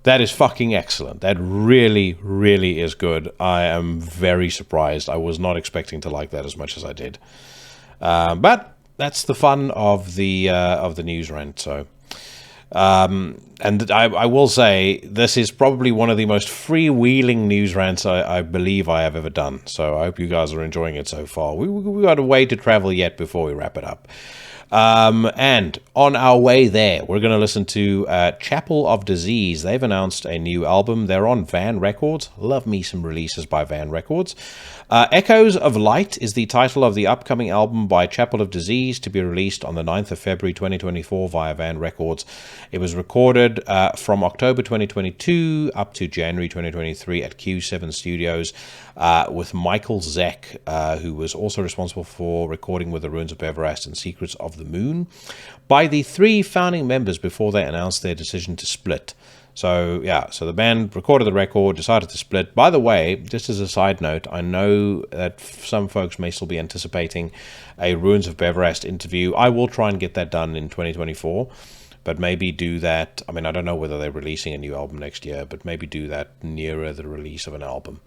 S2: That is fucking excellent. That really, really is good. I am very surprised. I was not expecting to like that as much as I did. But that's the fun of the news rant, so... And I will say, this is probably one of the most freewheeling news rants I believe I have ever done. So I hope you guys are enjoying it so far. We got a way to travel yet before we wrap it up. And on our way there, we're going to listen to Chapel of Disease. They've announced a new album. They're on Van Records. Love me some releases by Van Records. Echoes of Light is the title of the upcoming album by Chapel of Disease, to be released on the 9th of February 2024 via Van Records. It was recorded from October 2022 up to January 2023 at Q7 Studios with Michael Zek, who was also responsible for recording with the Ruins of Beverast and Secrets of the Moon, by the 3 founding members before they announced their decision to split. So, yeah, so the band recorded the record, decided to split. By the way, just as a side note, I know that some folks may still be anticipating a Ruins of Beverast interview. I will try and get that done in 2024, but maybe do that. I mean, I don't know whether they're releasing a new album next year, but maybe do that nearer the release of an album.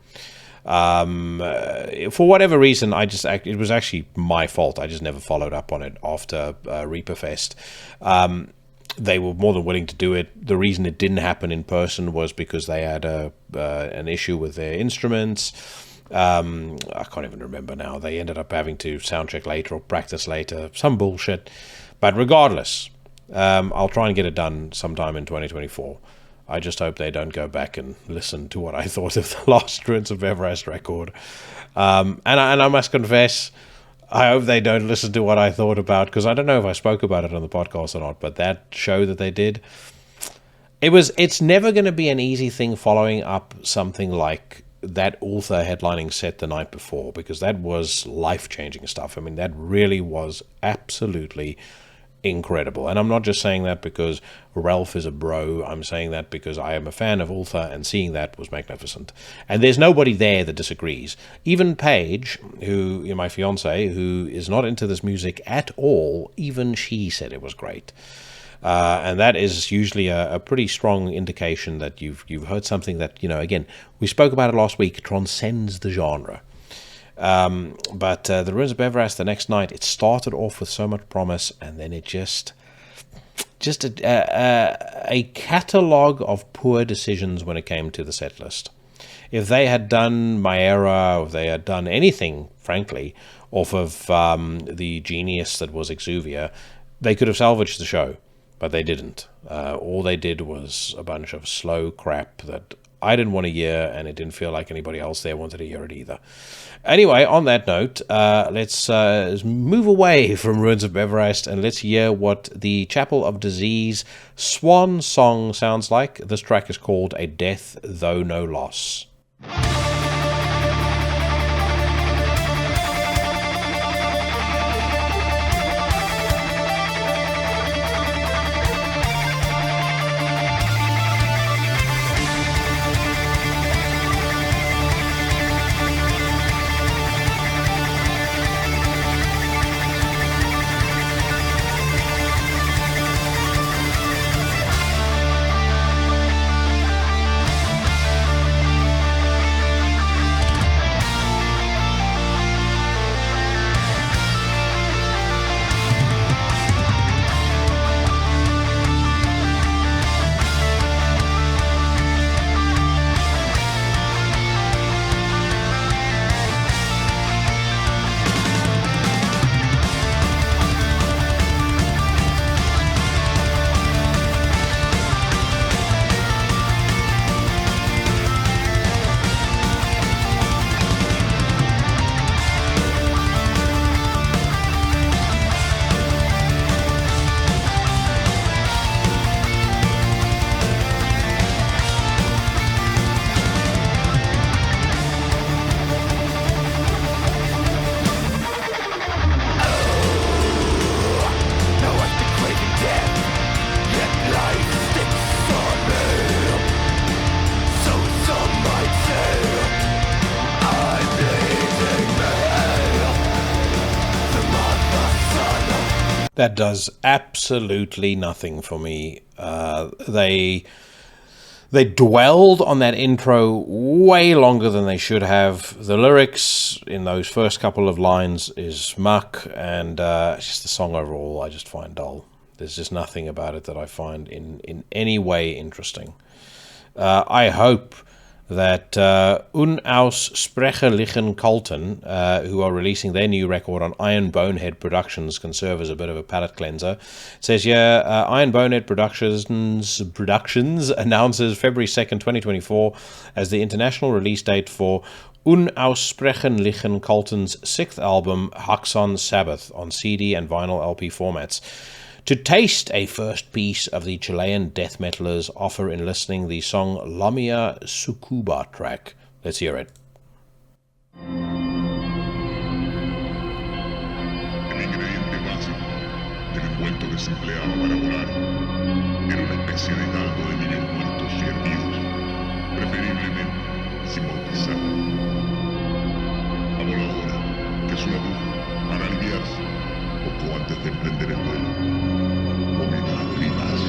S2: For whatever reason, it was actually my fault. I just never followed up on it after Reaperfest. They were more than willing to do it. The reason it didn't happen in person was because they had an issue with their instruments. I can't even remember now. They ended up having to soundcheck later or practice later. Some bullshit. But regardless, I'll try and get it done sometime in 2024. I just hope they don't go back and listen to what I thought of the last Ruins of Everest record. And I must confess, I hope they don't listen to what I thought about, because I don't know if I spoke about it on the podcast or not, but that show that they did, it's never going to be an easy thing following up something like that author headlining set the night before, because that was life-changing stuff. I mean, that really was absolutely incredible. And I'm not just saying that because Ralph is a bro. I'm saying that because I am a fan of Ultha, and seeing that was magnificent. And there's nobody there that disagrees. Even Paige, who, my fiance, who is not into this music at all, even she said it was great. And that is usually a pretty strong indication that you've heard something that, again, we spoke about it last week, transcends the genre. But the Ruins of Beverast, the next night, it started off with so much promise, and then it just a catalogue of poor decisions when it came to the set list. If they had done Maera, or if they had done anything, frankly, off of the genius that was Exuvia, they could have salvaged the show, but they didn't. All they did was a bunch of slow crap that I didn't want to hear, and it didn't feel like anybody else there wanted to hear it either. Anyway, on that note, let's move away from Ruins of Beverast, and let's hear what the Chapel of Disease swan song sounds like. This track is called A Death Though No Loss. That does absolutely nothing for me. They dwelled on that intro way longer than they should have. The lyrics in those first couple of lines is muck, and just the song overall I just find dull. There's just nothing about it that I find in any way interesting. I hope that Unausprechlichen Kulten, who are releasing their new record on Iron Bonehead Productions, can serve as a bit of a palate cleanser. It says here, Iron Bonehead Productions announces February 2nd, 2024 as the international release date for Unaussprechlichen Kulten's 6th album, Haxon Sabbath, on CD and vinyl LP formats. To taste a first piece of the Chilean death metalers offer in listening the song Lamia Sucuba track. Let's hear it.
S5: El ingrediente básico del envuelto que se empleaba para volar era una especie de caldo de niños muertos y hervidos, preferiblemente sin bautizar. La voladora, que es una bruja, para aliviarse, poco antes de emprender el vuelo, come lágrimas.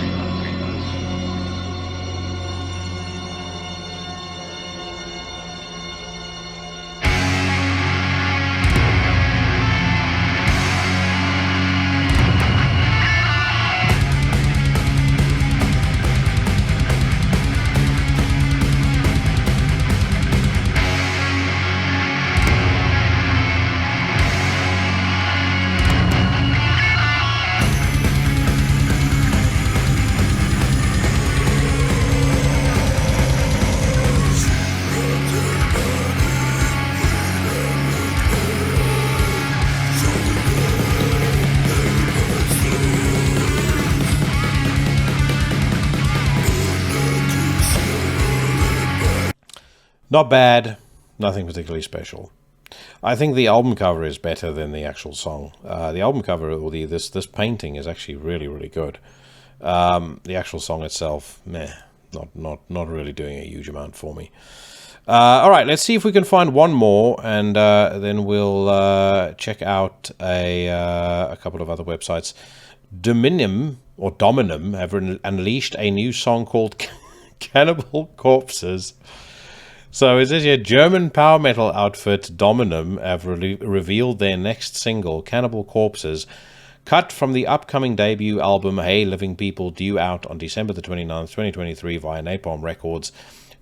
S2: Not bad, nothing particularly special. I think the album cover is better than the actual song. The album cover, or this painting, is actually really, really good. The actual song itself, meh, not really doing a huge amount for me. All right, let's see if we can find one more, and then we'll check out a couple of other websites. Dominum have unleashed a new song called Cannibal Corpses. So it says here, German power metal outfit Dominum have revealed their next single, Cannibal Corpses, cut from the upcoming debut album Hey Living People, due out on December the 29th, 2023 via Napalm Records.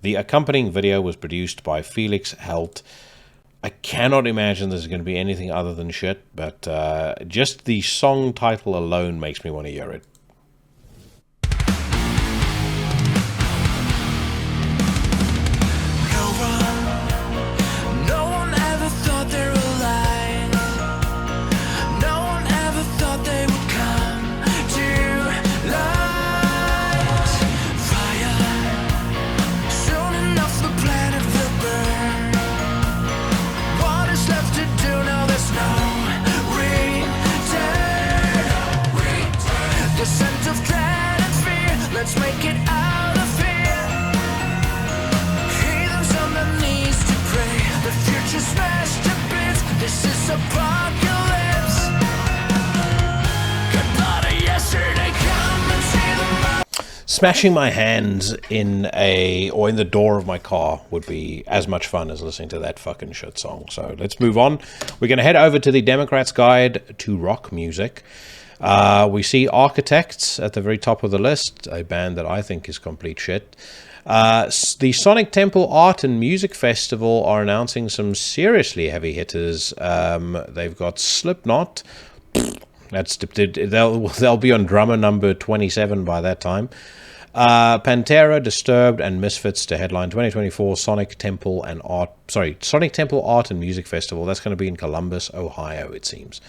S2: The accompanying video was produced by Felix Helt. I cannot imagine this is going to be anything other than shit, but just the song title alone makes me want to hear it.
S4: Let's make it out of here. Heathens on their knees to pray. The future smashed to bits. This is apocalypse. Goodbye to yesterday. Come and see the
S2: Smashing my hands in the door of my car would be as much fun as listening to that fucking shit song. So let's move on. We're going to head over to the Democrats' Guide to Rock Music. We see Architects at the very top of the list, a band that I think is complete shit. The Sonic Temple Art and Music Festival are announcing some seriously heavy hitters. They've got Slipknot. They'll be on drummer number 27 by that time. Pantera, Disturbed, and Misfits to headline 2024 Sonic Temple Art and Music Festival. That's going to be in Columbus, Ohio, it seems.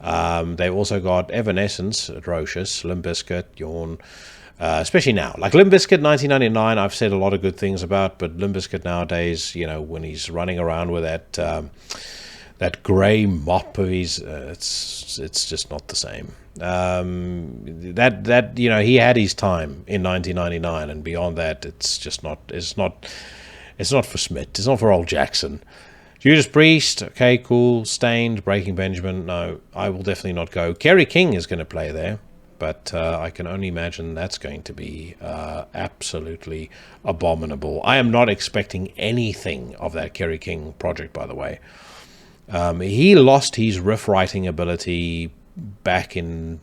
S2: They've also got Evanescence, atrocious, Limp Bizkit, Yawn, especially now. Like Limp Bizkit 1999, I've said a lot of good things about, but Limp Bizkit nowadays, you know, when he's running around with that grey mop of his, it's just not the same. That you know, he had his time in 1999, and beyond that, it's just not. It's not for Smith. It's not for old Jackson. Judas Priest, okay, cool. Stained, Breaking Benjamin, no, I will definitely not go. Kerry King is going to play there, but I can only imagine that's going to be absolutely abominable. I am not expecting anything of that Kerry King project, by the way. He lost his riff writing ability back in,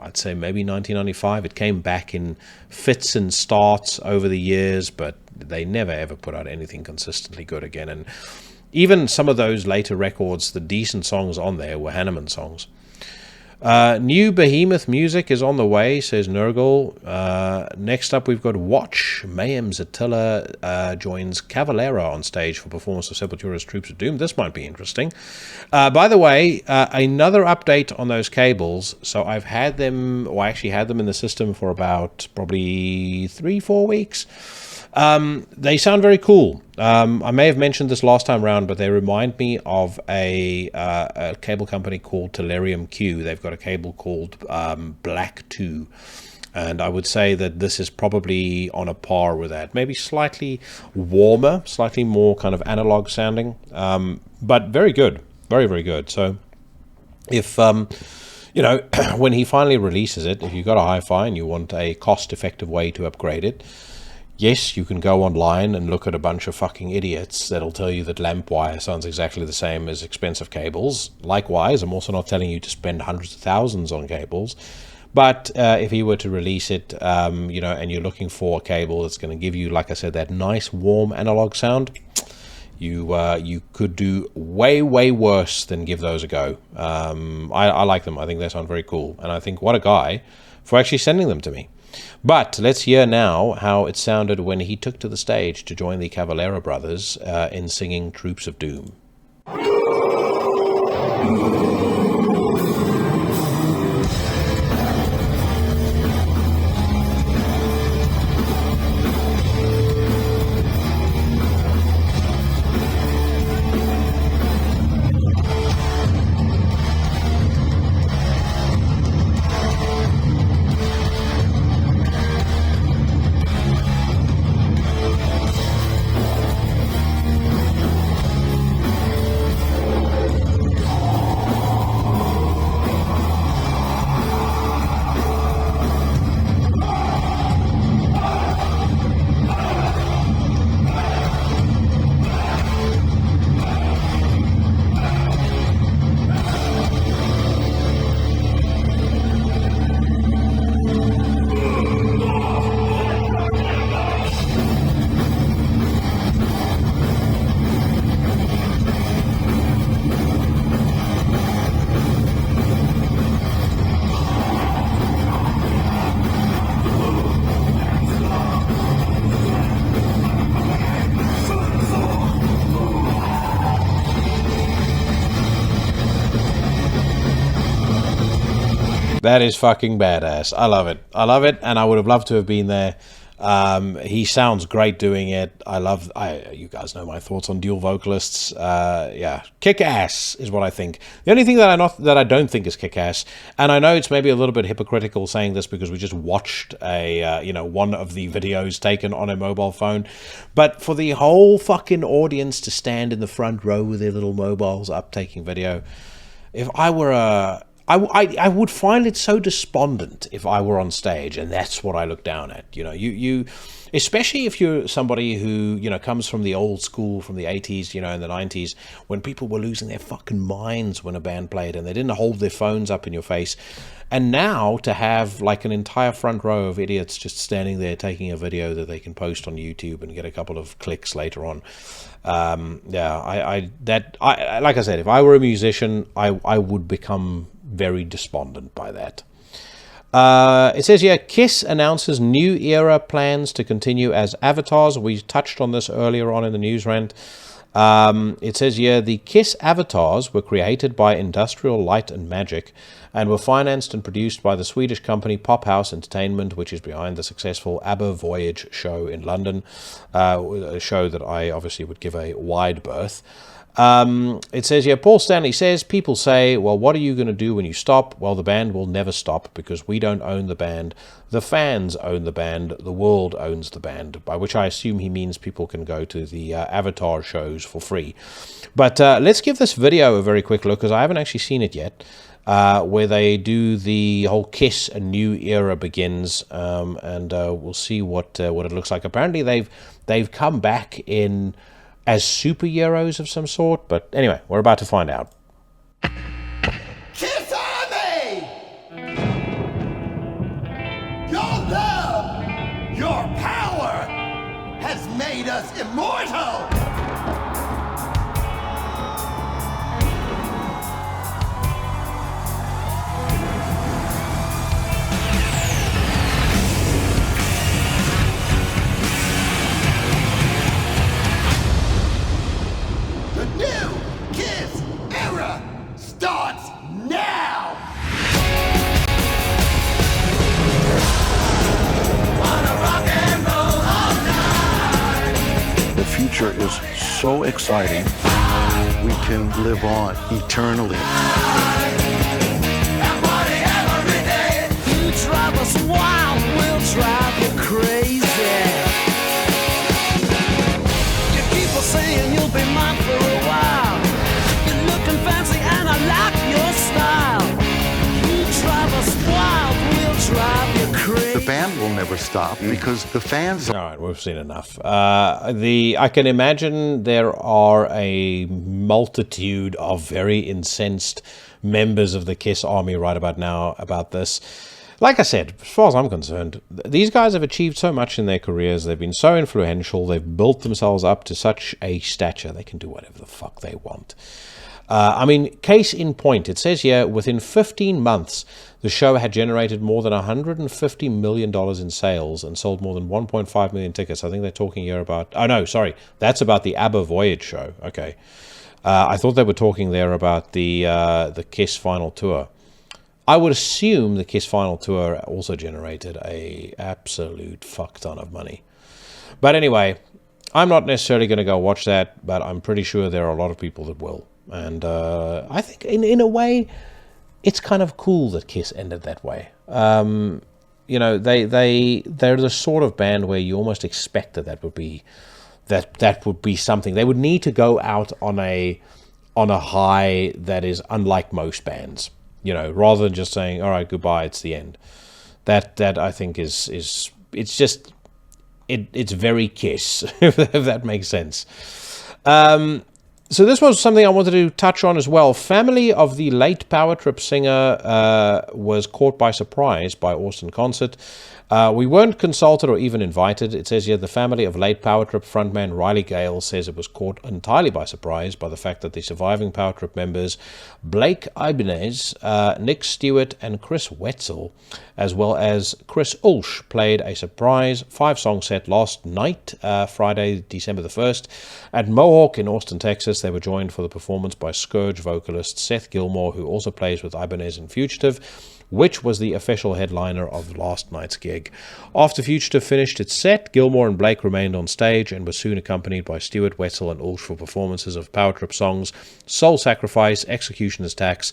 S2: I'd say maybe 1995. It came back in fits and starts over the years, but they never ever put out anything consistently good again. And even some of those later records, the decent songs on there were Hanneman songs. New Behemoth music is on the way, says Nurgle. Next up, we've got Watch. Mayhem's Attila joins Cavalera on stage for performance of Sepultura's Troops of Doom. This might be interesting. By the way, another update on those cables. So I've had them, or I actually had them in the system for about probably 3-4 weeks. They sound very cool. I may have mentioned this last time around, but they remind me of a cable company called Tellurium Q. They've got a cable called Black 2, and I would say that this is probably on a par with that. Maybe slightly warmer, slightly more kind of analog sounding, but very good, very, very good. So if you know, when he finally releases it, if you've got a hi-fi and you want a cost-effective way to upgrade it, yes, you can go online and look at a bunch of fucking idiots that'll tell you that lamp wire sounds exactly the same as expensive cables. Likewise, I'm also not telling you to spend hundreds of thousands on cables. But if he were to release it, you know, and you're looking for a cable that's going to give you, like I said, that nice warm analog sound, you could do way, way worse than give those a go. I like them. I think they sound very cool. And I think what a guy for actually sending them to me. But let's hear now how it sounded when he took to the stage to join the Cavalera brothers in singing Troops of Doom. That is fucking badass. I love it. I love it, and I would have loved to have been there. He sounds great doing it. You guys know my thoughts on dual vocalists. Yeah, kick ass is what I think. The only thing that I don't think is kick ass, and I know it's maybe a little bit hypocritical saying this because we just watched one of the videos taken on a mobile phone, but for the whole fucking audience to stand in the front row with their little mobiles up taking video, if I were I would find it so despondent if I were on stage and that's what I look down at. You know, you especially if you're somebody who, you know, comes from the old school, from the 80s, you know, and the 90s, when people were losing their fucking minds when a band played and they didn't hold their phones up in your face. And now to have like an entire front row of idiots just standing there taking a video that they can post on YouTube and get a couple of clicks later on. Like I said, if I were a musician, I would become very despondent by that. It says here, Kiss announces new era plans to continue as avatars. We touched on this earlier on in the news rant. It says here, the Kiss avatars were created by Industrial Light and Magic and were financed and produced by the Swedish company Pop House Entertainment, which is behind the successful ABBA Voyage show in London, a show that I obviously would give a wide berth. It says here, Paul Stanley says, people say, well, what are you going to do when you stop? Well, the band will never stop because we don't own the band. The fans own the band. The world owns the band, by which I assume he means people can go to the Avatar shows for free. But let's give this video a very quick look because I haven't actually seen it yet, where they do the whole Kiss A New Era Begins, and we'll see what it looks like. Apparently they've come back in as superheroes of some sort, but anyway, we're about to find out.
S4: Kiss Army! has made us immortal! The new Kiss era starts now!
S3: The future is so exciting. We can live on eternally.
S6: You drive us wild, we'll drive you crazy. You keep on saying you'll be mine for a while. You're looking fancy and I like your style. You drive us wild, we'll drive you crazy.
S3: The band will never stop because the fans
S2: All right, we've seen enough. I can imagine there are a multitude of very incensed members of the Kiss army right about now about this. Like I said, as far as I'm concerned, these guys have achieved so much in their careers. They've been so influential. They've built themselves up to such a stature. They can do whatever the fuck they want. I mean, case in point, it says here, within 15 months, the show had generated more than $150 million in sales and sold more than 1.5 million tickets. I think they're talking here about... Oh, no, sorry. That's about the ABBA Voyage show. Okay. I thought they were talking there about the Kiss Final Tour. I would assume the Kiss Final Tour also generated a absolute fuck ton of money. But anyway, I'm not necessarily going to go watch that, but I'm pretty sure there are a lot of people that will. And I think in a way, it's kind of cool that Kiss ended that way. You know, they're the sort of band where you almost expect that would be something. They would need to go out on a high that is unlike most bands. You know, rather than just saying, all right, goodbye, it's the end. That I think is it's just it's very Kiss, if that makes sense. So this was something I wanted to touch on as well. Family of the late Power Trip singer was caught by surprise by Austin Concert. We weren't consulted or even invited. It says here the family of late Power Trip frontman Riley Gale says it was caught entirely by surprise by the fact that the surviving Power Trip members Blake Ibanez, Nick Stewart and Chris Wetzel, as well as Chris Ulsh, played a surprise 5-song set last night, Friday, December the 1st, at Mohawk in Austin, Texas. They were joined for the performance by Scourge vocalist Seth Gilmore, who also plays with Ibanez in Fugitive, which was the official headliner of last night's gig. After Fugitive finished its set, Gilmore and Blake remained on stage and were soon accompanied by Stewart, Wetzel and Ulsh for performances of Power Trip songs Soul Sacrifice, Executioner's Tax,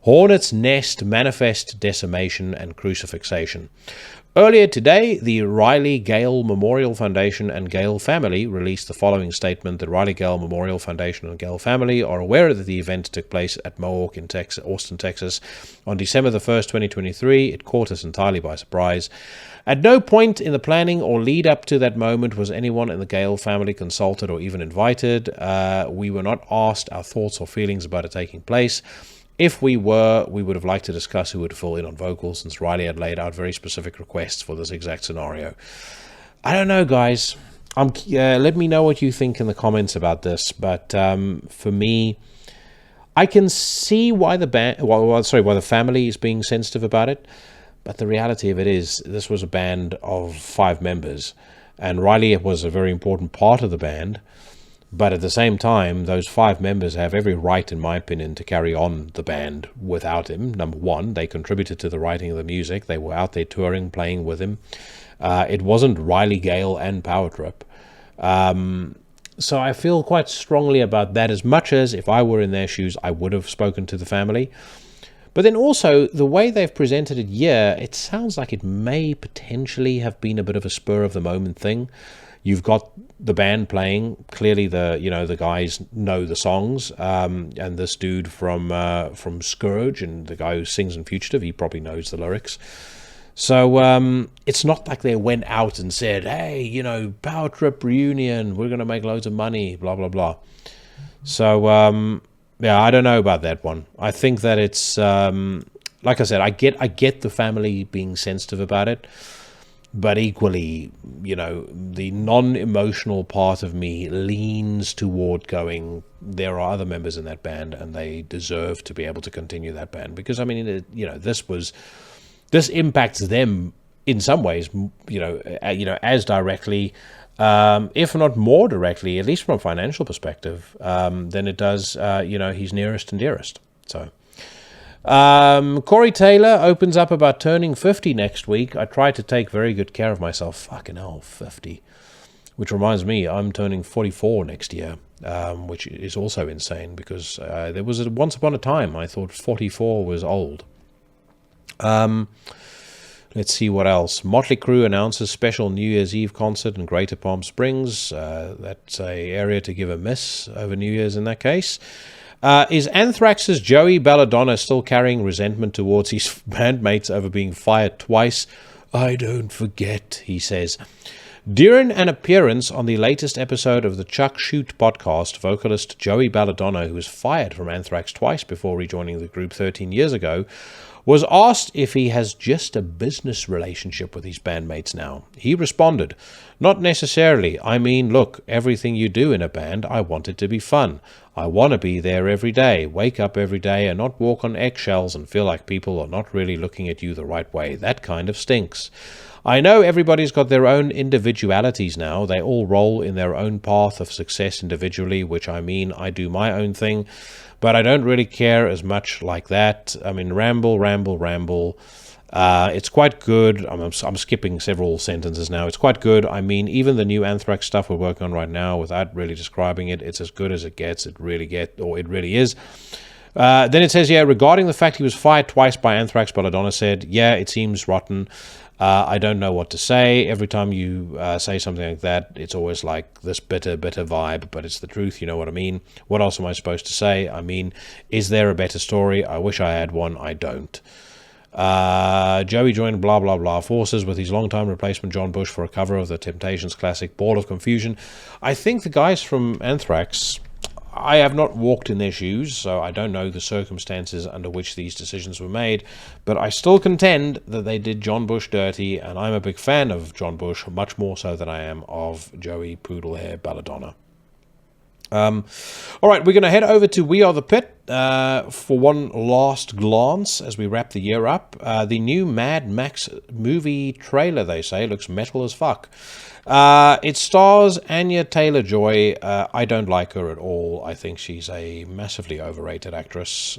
S2: Hornet's Nest, Manifest Decimation and Crucifixation. Earlier today, the Riley Gale Memorial Foundation and Gale family released the following statement. The Riley Gale Memorial Foundation and Gale family are aware that the event took place at Mohawk in Austin, Texas on December the 1st, 2023. It caught us entirely by surprise. At no point in the planning or lead up to that moment was anyone in the Gale family consulted or even invited. We were not asked our thoughts or feelings about it taking place. If we were, we would have liked to discuss who would fill in on vocals, since Riley had laid out very specific requests for this exact scenario. I don't know, guys. Let me know what you think in the comments about this. But for me, I can see why the family is being sensitive about it. But the reality of it is, this was a band of 5 members, and Riley was a very important part of the band. But at the same time, those 5 members have every right, in my opinion, to carry on the band without him. Number one, they contributed to the writing of the music. They were out there touring, playing with him. It wasn't Riley Gale and Power Trip. So I feel quite strongly about that, as much as if I were in their shoes, I would have spoken to the family. But then also, the way they've presented it here, it sounds like it may potentially have been a bit of a spur-of-the-moment thing. You've got the band playing. Clearly, the guys know the songs. And this dude from Scourge, and the guy who sings in Fugitive, he probably knows the lyrics. So it's not like they went out and said, "Hey, Power Trip reunion, we're going to make loads of money, blah blah blah." So yeah, I don't know about that one. I think that it's like I said, I get the family being sensitive about it. but equally, the non-emotional part of me leans toward going, there are other members in that band and they deserve to be able to continue that band, because this impacts them in some ways, as directly, if not more directly, at least from a financial perspective, than it does, his nearest and dearest. So Corey Taylor opens up about turning 50 next week. I tried to take very good care of myself. Fucking hell, 50. Which reminds me, I'm turning 44 next year, which is also insane, because there was once upon a time I thought 44 was old. Let's see what else. Motley Crue announces special New Year's Eve concert in Greater Palm Springs. That's a area to give a miss over New Year's in that case. Is Anthrax's Joey Belladonna still carrying resentment towards his bandmates over being fired twice? I don't forget, he says. During an appearance on the latest episode of the Chuck Shoot podcast, vocalist Joey Belladonna, who was fired from Anthrax twice before rejoining the group 13 years ago, was asked if he has just a business relationship with his bandmates now. He responded, "Not necessarily. I mean, look, everything you do in a band, I want it to be fun. I want to be there every day, wake up every day and not walk on eggshells and feel like people are not really looking at you the right way. That kind of stinks. I know everybody's got their own individualities now. They all roll in their own path of success individually, which I mean, I do my own thing. But I don't really care as much like that. I mean, ramble. It's quite good. I'm skipping several sentences now. It's quite good. I mean, even the new Anthrax stuff we're working on right now, without really describing it, it's as good as it gets. It really is. Then it says, regarding the fact he was fired twice by Anthrax, Belladonna said, it seems rotten. I don't know what to say. Every time you say something like that, it's always like this bitter vibe, but it's the truth, you know what I mean? What else am I supposed to say? I mean, is there a better story? I wish I had one. I don't. Joey joined blah blah blah forces with his longtime replacement John Bush for a cover of the Temptations classic Ball of Confusion. I think the guys from Anthrax, I have not walked in their shoes, so I don't know the circumstances under which these decisions were made, but I still contend that they did John Bush dirty, and I'm a big fan of John Bush, much more so than I am of Joey Poodlehair Belladonna. All right, we're going to head over to We Are the Pit for one last glance as we wrap the year up. The new Mad Max movie trailer, they say, looks metal as fuck. It stars Anya Taylor-Joy. I don't like her at all. I think she's a massively overrated actress.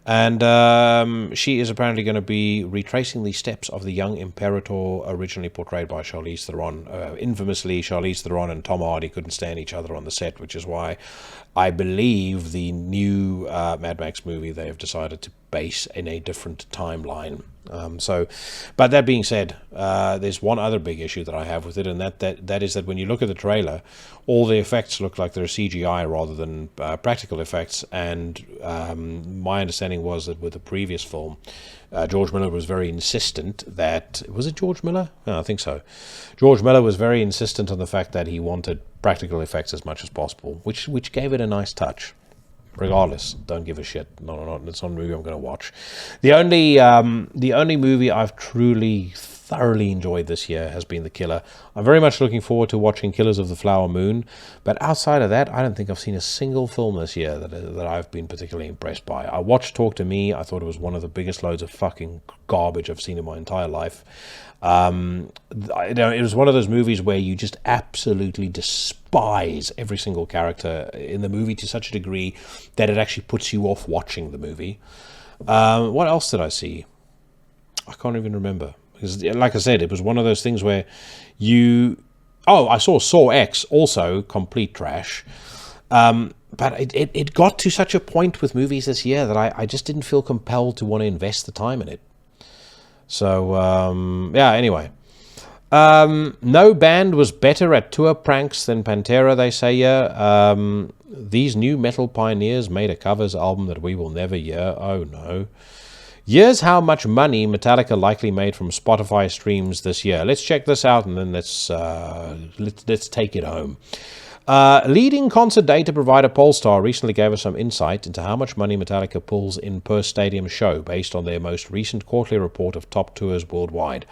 S2: And she is apparently going to be retracing the steps of the young Imperator originally portrayed by Charlize Theron. Infamously, Charlize Theron and Tom Hardy couldn't stand each other on the set, which is why I believe the new Mad Max movie they have decided to base in a different timeline. But that being said, there's one other big issue that I have with it, and that is that when you look at the trailer, all the effects look like they're CGI rather than practical effects. And my understanding was that with the previous film, George Miller was very insistent that... Was it George Miller? No, I think so. George Miller was very insistent on the fact that he wanted practical effects as much as possible, which gave it a nice touch. Regardless, don't give a shit. No, it's not a movie I'm going to watch. The only movie I've truly, thoroughly enjoyed this year has been The Killer. I'm very much looking forward to watching Killers of the Flower Moon, but outside of that, I don't think I've seen a single film this year that I've been particularly impressed by. I watched Talk to Me. I thought it was one of the biggest loads of fucking garbage I've seen in my entire life. It was one of those movies where you just absolutely despise every single character in the movie to such a degree that it actually puts you off watching the movie. What else did I see? I can't even remember. Because, like I said, it was one of those things where I saw Saw X, also complete trash. But it got to such a point with movies this year that I just didn't feel compelled to want to invest the time in it. So, anyway. No band was better at tour pranks than Pantera, they say here. These new metal pioneers made a covers album that we will never hear. Oh, no. Here's how much money Metallica likely made from Spotify streams this year. Let's check this out, and then let's take it home. Leading concert data provider Polestar recently gave us some insight into how much money Metallica pulls in per stadium show based on their most recent quarterly report of top tours worldwide.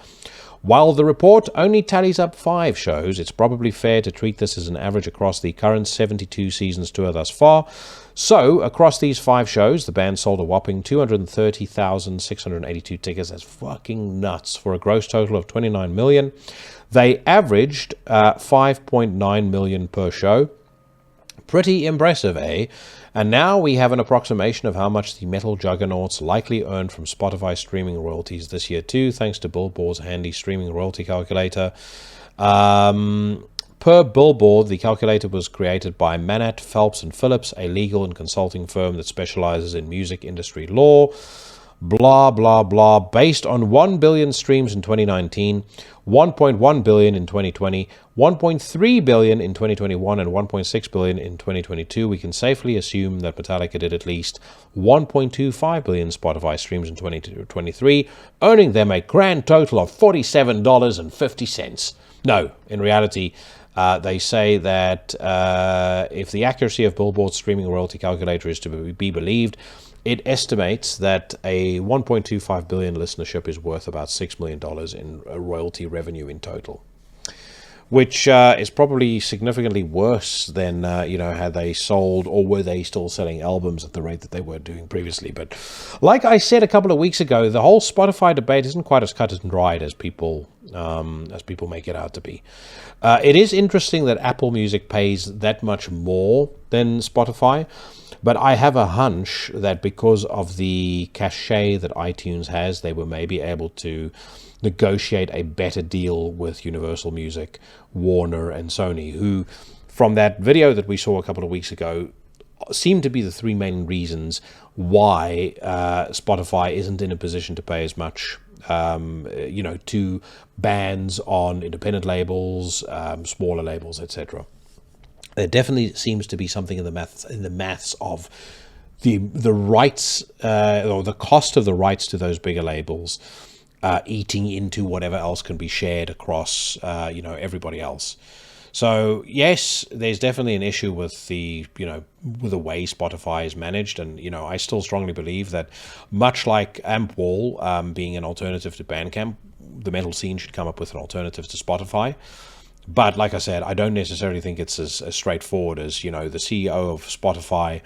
S2: While the report only tallies up 5 shows, it's probably fair to treat this as an average across the current 72 seasons tour thus far. So, across these 5 shows, the band sold a whopping 230,682 tickets. That's fucking nuts, for a gross total of $29 million. They averaged $5.9 million per show. Pretty impressive, eh? And now we have an approximation of how much the metal juggernauts likely earned from Spotify streaming royalties this year too, thanks to Billboard's handy streaming royalty calculator. Per Billboard, the calculator was created by Manat, Phelps & Phillips, a legal and consulting firm that specializes in music industry law. Blah, blah, blah. Based on 1 billion streams in 2019, 1.1 billion in 2020, 1.3 billion in 2021, and 1.6 billion in 2022, we can safely assume that Metallica did at least 1.25 billion Spotify streams in 2023, earning them a grand total of $47.50. No, in reality, they say that if the accuracy of Billboard's streaming royalty calculator is to be believed, it estimates that a 1.25 billion listenership is worth about $6 million in royalty revenue in total, which is probably significantly worse than, had they sold, or were they still selling albums at the rate that they were doing previously. But like I said a couple of weeks ago, the whole Spotify debate isn't quite as cut and dried as people make it out to be. It is interesting that Apple Music pays that much more than Spotify, but I have a hunch that because of the cachet that iTunes has, they were maybe able to negotiate a better deal with Universal Music, Warner, and Sony, who, from that video that we saw a couple of weeks ago, seem to be the 3 main reasons why Spotify isn't in a position to pay as much to bands on independent labels, smaller labels, etc. There definitely seems to be something in the maths of the rights or the cost of the rights to those bigger labels eating into whatever else can be shared across everybody else. So yes, there's definitely an issue with the way Spotify is managed, and I still strongly believe that, much like Ampwall being an alternative to Bandcamp, the metal scene should come up with an alternative to Spotify. But like I said, I don't necessarily think it's as straightforward as the CEO of Spotify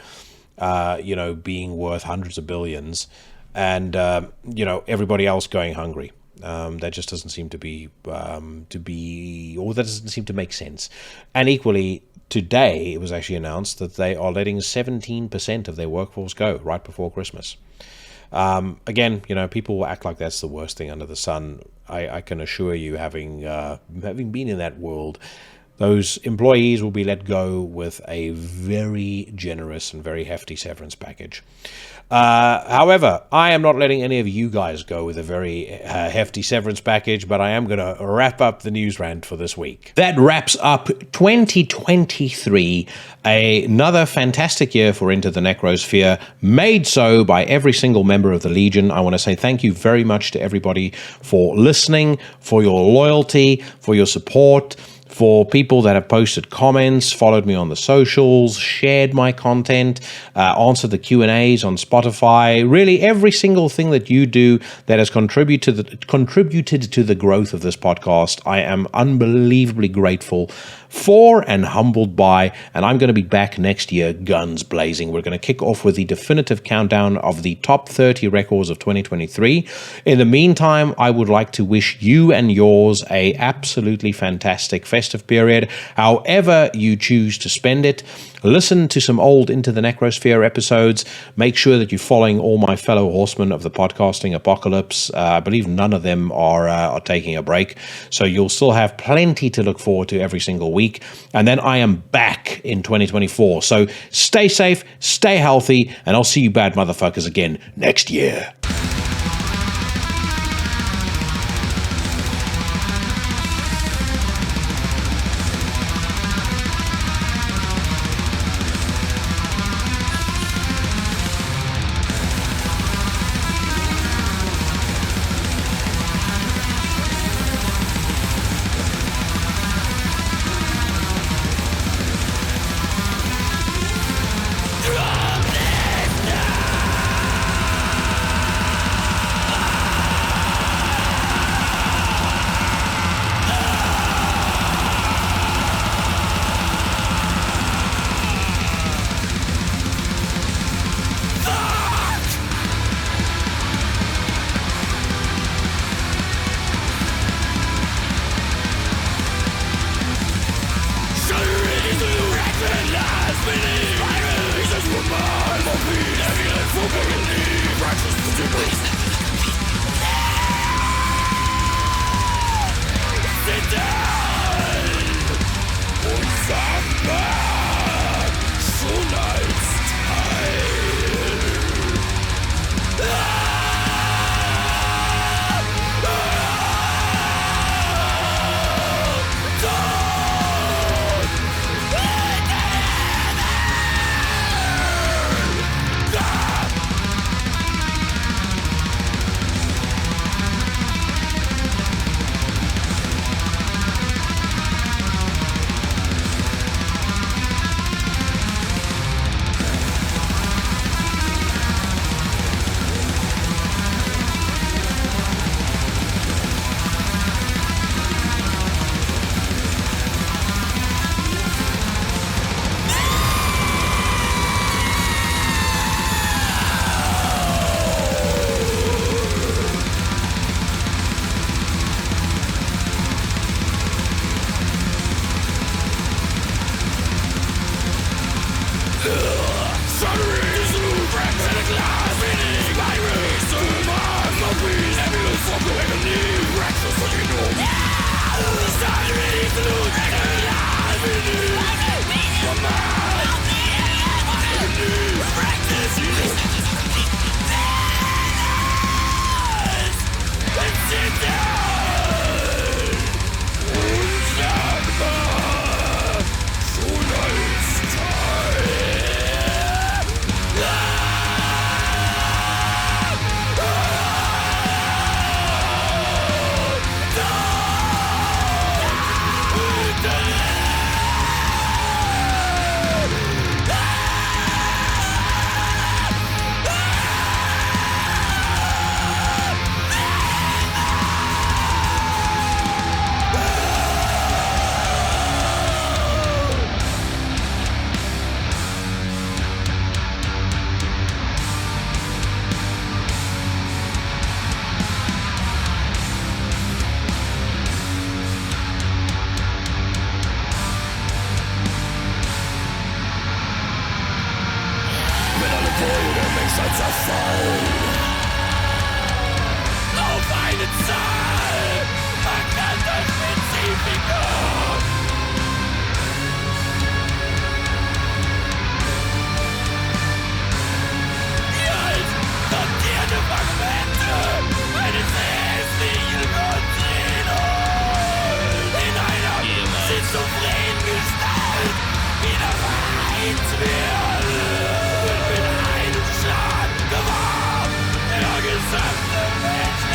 S2: being worth hundreds of billions and everybody else going hungry. That just doesn't seem to be or that doesn't seem to make sense. And equally, today it was actually announced that they are letting 17% of their workforce go right before Christmas. Again, people will act like that's the worst thing under the sun. I can assure you, having been in that world, those employees will be let go with a very generous and very hefty severance package. However, I am not letting any of you guys go with a very hefty severance package, but I am going to wrap up the news rant for this week. That wraps up 2023, another fantastic year for Into the Necrosphere, made so by every single member of the Legion. I want to say thank you very much to everybody for listening, for your loyalty, for your support, for people that have posted comments, followed me on the socials, shared my content, answered the Q&As on Spotify, really every single thing that you do that has contributed to the growth of this podcast, I am unbelievably grateful for and humbled by, and I'm going to be back next year, guns blazing. We're going to kick off with the definitive countdown of the top 30 records of 2023. In the meantime, I would like to wish you and yours a absolutely fantastic festive period, however you choose to spend it. Listen to some old Into the Necrosphere episodes. Make sure that you're following all my fellow horsemen of the podcasting apocalypse. I believe none of them are taking a break, so you'll still have plenty to look forward to every single week. And then I am back in 2024. So stay safe, stay healthy, and I'll see you bad motherfuckers again next year.
S6: Gesamte Menschheit